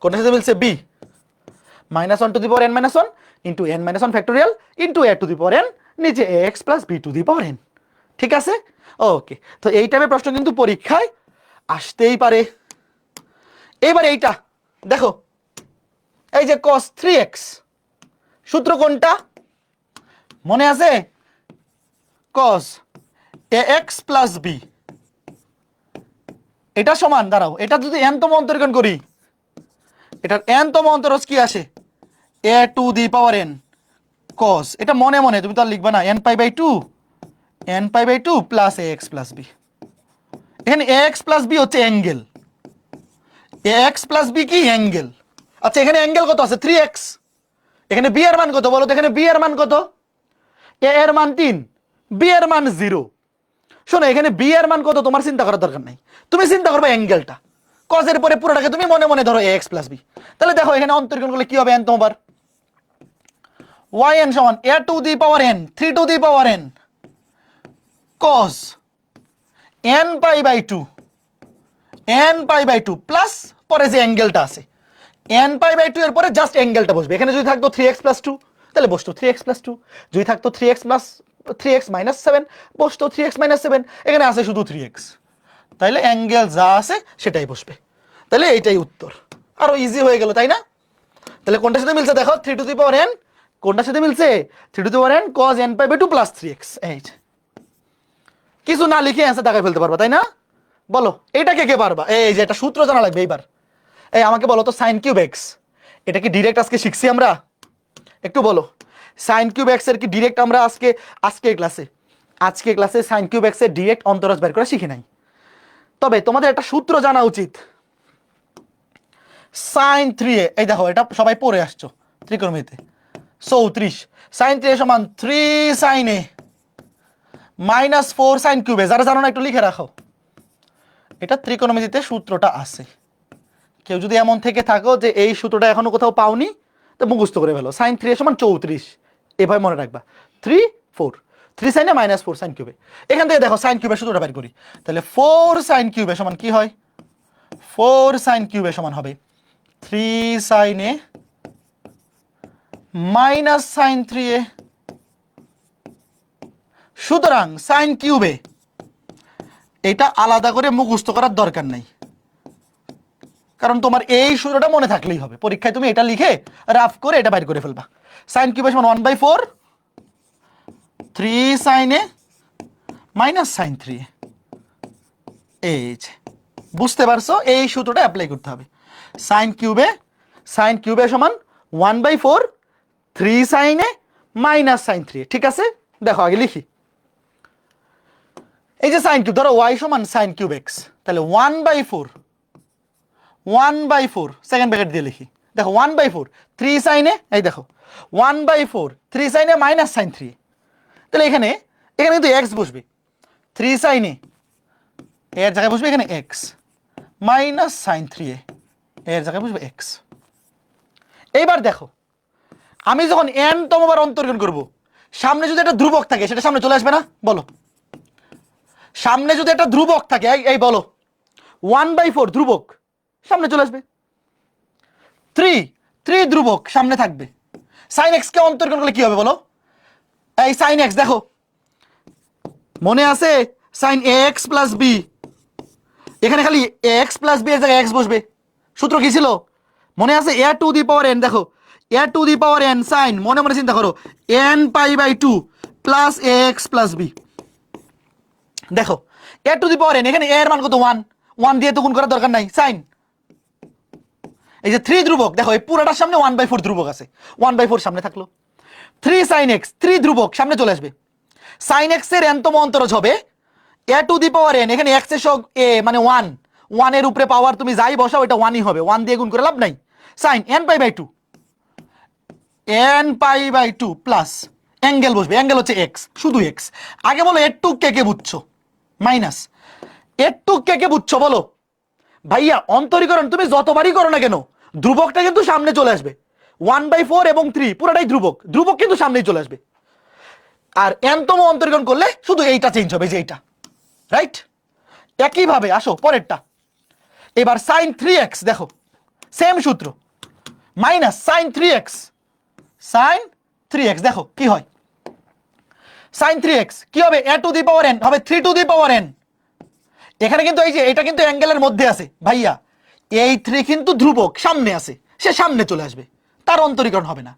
Speaker 1: কোনটার সাথে মিলছে? b -1 to the power n-1 into n-1 factorial into a to the power n, নিচে ax plus b two the power n। ঠিক আছে, ওকে। তো এই টাইপের প্রশ্ন কিন্তু পরীক্ষায় আসতেই পারে। এবার এইটা দেখো, এই যে cos 3x, সূত্র কোনটা মনে আছে? cos ax প্লাস b, এটা সমান, দাঁড়াও এটা যদি n তম অন্তরীকরণ করি, এটার n তম অন্তরজ কি আসে, a to the power n cos, এটা মনে মনে তুমি তো আর লিখবা না, n π/2 plus ax plus b। এখানে ax প্লাস b হচ্ছে অ্যাঙ্গেল, ax প্লাস b কি অ্যাঙ্গেল। আচ্ছা এখানে অ্যাঙ্গেল কত আছে, 3x। এখানে b এর মান কত বলো তো, এখানে b এর মান কত, a এর মান 3, b এর মান 0। শোনো এখানে b এর মান কত তোমার চিন্তা করার দরকার নাই, তুমি চিন্তা করবে অ্যাঙ্গেলটা, cos এর পরে পুরোটাকে তুমি মনে মনে ধরো ax প্লাস b। তাহলে দেখো এখানে অন্তরীকরণ করলে কি হবে, n তম বার yn সমান a to the power n 3 to the power n cos n π/2 plus পরে যে অ্যাঙ্গেলটা আছে n π/2 এর পরে জাস্ট অ্যাঙ্গেলটা বসবে। এখানে যদি থাকতো 3x প্লাস 2 তাহলে বসতো 3x প্লাস 2, যদি থাকতো 3x মাইনাস 7 বসতো 3x মাইনাস 7, এখানে আছে শুধু 3x, তাইলে অ্যাঙ্গেল যা আছে সেটাই বসবে। তাহলে এইটাই উত্তর, আরো ইজি হয়ে গেল তাই না? তাহলে কোনটার সাথে মিলছে দেখো, 3 টু দি পাওয়ার n, কোনটার সাথে মিলছে 3 to the power n cos n π/2 plus 3x। এই কিছু না লিখে অ্যান্সার দেখাই ফেলতে পারবা তাই না? বলো এটা কে কে পারবা? এই যে এটা সূত্র জানা লাগবে। এইবার এই আমাকে বলো তো sin কিউব x, এটা কি ডাইরেক্ট আজকে শিখছি আমরা? একটু বলো, sin কিউব x এর কি ডাইরেক্ট আমরা আজকে ক্লাসে sin কিউব x এর ডাইরেক্ট অন্তরজ বের করা শিখি নাই। তবে তোমাদের একটা সূত্র জানা উচিত, sin 3a, এই দেখো এটা সবাই পড়ে আসছো ত্রিকোণমিতিতে, 34 sin 3a সমান 3 sin a minus 4 sin cube a। যারা জানো না একটু লিখে রাখো, এটা ত্রিকোণমিতিতে সূত্রটা আছে। কেউ যদি এমন থেকে থাকো যে এই সূত্রটা এখনো কোথাও পাওনি, তো মুখস্থ করে ফেলো, sin 3a সমান 34, এভাবে মনে রাখবা 3 4 3 sin a minus 4 sin cube a। এখান থেকে দেখো sin কিউব a সূত্রটা বের করি, তাহলে 4 sin কিউব a সমান কি হয়, 4 sin কিউব a সমান হবে 3 sin a minus sin 3a। সুতরাং sin কিউব a এটা আলাদা করে মুখস্থ করার দরকার নাই, কারণ তোমার এই সূত্রটা মনে থাকলেই হবে। পরীক্ষায় তুমি এটা লিখে রাফ করে এটা বাইর করে ফেলবা। sin কিউব a সমান 1/4 3 sin a minus sin 3a। এই যে বুঝতে পারছো, এই সূত্রটা অ্যাপ্লাই করতে হবে। sin কিউব a সমান 1/4 3 sin a minus sin 3a। ঠিক আছে, দেখো আগে লিখি, এই যে sin কিউব, ধরো y সমান sin কিউব x, তাহলে 1/4 সেকেন্ড ব্র্যাকেট দিয়ে লিখি, দেখো 1/4 3 sin a, এই দেখো 1/4 3 sin a minus sin 3a। তাহলে এখানে কিন্তু x বসবে, 3 sin a এর জায়গায় বসবে এখানে x মাইনাস sin 3a এর জায়গায় বসবে এক্স। এইবার দেখো আমি যখন n তমবার অন্তর্গণ করব, সামনে যদি একটা ধ্রুবক থাকে সেটা সামনে চলে আসবে না? বলো, সামনে যদি একটা ধ্রুবক থাকে, এই বলো 1/4 ধ্রুবক সামনে চলে আসবে। 3 ধ্রুবক সামনে থাকবে। সাইন এক্স কে অন্তর্গণ করলে কি হবে বলো? এই সাইন এক্স দেখো, মনে আছে সাইন এক্স প্লাস বি, এখানে খালি এক্স প্লাস বি এর জায়গায় এক্স বসবে। সূত্র কি ছিল মনে আছে? A to the power n, দেখো a to the power n sine, মনে মনে চিন্তা করো, n pi by 2 plus x plus B. দেখো a to the power N, এখানে এর মান কত? 1 দিয়ে তো গুণ করার দরকার নাই। সাইন এই যে 3 ধ্রুবক, দেখো এই পুরোটার সামনে 1/4 ধ্রুবক আছে, 1/4 সামনে থাকলো। 3 সাইন এক্স, 3 ধ্রুবক সামনে চলে আসবে। সাইন এক্স এর এনতম অন্তরজ হবে a to the power N, এখানে এক্স এর সব এ মানে 1 এর উপরে পাওয়ার তুমি যাই বসাও এটা 1ই হবে, 1 দিয়ে গুণ করে লাভ নাই। Sine n pi by 2, n pi by 2 plus angle বসবে, অ্যাঙ্গেল হচ্ছে এক্স, শুধু এক্স। আগে বলো এর টু কে কে বুঝছো? মাইনাস এর টু কে কে বুঝছো বলো? ভাইয়া অন্তরীকরণ তুমি যতবারই করো না কেন ধ্রুবকটা কিন্তু সামনে চলে আসবে। 1/4 এবং 3 পুরোটাই ধ্রুবক, ধ্রুবক কিন্তু সামনেই চলে আসবে। আর এনতম অন্তরীকরণ করলে শুধু এইটা চেঞ্জ হবে, যে এইটা, রাইট? একইভাবে আসো পরেরটা। এবার সাইন 3x, দেখো সেম সূত্র, minus sine 3x, sign 3x দেখো কি হয়। সাইন 3x কি হবে? A to the power N হবে 3 টু দি পাওয়ার এন। এখানে কিন্তু এই যে এটা কিন্তু অ্যাঙ্গেলের মধ্যে আছে ভাইয়া, এই 3 কিন্তু ধ্রুবক সামনে আছে, সে সামনে চলে আসবে, তার অন্তরীকরণ হবে না।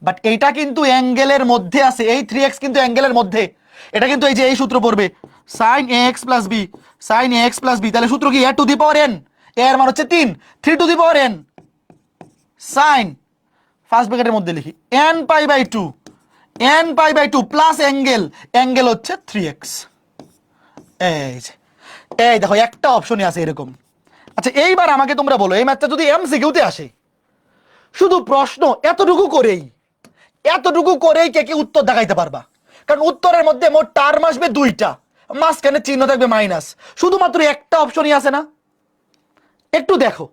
Speaker 1: বাট এইটা কিন্তু অ্যাঙ্গেলের মধ্যে আছে, এই 3x কিন্তু অ্যাঙ্গেলের মধ্যে, এটা কিন্তু এই যে এই সূত্র পড়বে sine x plus B, sine x plus B. তাহলে সূত্র কি? এ টু দি পাওয়ার এন, এর মান হচ্ছে 3 to the power n sine, first ব্র্যাকেটের মধ্যে লিখি n pi by 2, n pi by 2 plus angle, angle হচ্ছে 3x। এই যে এই দেখো একটা অপশনই আছে এরকম। আচ্ছা এইবার আমাকে তোমরা বলো, এই ম্যাথটা যদি এমসিকিউতে আসে, শুধু প্রশ্ন এতটুকু করেই কে কে উত্তর দেখাইতে পারবা? কারণ উত্তরের মধ্যে মোট টার্ম আসবে 2টা, মাঝখানে চিহ্ন থাকবে মাইনাস, শুধুমাত্র একটা অপশনই আছে না। একটু দেখো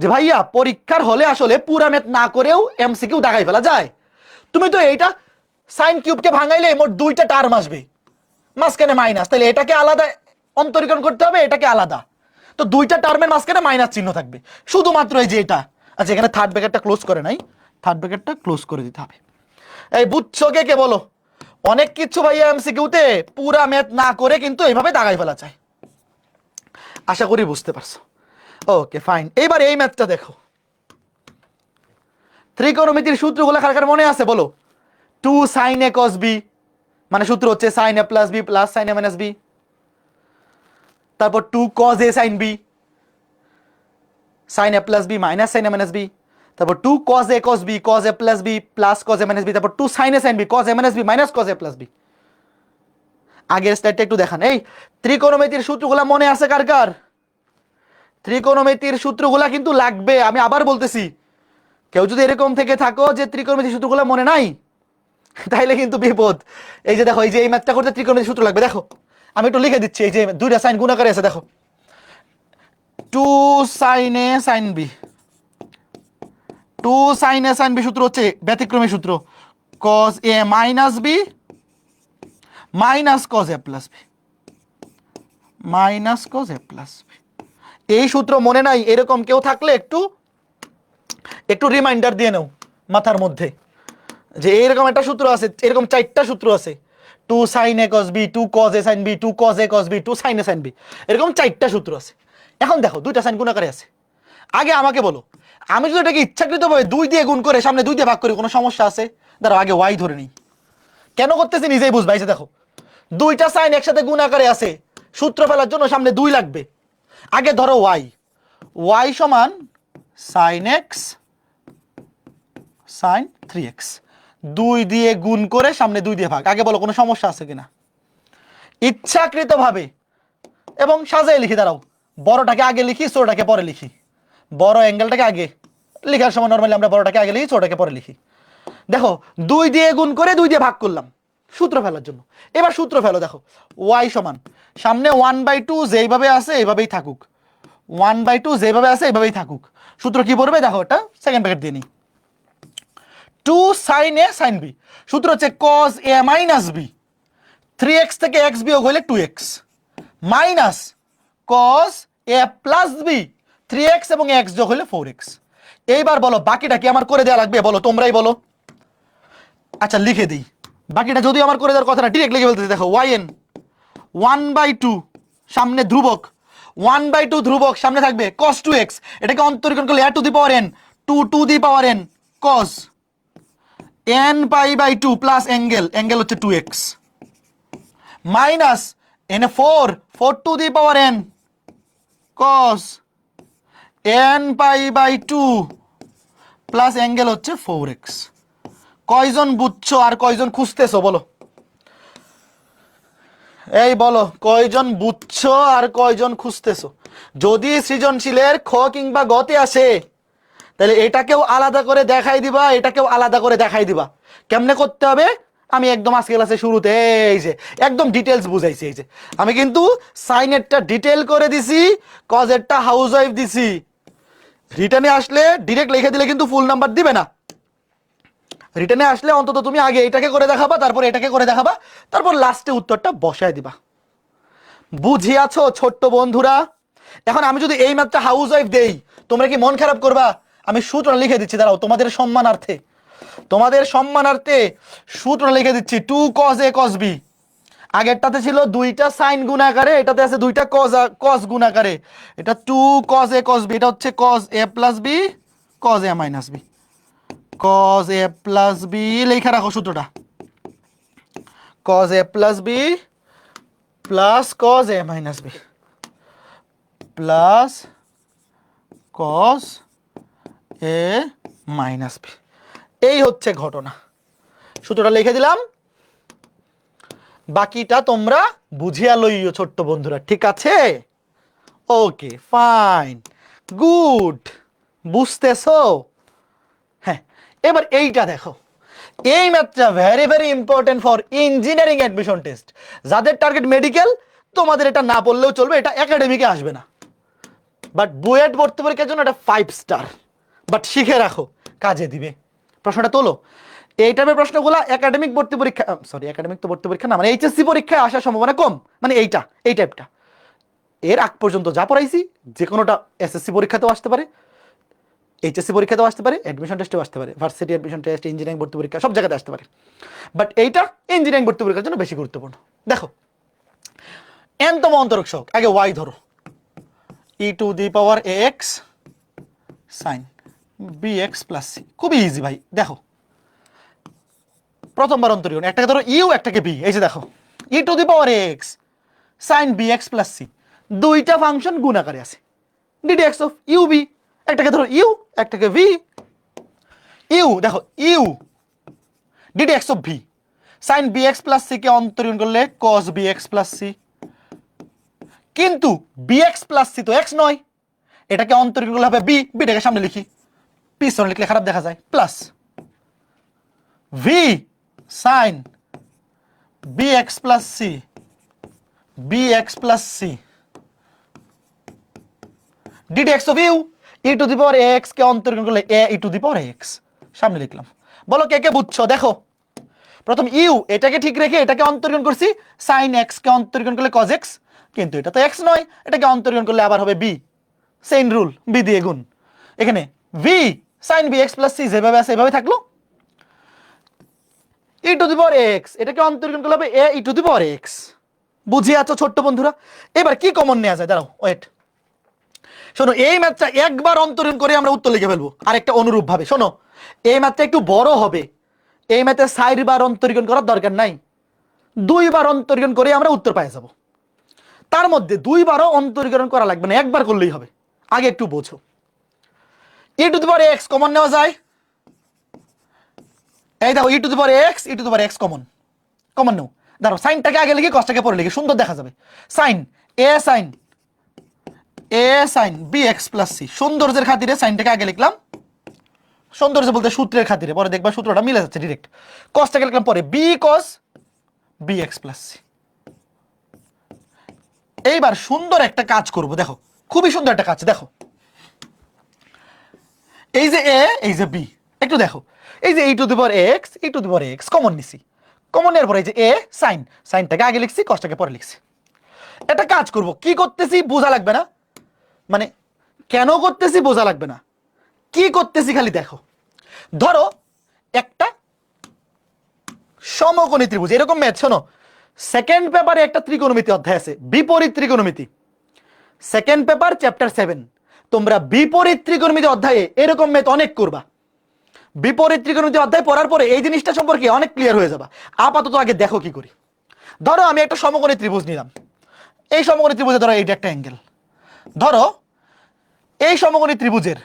Speaker 1: যে ভাইয়া পরীক্ষার হলে আসলে পুরা ম্যাথ না করেও এমসিকিউ দেখাই ফেলা যায়। তুমি তো এইটা সাইন কিউবকে ভাঙাইলে মোট 2টা টার্ম আসবে, মাঝখানে মাইনাস, তাহলে এটাকে আলাদা অন্তরীকরণ করতে হবে, এটাকে আলাদা, তো 2টা টার্মের মাঝখানে মাইনাস চিহ্ন থাকবে শুধুমাত্র এই যে এটা। আচ্ছা এখানে থার্ড ব্র্যাকেটটা ক্লোজ করে নাই, থার্ড ব্র্যাকেটটা ক্লোজ করে দিতে হবে। এই বুঝছো কে কে বলো? অনেক কিছু ভাইয়া এমসিকিউতে পুরা ম্যাথ না করে কিন্তু এইভাবে দাগাই ফেলা যায়। আশা করি বুঝতে পারছো। ওকে ফাইন, এইবার এই ম্যাথটা দেখো। ত্রিকোণমিতির সূত্রগুলো কার মনে আছে বলো? 2 sin a cos b, মানে সূত্র হচ্ছে sin a plus b plus sin a minus b। তারপর 2 cos a sin b, sin a plus b minus sin a minus b। তারপর 2 cos a cos b, cos a plus b plus cos a minus b। তারপর 2 sin a sin b, cos a minus b minus cos a plus b। আগের স্লাইডটা একটু দেখান। এই ত্রিকোণমিতির সূত্রগুলো মনে আছে কার কার? ত্রিকোণমিতির সূত্রগুলো কিন্তু লাগবে, আমি আবার বলতেছি, কেউ যদি এরকম থেকে থাকো যে ত্রিকোণমিতির সূত্রগুলো মনে নাই, তাইলে কিন্তু বিপদ। এই যে দেখো, এই যে এই ম্যাথটা করতে ত্রিকোণমিতির সূত্র লাগবে। দেখো আমি একটু লিখে দিচ্ছি, এই যে 2টা সাইন গুণ আকারে আছে, দেখো 2 sin a sin b, 2 sin a sin b সূত্র হচ্ছে ব্যতিক্রমী সূত্র, cos a minus b minus cos a plus b, minus cos a plus b। এই সূত্র মনে নাই এরকম কেউ থাকলে একটু একটু রিমাইন্ডার দিয়ে নাও মাথার মধ্যে, যে এরকম একটা সূত্র আছে, এরকম 4টা সূত্র আছে, 2 sin a cos b, 2 cos a sin b, 2 cos a cos b, 2 sin a sin b, এরকম 4টা সূত্র আছে। এখন দেখো 2টা সাইন গুণ আকারে আছে। আগে আমাকে বলো, আমি যদি এটাকে ইচ্ছাকৃতভাবে 2 দিয়ে গুণ করে সামনে 2 দিয়ে ভাগ করি, কোনো সমস্যা আছে? দাঁড়াও আগে y ধরে নিই, কেন করতেছি নিজেই বুঝবা। এই যে দেখো 2টা সাইন একসাথে গুণ আকারে আছে, সূত্র ফেলার জন্য সামনে 2 লাগবে। আগে ধরো y সমান sin x sin 3x, 2 দিয়ে গুণ করে সামনে 2 দিয়ে ভাগ। আগে বলো কোনো সমস্যা আছে কিনা? ইচ্ছাকৃতভাবে এবং সাজাই লিখি, দাঁড়াও বড়টাকে আগে লিখি ছোটটাকে পরে লিখি, বড় অ্যাঙ্গেলটাকে আগে লেখার সময় নরমালি আমরা বড়টাকে আগে লিখি ছোটটাকে পরে লিখি। দেখো 2 দিয়ে গুণ করে 2 দিয়ে ভাগ করলাম সূত্র ফেলার জন্য। এবার সূত্র ফেলো, দেখো y সমান সামনে 1/2 যেইভাবে আছে এইভাবেই থাকুক, 1/2 যেভাবে আছে এইভাবেই থাকুক, সূত্র কি পড়বে দেখো, এটা সেকেন্ড ব্র্যাকেট দিয়ে নিই, 2 sin a sin b, সূত্র হচ্ছে cos a minus b, 3x থেকে x বিয়োগ হইলে 2x minus cos a plus b, 3x এবং x যোগ হইলে 4x। এইবার বলো বাকিটা কি আমার করে দেওয়া লাগবে, বলো তোমরাই বলো। আচ্ছা লিখে দিই, বাকিটা যদিও আমার করে দেওয়ার কথা না, ডিরেক্ট লিখে বলতেছি, দেখো yn 1/2 সামনে ধ্রুবক, 1/2 ধ্রুবক সামনে থাকবে cos 2x, এটাকে অন্তরীকরণ করলে a to the power n 2 to the power n cos n π/2 plus angle হচ্ছে 2x minus n 4 to the power n cos n π/2 plus angle হচ্ছে 4x। কয়জন বুঝছো আর কয়জন খুঁজতেছো বলো, এই বলো কয়জন বুঝছো আর কয়জন খুঁজতেছো। যদি সৃজনশীলের খ কিংবা গতে আসে তাহলে এটাকেও আলাদা করে দেখাই দিবা, এটাকেও আলাদা করে দেখাই দিবা। কেমনে করতে হবে আমি একদম আজকে ক্লাসে শুরুতে এই যে একদম ডিটেলস বুঝাইছি। এই যে আমি কিন্তু সাইনেরটা ডিটেল করে দিছি, কজেরটা হাউস ওয়াইফ দিছি। রিটার্নে আসলে ডিরেক্ট লিখে দিলে কিন্তু ফুল নাম্বার দিবে না। রিটার্নে আসলে অন্তত তুমি আগে এটাকে করে দেখাবা, তারপর এটাকে করে দেখাবা, তারপর লাস্টে উত্তরটা বসায় দিবা। বুঝিয়াছো ছোট্ট বন্ধুরা? এখন আমি যদি এই ম্যাথটা হাউস ওয়াইফ দেই তোমরা কি মন খারাপ করবা? আমি সূত্র লিখে দিচ্ছি, দাঁড়াও, তোমাদের সম্মানার্থে, তোমাদের সম্মানার্থে সূত্র লিখে দিচ্ছি। 2 cos a cos b, আগেরটাতে ছিল 2টা সাইন গুণাকারে, এটাতে আছে 2টা cos গুণাকারে। এটা 2 cos a cos b, এটা হচ্ছে cos a plus b cos a minus b, cos a plus b লেখা রাখো সূত্রটা, cos a plus b plus cos a minus b plus cos a minus b। এই হচ্ছে ঘটনা। সূত্রটা লিখে দিলাম, বাকিটা তোমরা বুঝিয়া লইও ছোট্ট বন্ধুরা, ঠিক আছে? ওকে ফাইন গুড, বুঝতেছো? হ্যাঁ, এবার এইটা দেখো, এই ম্যাথটা very very important for engineering admission test. যাদের টার্গেট মেডিকেল তোমাদের এটা না পড়লেও চলবে, এটা একাডেমিকে আসবে না, বাট বুয়েট ভর্তি পরীক্ষার জন্য এটা 5 স্টার। বাট শিখে রাখো, কাজে দিবে। প্রশ্নটা তোলো, এই টাইপের প্রশ্নগুলো একাডেমিক ভর্তি পরীক্ষা, সরি একাডেমিক তো ভর্তি পরীক্ষা না, মানে এইচএসসি পরীক্ষায় আসার সম্ভাবনা কম, মানে এইটা এই টাইপটা। এর আগ পর্যন্ত যা পড়াইছি যে কোনোটা এসএসসি পরীক্ষাতেও আসতে পারে, এইচএসসি পরীক্ষাতেও আসতে পারে, অ্যাডমিশন টেস্টেও আসতে পারে, ভার্সিটি অ্যাডমিশন টেস্ট, ইঞ্জিনিয়ারিং ভর্তি পরীক্ষা সব জায়গাতে আসতে পারে। বাট এইটা ইঞ্জিনিয়ারিং ভর্তি পরীক্ষার জন্য বেশি গুরুত্বপূর্ণ। দেখো এনতম অন্তরক সহগ, আগে ওয়াই ধরো, e to the power x sine B x plus c, খুবই ইজি ভাই। দেখো প্রথমবার অন্তরীকরণ, একটাকে ধরো ইউ একটাকে বি, এই যে দেখো e to the power x sine B x plus c, দুইটা ফাংশন গুণ আকারে আছে, d d x of u v, একটাকে ধরো ইউ একটাকে ভি। ইউ দেখো u d d x of v, sine B x plus c কে অন্তরীকরণ করলে cos B x plus c, কিন্তু বি এক্স প্লাস সি তো এক্স নয়, এটাকে অন্তরীকরণ করলে হবে বি, বিটাকে সামনে লিখি, পিছনে লিখলে খারাপ দেখা যায়, plus v sine B x plus c, b x plus c d d x of u, e to the power x কে অন্তরীকরণ করলে a E to the power x, সামনে লিখলাম। বলো কে কে বুঝছো? দেখো প্রথম ইউ এটাকে ঠিক রেখে এটাকে অন্তরীকরণ করছি, সাইন এক্স কে অন্তরীকরণ করলে কজ এক্স, কিন্তু এটা তো এক্স নয়, এটাকে অন্তরীকরণ করলে আবার হবে বি, সেম রুল, বি দিয়ে গুণ। এখানে V sine B x plus C যেভাবে আছে এভাবে থাকলো, ই টু দি পাওয়ার এক্স এটাকে অন্তরীকরণ করলে হবে এ ই টু দি পাওয়ার এক্স। বুঝিয়ে আছো ছোট্ট বন্ধুরা? এবার কি কমন নেওয়া যায়, দাঁড়াও ওয়েট, শোনো এই ম্যাথটা একবার অন্তরীকরণ করে আমরা উত্তর লিখে ফেলবো, আর একটা অনুরূপ ভাবে শোনো, এই ম্যাথটা একটু বড় হবে, এই ম্যাথে 4 বার অন্তরীকরণ করার দরকার নাই, 2 বার অন্তরীকরণ করে আমরা উত্তর পেয়ে যাব। তার মধ্যে 2 বারও অন্তরীকরণ করা লাগবে না, একবার করলেই হবে। আগে একটু বোঝো, e to the power x common নেওয়া যায়, এই দেখো e to the power x, e to the power x common, common নেও। দাঁড়াও সাইনটাকে আগে লিখে কসটাকে পরে লিখে, সুন্দর দেখা যাবে। Sine a sine B x plus c, সৌন্দর্যের খাতিরে সাইনটাকে আগে লিখলাম, সৌন্দর্য বলতে সূত্রের খাতিরে, পরে দেখবা সূত্রটা মিলে যাচ্ছে ডিরেক্ট, কসটাকে লিখলাম পরে B cos B x plus C. এইবার সুন্দর একটা কাজ করব, দেখো খুবই সুন্দর একটা কাজ, দেখো এই যে এ, এই যে বি, একটু দেখো, এই যে e two the power x, e two the power x common নিছি, কমন নেওয়ার পরে এই যে এ সাইন, সাইনটাকে আগে লিখছি, কসটাকে পরে লিখছি। এটা কাজ করব, কি করতেছি বোঝা লাগবে না, মানে কেন করতেছি বোঝা লাগবে না, কি করতেছি খালি দেখো। ধরো একটা সমকোণী ত্রিভুজ, এরকম ম্যাথ শোনো, সেকেন্ড পেপারে একটা ত্রিকোণমিতি অধ্যায় আছে, বিপরীত ত্রিকোণমিতি, সেকেন্ড পেপার চ্যাপ্টার 7, তোমরা বিপরীত ত্রিকোণমিতি অধ্যায়ে এরকম ম্যাথ অনেক করবা। বিপরীত ত্রিকোণমিতি অধ্যায় পড়ার পরে এই জিনিসটা সম্পর্কে অনেক ক্লিয়ার হয়ে যাবে। আপাতত আগে দেখো কি করি। ধরো আমি একটা সমকোণী ত্রিভুজ নিলাম, এই সমকোণী ত্রিভুজে ধরো এইটা একটা অ্যাঙ্গেল, ধরো এই সমকোণী ত্রিভুজের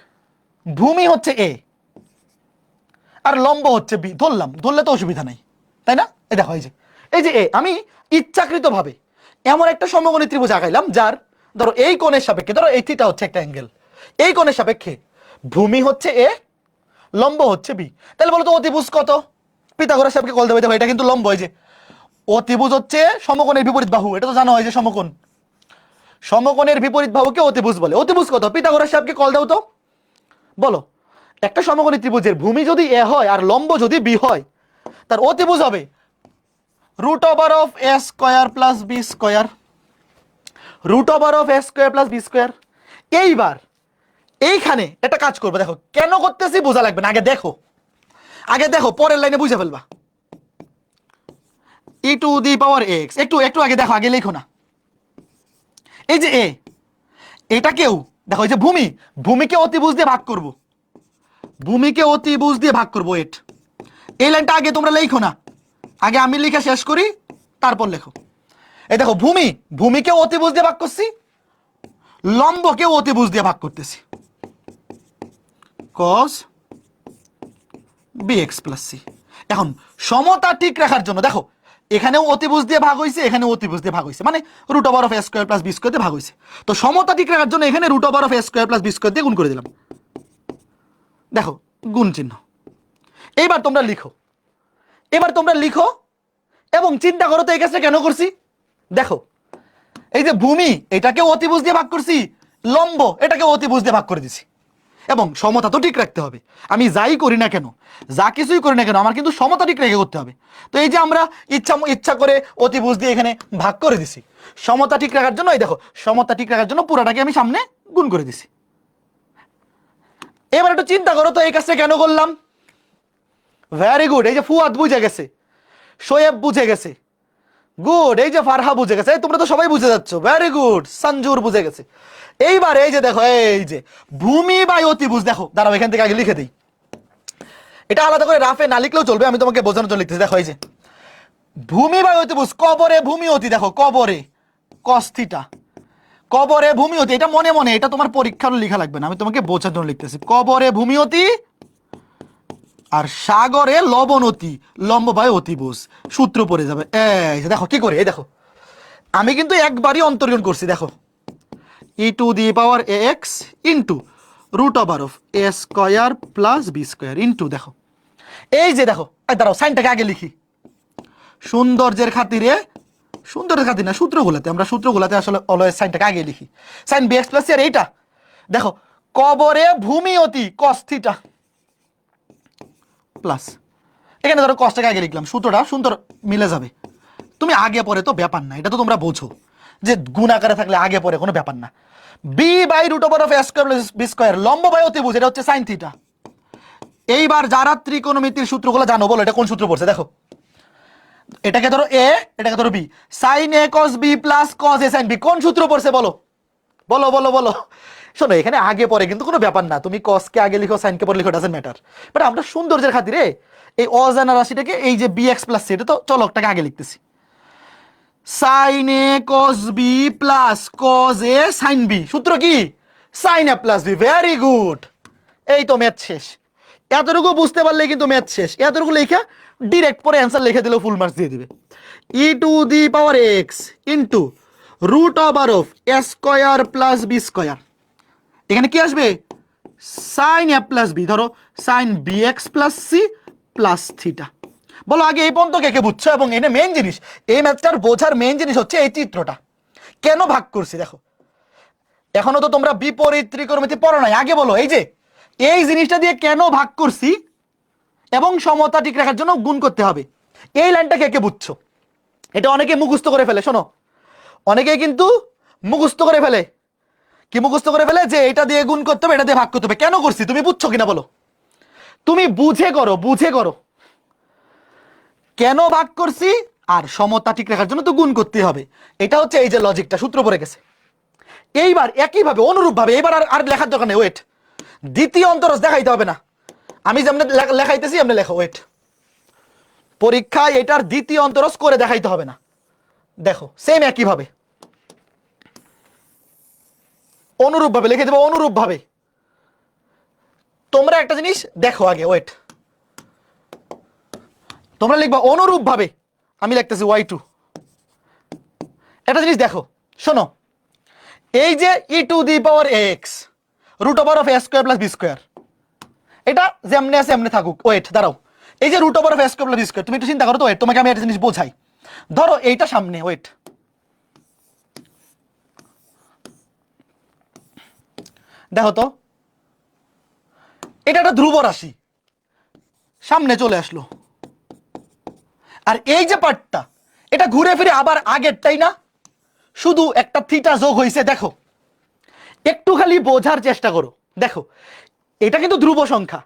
Speaker 1: ভূমি হচ্ছে এ আর লম্ব হচ্ছে বি, ধরলাম, ধরলে তো অসুবিধা নাই, তাই না? এই দেখো, এই যে এ, আমি ইচ্ছাকৃত ভাবে এমন একটা সমকোণী ত্রিভুজ আঁকাইলাম যার ধরো এই কোণের সাপেক্ষে, ধরো এই থিটা হচ্ছে একটা অ্যাঙ্গেল, এই কোণের সাপেক্ষে ভূমি হচ্ছে এ, লম্ব হচ্ছে বি। তাহলে বলো তো অতিভুজ কত? পিথাগোরাস সাহেবকে কল দেবে, দেখো এটা কিন্তু লম্ব, এই যে অতিভুজ হচ্ছে সমকোণের বিপরীত বাহু, এটা তো জানো হয় যে সমকোণ, সমকোণের বিপরীত বাহুকে অতিভুজ বলে। অতিভুজ কত? পিথাগোরাস সাহেবকে কল দাও তো, বলো একটা সমকোণী ত্রিভুজের ভূমি যদি এ হয় আর লম্ব যদি বি হয়, তার অতিভুজ হবে root over of A square plus B square, root over of A square plus B square. এইবার এইখানে একটা কাজ করবে, দেখো কেন করতেছি বোঝা লাগবে না, আগে দেখো, আগে দেখো, পরের লাইনে বুঝে ফেলবা। ই টু দি পাওয়ার এক্স, একটু একটু আগে দেখো, আগে লেখো না। এই যে এ, এটাকেও দেখো, এই যে ভূমি, ভূমিকে অতিভুজ দিয়ে ভাগ করব, ভূমিকে অতিভুজ দিয়ে ভাগ করবো, এট এই লাইনটা আগে তোমরা লেখো না, আগে আমি লিখে শেষ করি তারপর লেখো। এই দেখো ভূমি, ভূমিকে অতিভুজ দিয়ে ভাগ করছি, লম্বকে অতিভুজ দিয়ে ভাগ করতেছি, cos bx প্লাস সি। এখন সমতা ঠিক রাখার জন্য দেখো, এখানেও অতিভুজ দিয়ে ভাগ হয়েছে, এখানেও অতিভুজ দিয়ে ভাগ হয়েছে, মানে root over of A square plus B square দিয়ে ভাগ হয়েছে। তো সমতা ঠিক রাখার জন্য এখানে root over of A square plus B square দিয়ে গুণ করে দিলাম, দেখো গুণ চিহ্ন। এইবার তোমরা লিখো, এবার তোমরা লিখো এবং চিন্তা করো তো এই কাজটা কেন করছি। দেখো এই যে ভূমি, এটাকে অতিভুজ দিয়ে ভাগ করছি, লম্ব এটাকে অতিভুজ দিয়ে ভাগ করে দিছি, এবং সমতা তো ঠিক রাখতে হবে। আমি যাই করি না কেন, যা কিছুই করি না কেন, আমার কিন্তু সমতা ঠিক রেখে করতে হবে। তো এই যে আমরা ইচ্ছা করে অতিভুজ দিয়ে এখানে ভাগ করে দিছি, সমতা ঠিক রাখার জন্য। এই দেখো সমতা ঠিক রাখার জন্য পুরাটাকে আমি সামনে গুণ করে দিছি। এবার একটু চিন্তা করো তো এই কাজটা কেন করলাম। ভেরি গুড, এই যে ফুয়াদ বুঝে গেছে, শোয়েব বুঝে গেছে, গুড, এই যে ফারহা বুঝে গেছে, তোমরা তো সবাই বুঝে যাচ্ছ, ভেরি গুড, সঞ্জুর বুঝে গেছে। এইবার এই যে দেখো, এই যে ভূমি বাই অতিভুজ, দেখো দাঁড়াও এখান থেকে আগে লিখে দিই, এটা আলাদা করে রাফে না লিখলেও চলবে, আমি তোমাকে বোঝানোর জন্য লিখতেছি। দেখো এই যে ভূমি বাই অতিভুজ, কবরে ভূমি অতি, দেখো কবরে কস থিটা, কবরে ভূমি অতি, এটা মনে মনে, এটা তোমার পরীক্ষার লেখা লাগবে না, আমি তোমাকে বোঝার জন্য লিখতেছি। কবরে ভূমি অতি আর সাগরে লবণতি, লম্ব বাই অতিভুজ, সূত্র পড়ে যাবে। এই দেখো কি করে, এই দেখো আমি কিন্তু একবারই অন্তর্গণ করছি, দেখো e to the power a x into root over of A square plus B square into, দেখো এই যে দেখো, দাঁড়াও সাইনটাকে আগে লিখি সৌন্দর্যের খাতিরে, সৌন্দর্যের খাতির না, সূত্রগুলোতে, আমরা সূত্রগুলোতে আসলে অলওয়েজ সাইনটাকে আগে লিখি, sine B x plus c. আর এইটা দেখো কবরে ভূমি অতি কস থিটা প্লাস, এখানে ধরো কসটাকে আগে লিখলাম, সূত্রটা সুন্দর মিলে যাবে। তুমি আগে পরে তো ব্যাপার না, এটা তো তোমরা বোঝো যে গুণ আকারে থাকলে আগে পরে কোনো ব্যাপার না। B by root over of A square plus B square, লম্ব বাই অতিভুজ, এটা হচ্ছে সাইন থিটা। এইবার যারা ত্রিকোণমিতির সূত্রগুলো জানো, বলো এটা কোন সূত্র পড়ছে। দেখো এটাকে ধরো এ, এটাকে ধরো বি, সাইন এ কস বি প্লাস কস এ সাইন বি, কোন সূত্র পড়ছে বলো, বলো বলো বলো। শোনো এখানে আগে পরে কিন্তু কোনো ব্যাপার না, তুমি কসকে আগে লিখো সাইনকে পরে লিখো, ডাজন্ট ম্যাটার। বাট আমরা সৌন্দর্যের খাতিরে এই অজানা রাশিটাকে, এই যে বি এক্স প্লাস সি, এটা তো চলকটাকে আগে লিখতেছি, সাইন এ কস বি প্লাস কস এ সাইন বি, সূত্র কি sign a plus B. Very good, এই তো ম্যাথ শেষ। এতটুকু বুঝতে পারলে কিন্তু ম্যাথ শেষ। এতটুকু লেখা ডিরেক্ট পরে অ্যান্সার লিখে দিলেও ফুল মার্কস দিয়ে দিবে। E to the power x into root over of A square plus B square, এখানে কি আসবে সাইন এ প্লাস বি, ধরো sine B x plus C plus theta. বলো আগে এই পর্যন্ত কে কে বুঝছো, এবং এটা মেইন জিনিস, এই ম্যাথটার বোঝার মেইন জিনিস হচ্ছে এই চিত্রটা কেন ভাগ করছি। দেখো এখনো তো তোমরা বিপরীত ত্রিকোণমিতি পড়ো নাই, আগে বলো এই যে এই জিনিসটা দিয়ে কেন ভাগ করছি এবং সমতা ঠিক রাখার জন্য গুণ করতে হবে। এই লাইনটা কে কে বুঝছো? এটা অনেকে মুখস্থ করে ফেলে, শোনো, অনেকে কিন্তু মুখস্থ করে ফেলে। কি মুখস্থ করে ফেলে? যে এটা দিয়ে গুণ করতে হবে, এটা দিয়ে ভাগ করতে হবে। কেন করছি তুমি বুঝছো কিনা বলো? তুমি বুঝে করো, বুঝে করো। কেন ভাগ করছি আর সমতা ঠিক রাখার জন্য তো গুণ করতে হবে। এটা হচ্ছে এই যে লজিকটা, সূত্র পড়ে গেছে। এইবার একইভাবে অনুরূপভাবে, এবার আর লেখার দরকার নেই, ওয়েট। দ্বিতীয় অন্তরজ দেখাইতে হবে না, আমি যেমন লেখাইতেছি এমনি লেখো, ওয়েট। পরীক্ষায় এটার দ্বিতীয় অন্তরজ করে দেখাইতে হবে না, দেখো সেম একইভাবে অনুরূপভাবে লিখে দেবো। অনুরূপভাবে তোমরা একটা জিনিস দেখো আগে, ওয়েট। তোমরা লিখবা অনুরূপভাবে, আমি লিখতেছি y2। একটা জিনিস দেখো, শোনো, এই যে e to the power x root over of A square plus B square, এটা যেমনি আছে এমনি থাকুক। ওয়েট, দাঁড়াও, এই যে root over of A square plus B square, তুমি একটু চিন্তা করো তো। ওয়েট, তোমাকে আমি একটা জিনিস বোঝাই। ধরো এইটা সামনে, ওয়েট, দেখো তো, এটা একটা ধ্রুব রাশি সামনে চলে আসলো, আর এই যে পার্টটা, এটা ঘুরে ফিরে আবার আগেরটাই না, শুধু একটা থিটা যোগ হয়েছে। দেখো একটু খালি বোঝার চেষ্টা করো, দেখো এটা কিন্তু ধ্রুব সংখ্যা,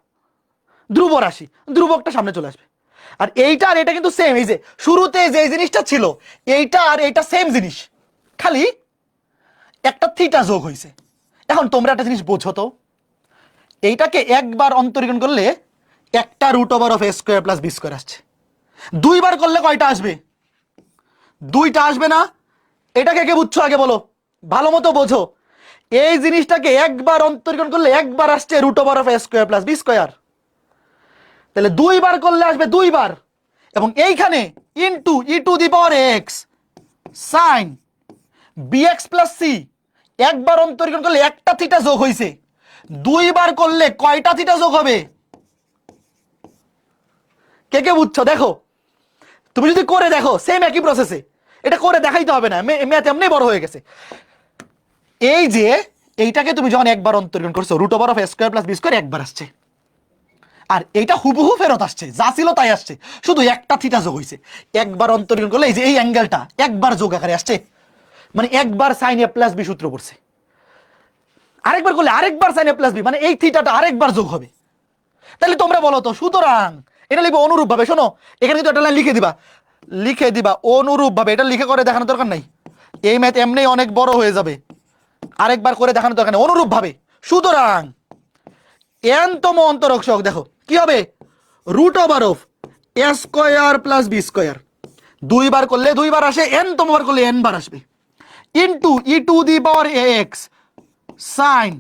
Speaker 1: ধ্রুব রাশি, ধ্রুবকটা সামনে চলে আসবে। আর এইটা আর এটা কিন্তু সেম, এই যে শুরুতে যে জিনিসটা ছিল এইটা আর এইটা সেম জিনিস, খালি একটা থিটা যোগ হয়েছে। এখন তোমরা একটা জিনিস বোঝো তো, এইটাকে একবার অন্তরীকরণ করলে একটা root over of A square plus B square আসছে। দুইবার করলে কয়টা আসবে? দুইটা আসবে না? এটাকে কে বুঝছো আগে বলো, ভালো মতো বোঝো। এই জিনিসটাকে একবার অন্তরীকরণ করলে একবার আসছে root over of A square plus B square, তাহলে দুইবার করলে আসবে দুইবার। এবং এইখানে into e to the power x sine B x plus C, একবার অন্তরীকরণ করলে একটা থিটা যোগ হয়েছে, দুইবার করলে কয়টা থিটা যোগ হবে? কে কে বুঝছো? দেখো তুমি যদি করে দেখো সেম একই প্রসেসে, এটা করে দেখাইতে হবে না, ম্যাথ এমনি বড় হয়ে গেছে। এই যে এইটাকে তুমি যখন একবার অন্তরীকরণ করছো, root over of A square plus B square একবার আসছে, আর এইটা হুবহু ফেরত আসছে, যা ছিল তাই আসছে, শুধু একটা থিটা যোগ হয়েছে। একবার অন্তরীকরণ করলে এই যে এই অ্যাঙ্গেলটা একবার যোগ আকারে আসছে, মানে একবার সাইন এ প্লাস বি সূত্র পড়ছে। আরেকবার করলে আরেকবার সাইন এ প্লাস বি, মানে এই থিটাটা আরেকবার যোগ হবে। তাহলে তোমরা বলো তো, সুতরাং এটা লিখবো অনুরূপ ভাবে। শোনো, এখানে কিন্তু একটা লাইন লিখে দিবা, লিখে দিবা অনুরূপ ভাবে। এটা লিখে করে দেখানোর দরকার নাই, এই ম্যাথ এমনি অনেক বড় হয়ে যাবে, আরেকবার করে দেখানোর দরকার নেই। অনুরূপ ভাবে, সুতরাং এনতম অন্তরক সহগ দেখো কি হবে, root over of A square plus B square, দুইবার করলে দুইবার আসে, এনতম বার করলে এন বার আসবে, into e to the power x sine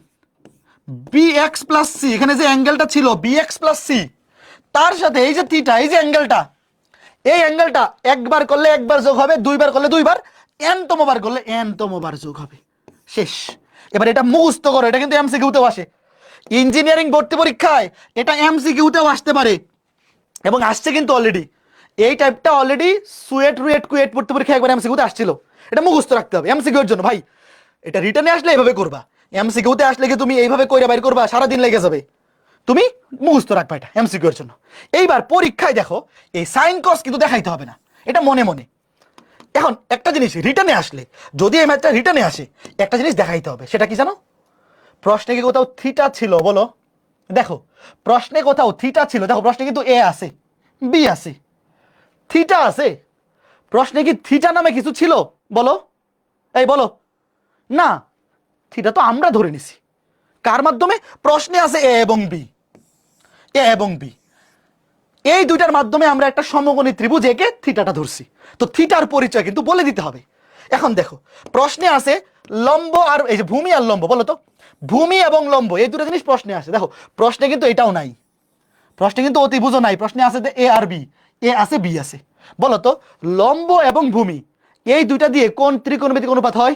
Speaker 1: B x plus C, এখানে যে অ্যাঙ্গেলটা ছিল বি এক্স প্লাস সি, তার সাথে এই যে থিটা, এই যে অ্যাঙ্গেলটা, এই অ্যাঙ্গেলটা একবার করলে একবার যোগ হবে, দুইবার করলে দুইবার, এনতম বার করলে এনতম বার যোগ হবে, শেষ। এবার এটা মুখস্থ করো, এটা কিন্তু এমসিকিউতেও আসে, ইঞ্জিনিয়ারিং ভর্তি পরীক্ষায় এটা এমসিকিউতেও আসতে পারে, এবং আসছে কিন্তু অলরেডি। এই টাইপটা অলরেডি সুয়েট রুয়েট কুয়েট ভর্তি পরীক্ষায় একবার এমসিকিউতে আসছিল। এটা মুখস্থ রাখতে হবে এমসিকিউর জন্য ভাই। এটা রিটার্নে আসলে এইভাবে করবা, এমসিকিউতে আসলে কি তুমি এইভাবে কইরা বাইর করবা, সারাদিন লেগে যাবে। তুমি মুখস্থ রাখবা এটা এমসিকিউর জন্য। এইবার পরীক্ষায় দেখো, এই সাইন কস কিন্তু দেখাইতে হবে না, এটা মনে মনে। এখন একটা জিনিস রিটার্নে আসলে, যদি এই ম্যাথটা রিটার্নে আসে, একটা জিনিস দেখাইতে হবে, সেটা কি জানো? প্রশ্নে কি কোথাও থিটা ছিল বলো? দেখো প্রশ্নে কোথাও থিটা ছিল, দেখো প্রশ্নে কিন্তু এ আছে, বি আছে, থিটা আছে। প্রশ্নে কি থিটা নামে কিছু ছিল বলো? এই বলো না, থিটা তো আমরা ধরে নিছি। কার মাধ্যমে? প্রশ্নে আছে এ এবং বি, এ এবং বি, এই দুইটার মাধ্যমে আমরা একটা সমকোণী ত্রিভুজ একে থিটাটা ধরছি। তো থিটার পরিচয় কিন্তু বলে দিতে হবে। এখন দেখো প্রশ্নে আছে লম্ব আর এই যে ভূমি আর লম্ব, বলো তো ভূমি এবং লম্ব এই দুটো জিনিস প্রশ্নে আসে। দেখো প্রশ্নে কিন্তু এটাও নাই, প্রশ্নে কিন্তু অতিভুজও নাই, প্রশ্নে আছে এ আর বি, এ আছে বি আছে। বলো তো লম্ব এবং ভূমি এই দুইটা দিয়ে কোন ত্রিকোণমিতিক অনুপাত হয়?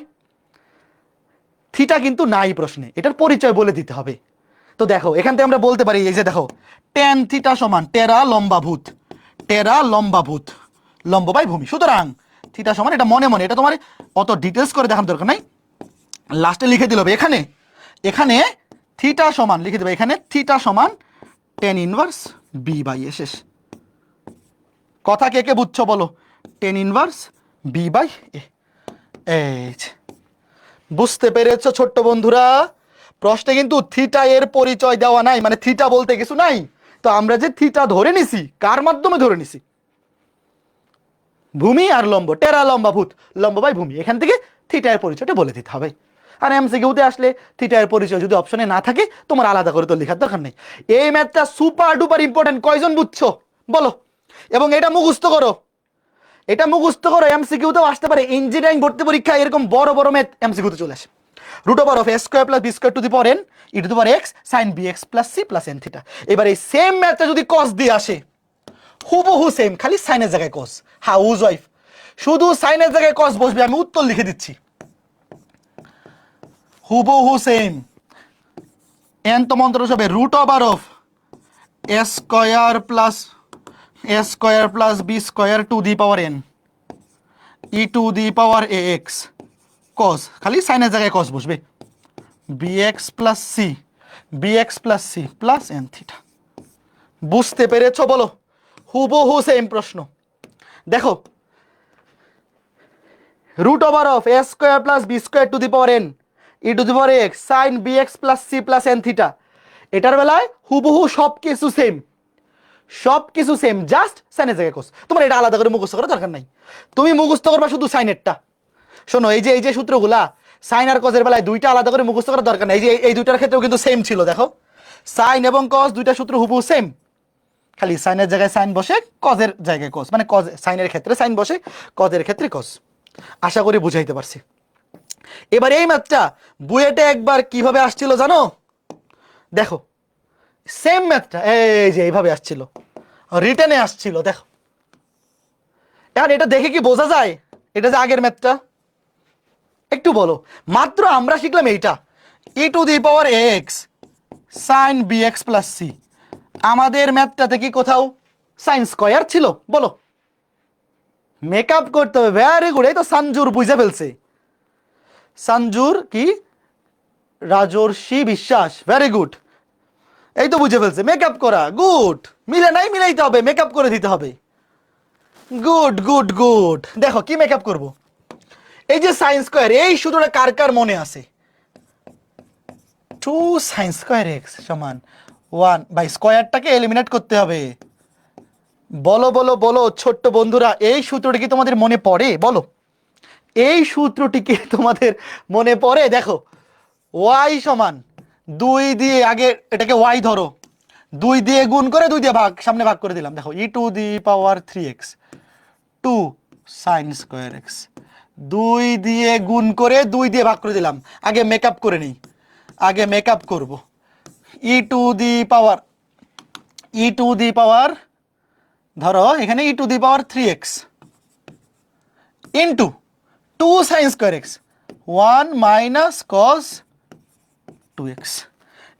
Speaker 1: থিটা কিন্তু নাই প্রশ্নে, এটার পরিচয় বলে দিতে হবে। তো দেখো এখান থেকে আমরা বলতে পারি, এই যে দেখো টেন থিটা সমান টেরা লম্বাভূত, টেরা লম্বাভূত, লম্ব বাই ভূমি। সুতরাং থিটা সমান, এটা মনে মনে, এটা তোমার অত ডিটেলস করে দেখানোর দরকার নাই, লাস্টে লিখে দিল হবে। এখানে এখানে থিটা সমান লিখে দেবে এখানে থিটা সমান টেন ইনভার্স বি বাই এ। শেষ কথা। কে কে বুঝছো বলো? টেন ইনভার্স বি বাই এ। এই বুঝতে পেরেছো ছোট্ট বন্ধুরা? প্রশ্নে কিন্তু থিটা এর পরিচয় দেওয়া নাই, মানে থিটা বলতে কিছু নাই। তো আমরা যে থিটা ধরে নিছি, কার মাধ্যমে ধরে নিছি? ভূমি আর লম্ব, টেরা লম্বা ভূত, লম্ব বাই ভূমি, এখান থেকে থিটা এর পরিচয়টা বলে দিতে হবে। আর এমসিকিউতে আসলে থিটা এর পরিচয় যদি অপশনে না থাকে, তোমার আলাদা করে তো লেখার দরকার নেই। এই ম্যাথটা সুপার ডুপার ইম্পর্টেন্ট। কয়জন বুঝছো বলো? এবং এটা মুখস্থ করো, এটা মুখস্থ করো। এমসিকিউতেও আসতে পারে। ইঞ্জিনিয়ারিং ভর্তি পরীক্ষা এরকম বড় বড় ম্যাথ এমসিকিউতে চলে আসে। Root over of A square plus B square to the power n e to the power x sine B x plus C plus n theta. এবার এই সেম ম্যাথটা যদি কস দিয়ে আসে, হুবহু সেম, খালি সাইনের জায়গায় কস। হাউস ওয়াইফ, শুধু সাইনের জায়গায় কস বসবে। আমি উত্তর লিখে দিচ্ছি, হুবহু সেম। এন তো মন্ত্র হবে root over of A square plus B square to the power n e to the power a x cos, খালি সাইনের জায়গায় কস বসবে, b x plus C plus n theta. বুঝতে পেরেছো বলো? হুবহু সেম প্রশ্ন। দেখো, root over of A square plus B square to the power n e to the power x sine B x plus C plus n theta. এটার বেলায় হুবহু সব কিছু সেম, সব কিছু সেম, জাস্ট সাইনের জায়গায় কোস। তোমার এটা আলাদা করে মুখস্থ করার দরকার নাই, তুমি মুখস্থ করবা শুধু সাইনেরটা। শোনো, এই যে সূত্রগুলা সাইন আর কজের বেলায় দুইটা আলাদা করে মুখস্থ করার দরকার নাই। এই দুইটার ক্ষেত্রেও কিন্তু সেম ছিল। দেখো, সাইন এবং কজ দুইটা সূত্র হুবহু সেম, খালি সাইনের জায়গায় সাইন বসে, কজের জায়গায় কজ, মানে কজ সাইনের ক্ষেত্রে সাইন বসে, কজের ক্ষেত্রে কজ। আশা করি বুঝাইতে পারছি। এবার এই ম্যাথটা বুয়েটে একবার কিভাবে আসছিল জানো? দেখো, সেম ম্যাথটা এই যে এইভাবে আসছিল, রিটেনে আসছিল। দেখো, এখন এটা দেখে কি বোঝা যায় এটা যে আগের ম্যাথটা? একটু বলো। মাত্র আমরা শিখলাম এইটা, e to the power x sine B x plus c. আমাদের ম্যাথটাতে কি কোথাও সাইন স্কয়ার ছিল? বলো, মেকআপ করতে হবে। ভেরি গুড, এই তো সঞ্জুর বুঝে ফেলছে। সঞ্জুর কি? রাজর্ষি বিশ্বাস, ভেরি গুড, এই তো বুঝে ফেলছে। মেকআপ করা, গুড। মিলে নাই, মিলাইতে হবে, মেকআপ করে দিতে হবে। Good good good. দেখো কি মেকআপ করব, এই যে সাইন স্কয়ার, এই সূত্রটা কার কার মনে আছে? 2 সাইন স্কয়ার এক্স সমান 1 বাই স্কয়ারটাকে এলিমিনেট করতে হবে। বলো বলো বলো ছোট্ট বন্ধুরা, এই সূত্রটি কি তোমাদের মনে পড়ে? বলো, এই সূত্রটি কি তোমাদের মনে পড়ে? দেখো, y সমান 2 দিয়ে, আগে এটাকে y ধরো, 2 দিয়ে গুণ করে 2 দিয়ে ভাগ, সামনে ভাগ করে দিলাম। দেখো, e to the power 3x 2 sine square x, 2 দিয়ে গুণ করে 2 দিয়ে ভাগ করে দিলাম। আগে মেকআপ করে নিই, আগে মেকআপ করব। ই টু দি পাওয়ার ধরো এখানে e to the power 3x into 2 sine square x 1 minus cos 2x।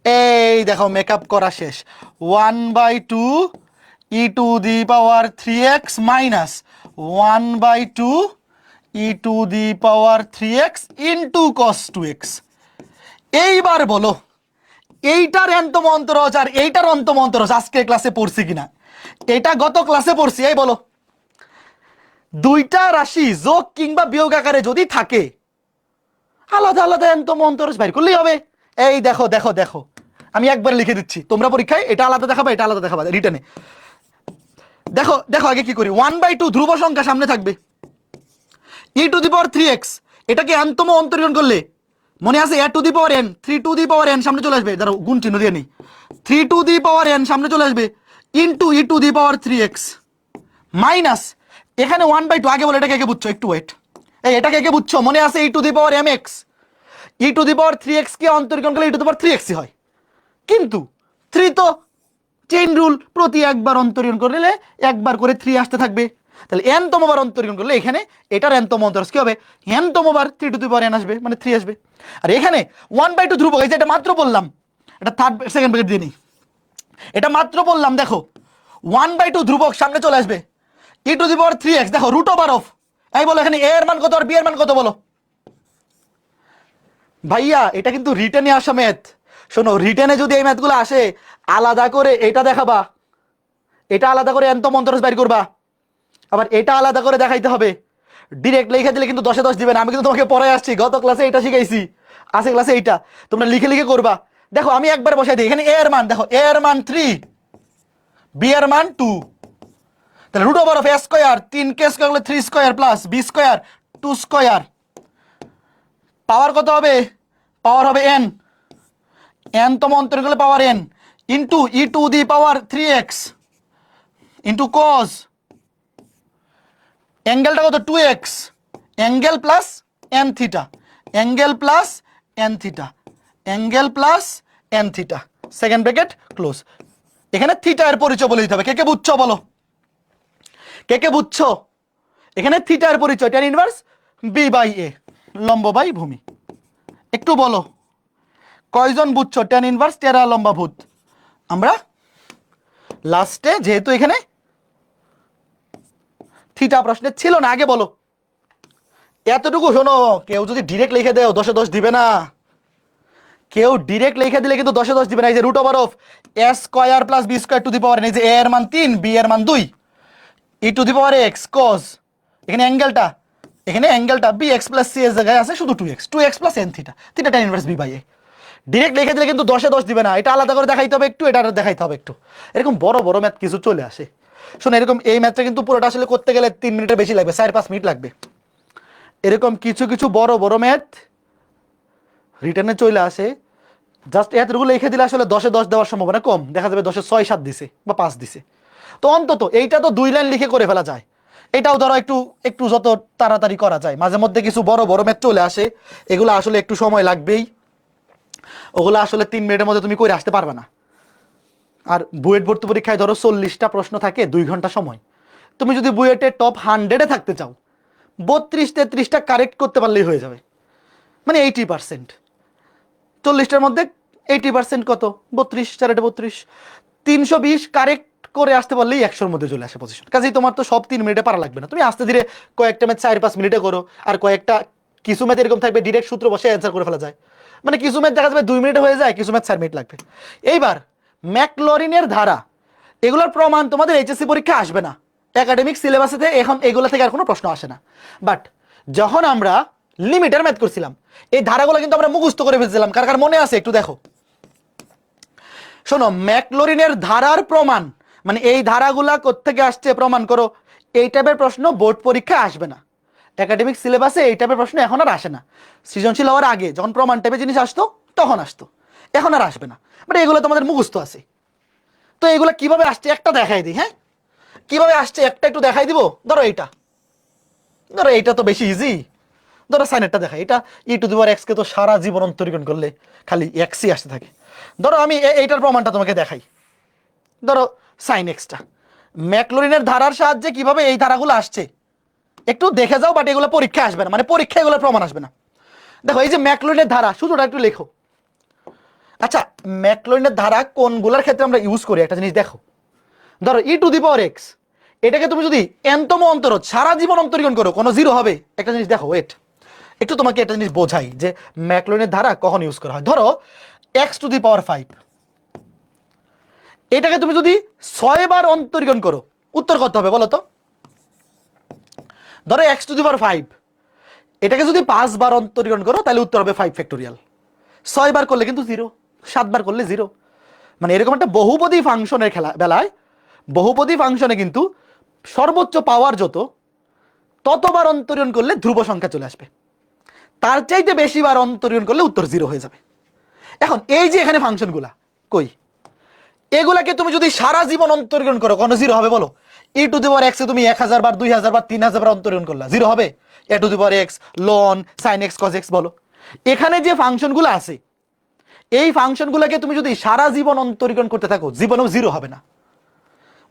Speaker 1: এই দেখো মেকআপ করা শেষ। 1/2 e to the power 3x minus 1/2 e to the power 3x into cos 2x। এইবার বলো, এইটার অন্তম অন্তরজ আর এইটার অন্তম অন্তরজ আজকে ক্লাসে পড়ছি কিনা? এটা গত ক্লাসে পড়ছি। এই বলো, দুইটা রাশি যোগ কিংবা বিয়োগ আকারে যদি থাকে, আলাদা আলাদা অন্তম অন্তরজ বাইর করলেই হবে। এই দেখো দেখো দেখো, আমি একবার লিখে দিচ্ছি, তোমরা পরীক্ষায় এটা আলাদা দেখাবা, এটা আলাদা দেখাবা রিটেনে। দেখো দেখো আগে কি করি, 1/2 ধ্রুব সংখ্যা সামনে থাকবে, ই টু দি পাওয়ার 3x, এটাকে অন্তম অন্তরীকরণ করলে মনে আছে a to the power n, 3 to the power n সামনে চলে আসবে। ধরো গুণ চিহ্ন দিয়ে নেই, 3 টু দি পাওয়ার n সামনে চলে আসবে into e to the power 3x minus এখানে 1/2। আগে বলে এটাকে বুঝছো, একটু ওয়েট, এই এটাকে কে বুঝছো? মনে আছে e to the power mx, e to the power 3x কে অন্তরীকরণ করলে e to the power 3x হয়, কিন্তু 3 তো চেইন রুল, প্রতি একবার অন্তরীকরণ করলে একবার করে 3 আসতে থাকবে। তাহলে n তমবার অন্তরীকরণ করলে এখানে এটার n তম অন্তরজ কি হবে? n তমবার 3 to the power n আসবে, মানে 3 আসবে। আর এখানে 1/2 ধ্রুবক, এই যে এটা মাত্র বললাম, এটা থার্ড সেকেন্ড ব্র্যাকেট দিয়ে নিই, এটা মাত্র বললাম। দেখো 1/2 ধ্রুবক সামনে চলে আসবে, ই টু দি পাওয়ার 3x। দেখো রুট ওভার অফ, এই বলো এখানে a এর মান কত আর b এর মান কত? বলো ভাইয়া, এটা কিন্তু রিটেনে আসা ম্যাথ, শোনো, রিটেনে যদি এই ম্যাথগুলো আসে, আলাদা করে এটা দেখাবা, এটা আলাদা করে এন্তম অন্তরজ বাইর করবা, আবার এটা আলাদা করে দেখাইতে হবে। ডিরেক্ট লিখে দিলে কিন্তু 10-এ 10 দিবে না। আমি কিন্তু তোমাকে পড়ায় আসছি, গত ক্লাসে এটা শিখাইছি, আছে ক্লাসে এইটা, তোমরা লিখে লিখে করবা। দেখো আমি একবার বসাই দিই, এখানে এ এর মান দেখো, এ এর মান 3, বি এর মান 2, তাহলে root over of A square, 3k square হলে 3 square plus B square 2 square, power কত হবে? পাওয়ার হবে n, n তম অন্তর করলে power n into e to the power 3x into cos, অ্যাঙ্গেলটা কত? 2x, angle plus n theta, angle plus n theta, angle plus n theta, second bracket close. এখানে theta এর পরিচয় বলে দিতে হবে। কে কে বুঝছো বলো, কে কে বুঝছো? এখানে থিটা এর পরিচয় tan ইনভার্স বি বাই এ, লম্ব বাই ভূমি। একটু বলো কয়জন বুঝছো tan ইনভার্স টেরা লম্বা ভূত? আমরা লাস্টে, যেহেতু এখানে থিটা প্রশ্নে ছিল না, আগে বলো। এতটুকু শোনো, কেউ যদি ডিরেক্ট লিখে দেও 10-এ 10 দিবে না। কেউ ডিরেক্ট লিখে দিলে কিন্তু 10-এ 10 দিবে না। এই যে root over of A square plus B square to the power n, এই যে এ এর মান 3, বি এর মান 2, e to the power x cos, এখানে অ্যাঙ্গেলটা বি এক্স প্লাস সি এর জায়গায় আছে শুধু 2x plus n theta, theta tan inverse b by a. Direct লিখে দিলে কিন্তু 10-এ 10 দিবে না, এটা আলাদা করে দেখাইতে হবে একটু, এটা দেখাইতে হবে একটু। এরকম বড় বড় ম্যাথ কিছু চলে আসে। শোনো, এরকম এই ম্যাথটা কিন্তু পুরোটা আসলে করতে গেলে 3 মিনিটের বেশি লাগবে, 4-5 মিনিট লাগবে। এরকম কিছু কিছু বড় বড় ম্যাথ রিটার্নে চলে আসে, জাস্ট এতটুকু লিখে দিলে আসলে 10-এ 10 দেওয়ার সম্ভাবনা কম, দেখা যাবে 10-এ 6-7 দিছে বা 5 দিছে। তো অন্তত এইটা তো 2 লাইন লিখে করে ফেলা যায়। এটাও ধরো একটু একটু যত তাড়াতাড়ি করা যায়। মাঝে মধ্যে কিছু বড় বড় ম্যাথ চলে আসে, এগুলো আসলে একটু সময় লাগবেই, ওগুলো আসলে 3 মিনিটের মধ্যে তুমি করে আসতে পারবে না। আর বুয়েট ভর্তি পরীক্ষায় ধরো 40টা প্রশ্ন থাকে, 2 ঘন্টা সময়। তুমি যদি বুয়েটে টপ 100-এ থাকতে চাও, 32-33টা কারেক্ট করতে পারলেই হয়ে যাবে, মানে 80%। 40টার মধ্যে 80% কত? 32, 4 32, 320 কারেক্ট করে আসতে পারলেই 100-এর মধ্যে চলে আসে পজিশন। কাজেই তোমার তো সব 3 মিনিটে পারা লাগবে না, তুমি আস্তে ধীরে কয়েকটা ম্যাথ 4-5 মিনিটে করো, আর কয়েকটা কিছু ম্যাথ এরকম থাকবে ডিরেক্ট সূত্র বসে অ্যান্সার করে ফেলা যায়। মানে কিছু ম্যাথ দেখা যাবে 2 মিনিটে হয়ে যায়, কিছু ম্যাথ 4 মিনিট লাগবে। এইবার ম্যাকলরিনের ধারা, এগুলোর প্রমাণ তোমাদের এইচএসসি পরীক্ষা আসবে না, একাডেমিক সিলেবাসে এখন এগুলো থেকে আর কোনো প্রশ্ন আসে না। বাট যখন আমরা লিমিটের ম্যাথ করছিলাম, এই ধারাগুলো কিন্তু আমরা মুখস্থ করে ফেলছিলাম। কার কার মনে আছে একটু দেখো। শোনো, ম্যাকলরিনের ধারার প্রমাণ, মানে এই ধারাগুলা কোত্থেকে আসছে প্রমাণ করো, এই টাইপের প্রশ্ন বোর্ড পরীক্ষায় আসবে না, একাডেমিক সিলেবাসে এই টাইপের প্রশ্ন এখন আর আসে না। সৃজনশীল হওয়ার আগে যখন প্রমাণ টাইপের জিনিস আসতো তখন আসতো, এখন আর আসবে না। বাট এগুলো তোমাদের মুখস্থ আছে। তো এগুলো কিভাবে আসছে একটা দেখাই দিই। হ্যাঁ, কিভাবে আসছে একটা একটু দেখাই দিব। ধরো এইটা তো বেশি ইজি। ধরো সাইনেরটা দেখাই, এটা ই টু দি পাওয়ার এক্স কে তো সারা জীবন অন্তরীকরণ করলে খালি এক্সই আসতে থাকে। ধরো আমি এইটার প্রমাণটা তোমাকে দেখাই। ধরো সাইন এক্সটা, ম্যাকলরিনের ধারার সাহায্যে কিভাবে এই ধারাগুলো আসছে একটু দেখে যাও। বাট এগুলো পরীক্ষায় আসবে না, মানে পরীক্ষায় এগুলোর প্রমাণ আসবে না। দেখো এই যে ম্যাকলরিনের ধারা, শুধুটা একটু লেখো। আচ্ছা, ম্যাকলরিনের ধারা কোনগুলোর ক্ষেত্রে আমরা ইউজ করি একটা জিনিস দেখো। ধরো e to the power x, এটাকে তুমি যদি এনতম অন্তরজ সারা জীবন অন্তরীকরণ করো, কোনো জিরো হবে? একটা জিনিস দেখো, ওয়েট একটু তোমাকে একটা জিনিস বোঝাই যে ম্যাকলরিনের ধারা কখন ইউজ করা হয়। ধরো এক্স টু দি পাওয়ার 5, এটাকে তুমি যদি 6 বার অন্তরীকরণ করো, উত্তর কত হবে বলো তো? ধরো এক্স টু দি পাওয়ার 5, এটাকে যদি 5 বার অন্তরীকরণ করো তাহলে উত্তর হবে 5 ফ্যাক্টোরিয়াল। 6 বার করলে কিন্তু 0, 7 বার করলে 0। মানে এরকম একটা বহুপদী ফাংশনের বেলায়, বহুপদী ফাংশনে কিন্তু সর্বোচ্চ পাওয়ার ততবার অন্তরীকরণ করলে ধ্রুব সংখ্যা চলে আসবে, তার চাইতে বেশি বার অন্তরীকরণ করলে উত্তর 0 হয়ে যাবে। এখন এই যে এখানে ফাংশনগুলা কই, এগুলাকে তুমি যদি সারা জীবন অন্তরীকরণ করো কোনো 0 হবে বলো? ই টু দি পাওয়ার এক্স এ তুমি 1000 বার, 2000 বার, 3000 বার অন্তরীকরণ করলা, 0 হবে? A to the power x, ln, sine x, cos x বলো, এখানে যে ফাংশনগুলো আছে এই ফাংশনগুলোকে তুমি যদি সারা জীবন অন্তরীকরণ করতে থাকো, জীবনেও 0 হবে না।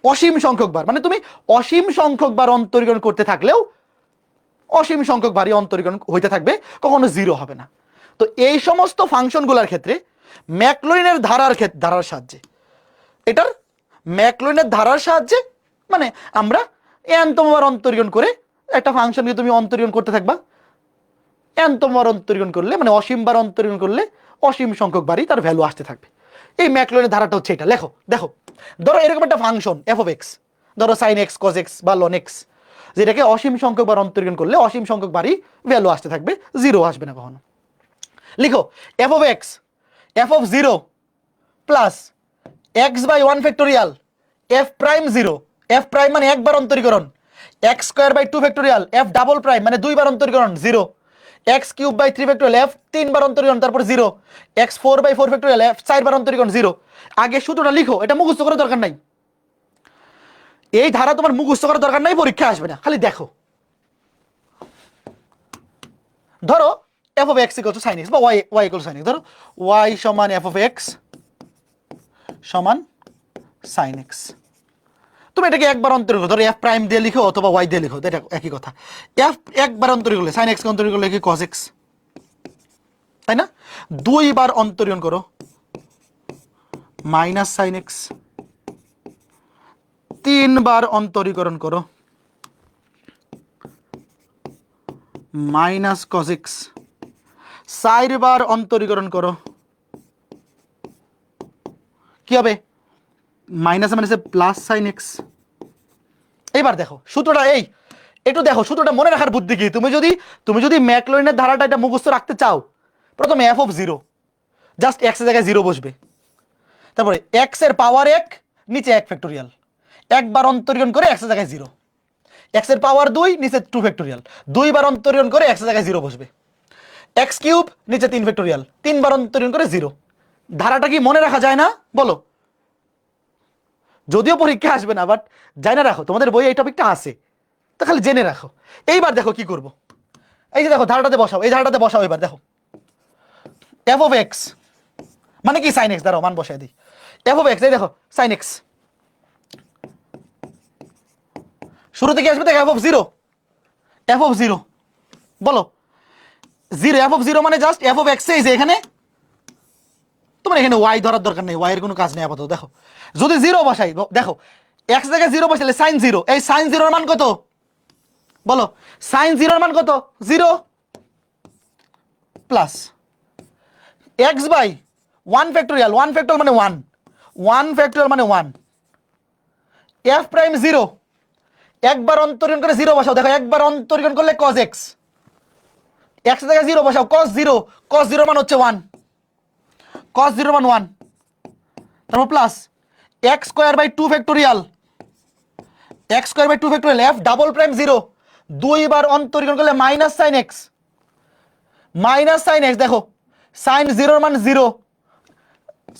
Speaker 1: অসীম সংখ্যক বার, মানে তুমি অসীম সংখ্যক বার অন্তরীকরণ করতে থাকলেও অসীম সংখ্যক বারই অন্তরীকরণ হইতে থাকবে, কখনো 0 হবে না। তো এই সমস্ত ফাংশনগুলোর ক্ষেত্রে ম্যাকলরিনের ধারার সাহায্যে, এটার ম্যাকলরিনের ধারার সাহায্যে মানে আমরা এনতম বার অন্তরীকরণ করে একটা ফাংশনকে তুমি অন্তরীকরণ করতে থাকবা, এনতম বার অন্তরীকরণ করলে মানে অসীম বার অন্তরীকরণ করলে অসীম সংখ্যক বারই তার ভ্যালু আসতে থাকবে। এই ম্যাকলনের ধারাটা হচ্ছে এটা। লেখো, দেখো, ধরো এরকম একটা ফাংশন এফ অফ এক্স, ধরো সাইন এক্স কজ এক্স বা লন এক্স, যেটাকে অসীম সংখ্যক বার অন্তরীকরণ করলে অসীম সংখ্যক বারই ভ্যালু আসতে থাকবে, জিরো আসবে না কখনো। লিখো f of x f of zero plus x by one factorial f prime zero, f prime মানে একবার অন্তরীকরণ, x square by two factorial f double prime মানে দুইবার অন্তরীকরণ zero, x cube by three factorial f তিনবার অন্তরীকরণ তারপর zero, x four by four factorial f চারবার অন্তরীকরণ জিরো। আগে সূত্রটা লিখো, এটা মুখস্থ করার দরকার নাই, এই ধারা তোমার মুখস্থ করার দরকার নাই, পরীক্ষা আসবে না, খালি দেখো। ধরো f of x equal to sine x বা y y equal to sine x, ধরো ওয়াই সমান এফ অফ এক্স সমান সাইন এক্স। তুমি এটাকে একবার অন্তরীকরণ, ধরো এফ প্রাইম দিয়ে লিখো অথবা ওয়াই দিয়ে লিখো, এটা একই কথা। এফ একবার অন্তরীকরণ করলে সাইন এক্স অন্তরীকরণ করলে কি কজ এক্স, তাই না? দুইবার অন্তরীকরণ করো মাইনাস সাইন এক্স, তিনবার অন্তরীকরণ করো মাইনাস কজ এক্স, চারবার অন্তরীকরণ করো কি হবে, মাইনাস মাইনাসে প্লাস সাইন এক্স। এবার দেখো সূত্রটা এই, একটু দেখো সূত্রটা মনে রাখার বুদ্ধি কি, তুমি যদি ম্যাকলরিনের ধারাটা এটা মুখস্থ রাখতে চাও, প্রথমে F of zero just x এর জায়গায় জিরো বসবে, তারপরে এক্স এর পাওয়ার এক নিচে এক ফ্যাক্টোরিয়াল, একবার অন্তরীকরণ করে এক্স এর জায়গায় জিরো, এক্স এর পাওয়ার দুই নিচে টু ফ্যাক্টোরিয়াল, দুইবার অন্তরীকরণ করে এক্স এর জায়গায় জিরো বসবে, এক্স কিউব নিচে তিন ফ্যাক্টোরিয়াল, তিনবার অন্তরীকরণ করে জিরো। ধারাটা কি মনে রাখা যায় না বলো? যদিও পরীক্ষা আসবে না, বাট জানা রাখো, তোমাদের বইয়ে এই টপিকটা আছে, তো খালি জেনে রাখো। এইবার দেখো কি করব, এই যে দেখো ধারাটাতে বসাও, এই ধারাটাতে বসাও। এবার দেখো এফ অফ এক্স মানে কি সাইন এক্স, দাঁড়াও মান বসাই দিই। এফ অফ এক্স, এই দেখো সাইন এক্স, শুরুতে কি আসবে দেখো F of zero, F of zero বলো জিরো, এফ অফ জিরো মানে জাস্ট এফ অফ এক্স, এই যে এখানে তোমার এখানে ওয়াই ধরার দরকার নেই, ওয়াই এর কোনো কাজ নেই আপাতত। দেখো যদি জিরো বসাই, দেখো এক্স জায়গায় জিরো বসালে সাইন জিরো, এই সাইন জিরোর মান কত বলো, সাইন জিরোর মান কত zero, plus x by one factorial, one factorial মানে ওয়ান, ওয়ান ফ্যাক্টোরিয়াল মানে ওয়ান, এফ প্রাইম জিরো, একবার অন্তরীকরণ করে জিরো বসাও, দেখো একবার অন্তরীকরণ করলে কজ এক্স, এক্স জায়গায় জিরো বসাও, কজ জিরো, কজ জিরো মান হচ্ছে ওয়ান, কজ জিরো মান ওয়ান, তারপর plus x square by two factorial, x square by two factorial f double prime zero, দুইবার অন্তরীকরণ করলে minus sine x, minus sine x, দেখো সাইন জিরোর মান জিরো,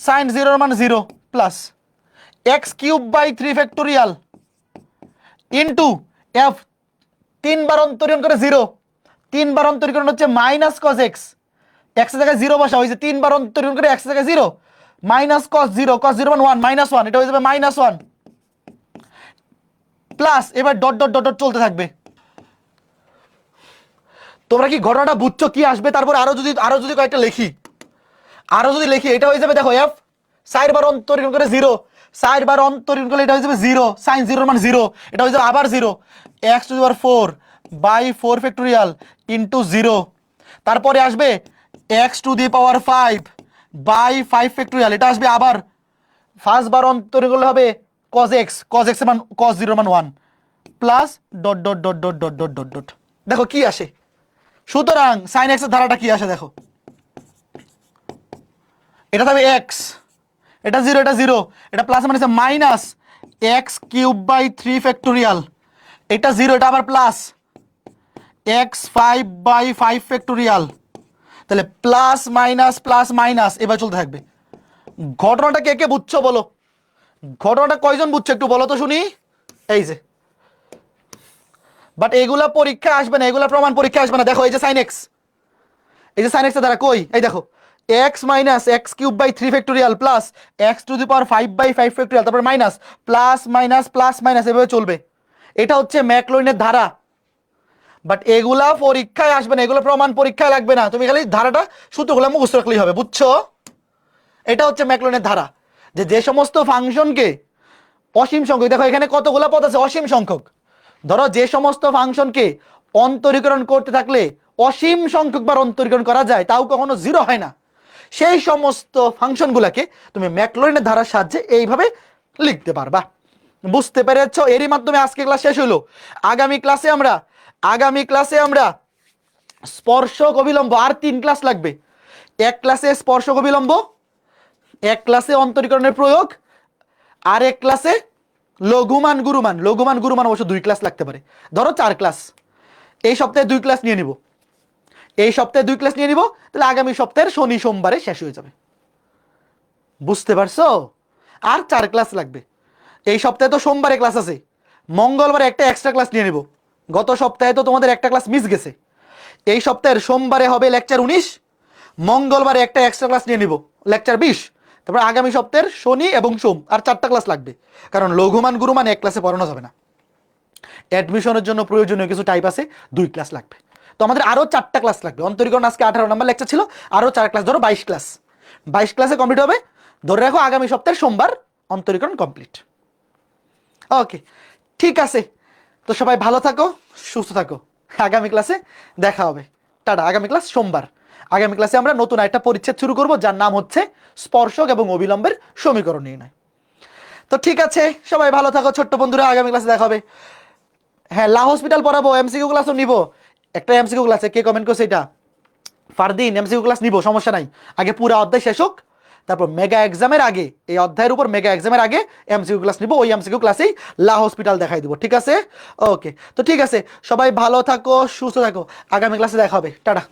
Speaker 1: সাইন জিরোর মান zero, plus x cube by three factorial into f তিনবার অন্তরীকরণ করে জিরো, তিনবার অন্তরীকরণ হচ্ছে মাইনাস কজ এক্স, এক্স এর জায়গায় জিরো বসা হয়েছে, তিনবার অন্তরীকরণ করে এক্স এর জায়গায় zero, minus cause zero, cos zero মান ওয়ান, মাইনাস ওয়ান, এটা হয়ে যাবে মাইনাস ওয়ান, প্লাস এবার ডট ডট ডট ডট চলতে থাকবে। তোমরা কি ঘটনাটা বুঝছো কি আসবে? তারপর আরো যদি কয়েকটা লিখি, আরো যদি লিখি, এটা হয়ে যাবে দেখো এফ চারবার অন্তরীকরণ করে জিরো, চারবার অন্তরীকরণ করলে এটা হয়ে যাবে জিরো, সাইন জিরোর মান জিরো, এটা হয়ে যাবে আবার zero, x to the power four by four factorial into zero, তারপরে আসবে x to the power five by five factorial, এটা আসবে আবার ফার্স্ট বার অন্তরীকরণ করলে হবে কজ এক্স, কজ এক্স এর মান কজ জিরোর মান one, plus dot dot dot dot dot dot dot dot, দেখো কি আসে। সুতরাং সাইন এক্স এর ধারাটা কি আসে দেখো, এটা থাকবে এক্স, এটা জিরো, এটা জিরো, এটা প্লাস মানে minus x cube by three factorial, এটা জিরো, এটা আবার plus x five by five factorial, তাহলে প্লাস মাইনাস এবার চলতে থাকবে। ঘটনাটা কে কে বুঝছো বলো, ঘটনাটা কয়জন বুঝছো একটু বলো তো শুনি। এই যে, বাট এগুলা পরীক্ষা আসবে না, এগুলা প্রমাণ পরীক্ষা আসবে না। দেখো এই যে সাইন এক্স, এই যে সাইন এক্স এর দ্বারা কই, এই দেখো x minus x cube by three factorial plus x to the power five by five factorial, তারপর মাইনাস প্লাস মাইনাস এভাবে চলবে। এটা হচ্ছে ম্যাকলরিনের ধারা, বাট এগুলা পরীক্ষায় আসবে না, এগুলো প্রমাণ পরীক্ষায় লাগবে না, তুমি খালি ধারাটা সূত্রগুলো মুখস্থ রাখলেই হবে, বুঝছো? এটা হচ্ছে ম্যাকলরিনের ধারা, যে সমস্ত ফাংশনকে অসীম সংখ্যক, দেখো এখানে কতগুলা পদ আছে অসীম সংখ্যক, ধরো যে সমস্ত ফাংশনকে অন্তরীকরণ করতে থাকলে অসীম সংখ্যকবার অন্তরীকরণ করা যায়, তাও কখনো জিরো হয় না, সেই সমস্ত ফাংশনগুলোকে তুমি ম্যাকলরিনের ধারার সাহায্যে এইভাবে লিখতে পারবা। বুঝতে পেরেছ? এরই মাধ্যমে আজকে ক্লাস শেষ হলো। আগামী ক্লাসে আমরা স্পর্শক অবিলম্ব, আর 3 ক্লাস লাগবে। এক ক্লাসে স্পর্শক অবিলম্ব, এক ক্লাসে অন্তরীকরণের প্রয়োগ, আর এক ক্লাসে লঘুমান গুরুমান। লঘুমান গুরুমান অবশ্য 2 ক্লাস লাগতে পারে, ধরো 4 ক্লাস। এই সপ্তাহে 2 ক্লাস নিয়ে নিব, তাহলে আগামী সপ্তাহের শনি সোমবারে শেষ হয়ে যাবে। বুঝতে পারছো? আর 4 ক্লাস লাগবে। এই সপ্তাহে তো সোমবারে ক্লাস আছে, মঙ্গলবারে একটা এক্সট্রা ক্লাস নিয়ে নিব। গত সপ্তাহে তো তোমাদের একটা ক্লাস মিস গেছে। এই সপ্তাহের সোমবারে হবে লেকচার 19, মঙ্গলবারে একটা এক্সট্রা ক্লাস নিয়ে নিব, লেকচার 20। তারপর আগামী সপ্তাহের শনি এবং সোম আর 4টা ক্লাস লাগবে, কারণ লঘুমান গুরুমান এক ক্লাসে পড়ানো যাবে না। অ্যাডমিশনের জন্য প্রয়োজনীয় কিছু টাইপ আছে, 2 ক্লাস লাগবে। তো আমাদের আরো 4টা ক্লাস লাগবে। অন্তরীকরণ আজকে 18 নম্বর লেকচার ছিল, আরো 4 ক্লাস, ধরো 22 ক্লাস। 22 ক্লাসে কমপ্লিট হবে। ধরে রাখো আগামী সপ্তাহের সোমবার অন্তরীকরণ কমপ্লিট। ওকে, ঠিক আছে। তো সবাই ভালো থাকো, সুস্থ থাকো। আগামী ক্লাসে দেখা হবে। টাটা। আগামী ক্লাস সোমবার। আগামী ক্লাসে আমরা নতুন একটা পরিচ্ছেদ শুরু করব, যার নাম হচ্ছে স্পর্শক এবং অবিলম্বের সমীকরণ নির্ণয়। তো ঠিক আছে, সবাই ভালো থাকো ছোট্ট বন্ধুরা, আগামী ক্লাসে দেখা হবে। হ্যাঁ, লা হসপিটাল পড়াবো, এমসিকিউ ক্লাসও নিব। একটা এমসিকিউ ক্লাসে কে কমেন্ট করছে এটা? ফারদিন, এমসিকিউ ক্লাস নিব, সমস্যা নাই। আগে পুরো অধ্যায় শেষ হোক, তারপর মেগা এক্সামের আগে, এই অধ্যায়ের উপর মেগা এক্সামের আগে এমসিকিউ ক্লাস নিব। ওই এমসিকিউ ক্লাসেই লা হসপিটাল দেখাই দিব, ঠিক আছে? ওকে, তো ঠিক আছে, সবাই ভালো থাকো, সুস্থ থাকো। আগামী ক্লাসে দেখা হবে। টাটা।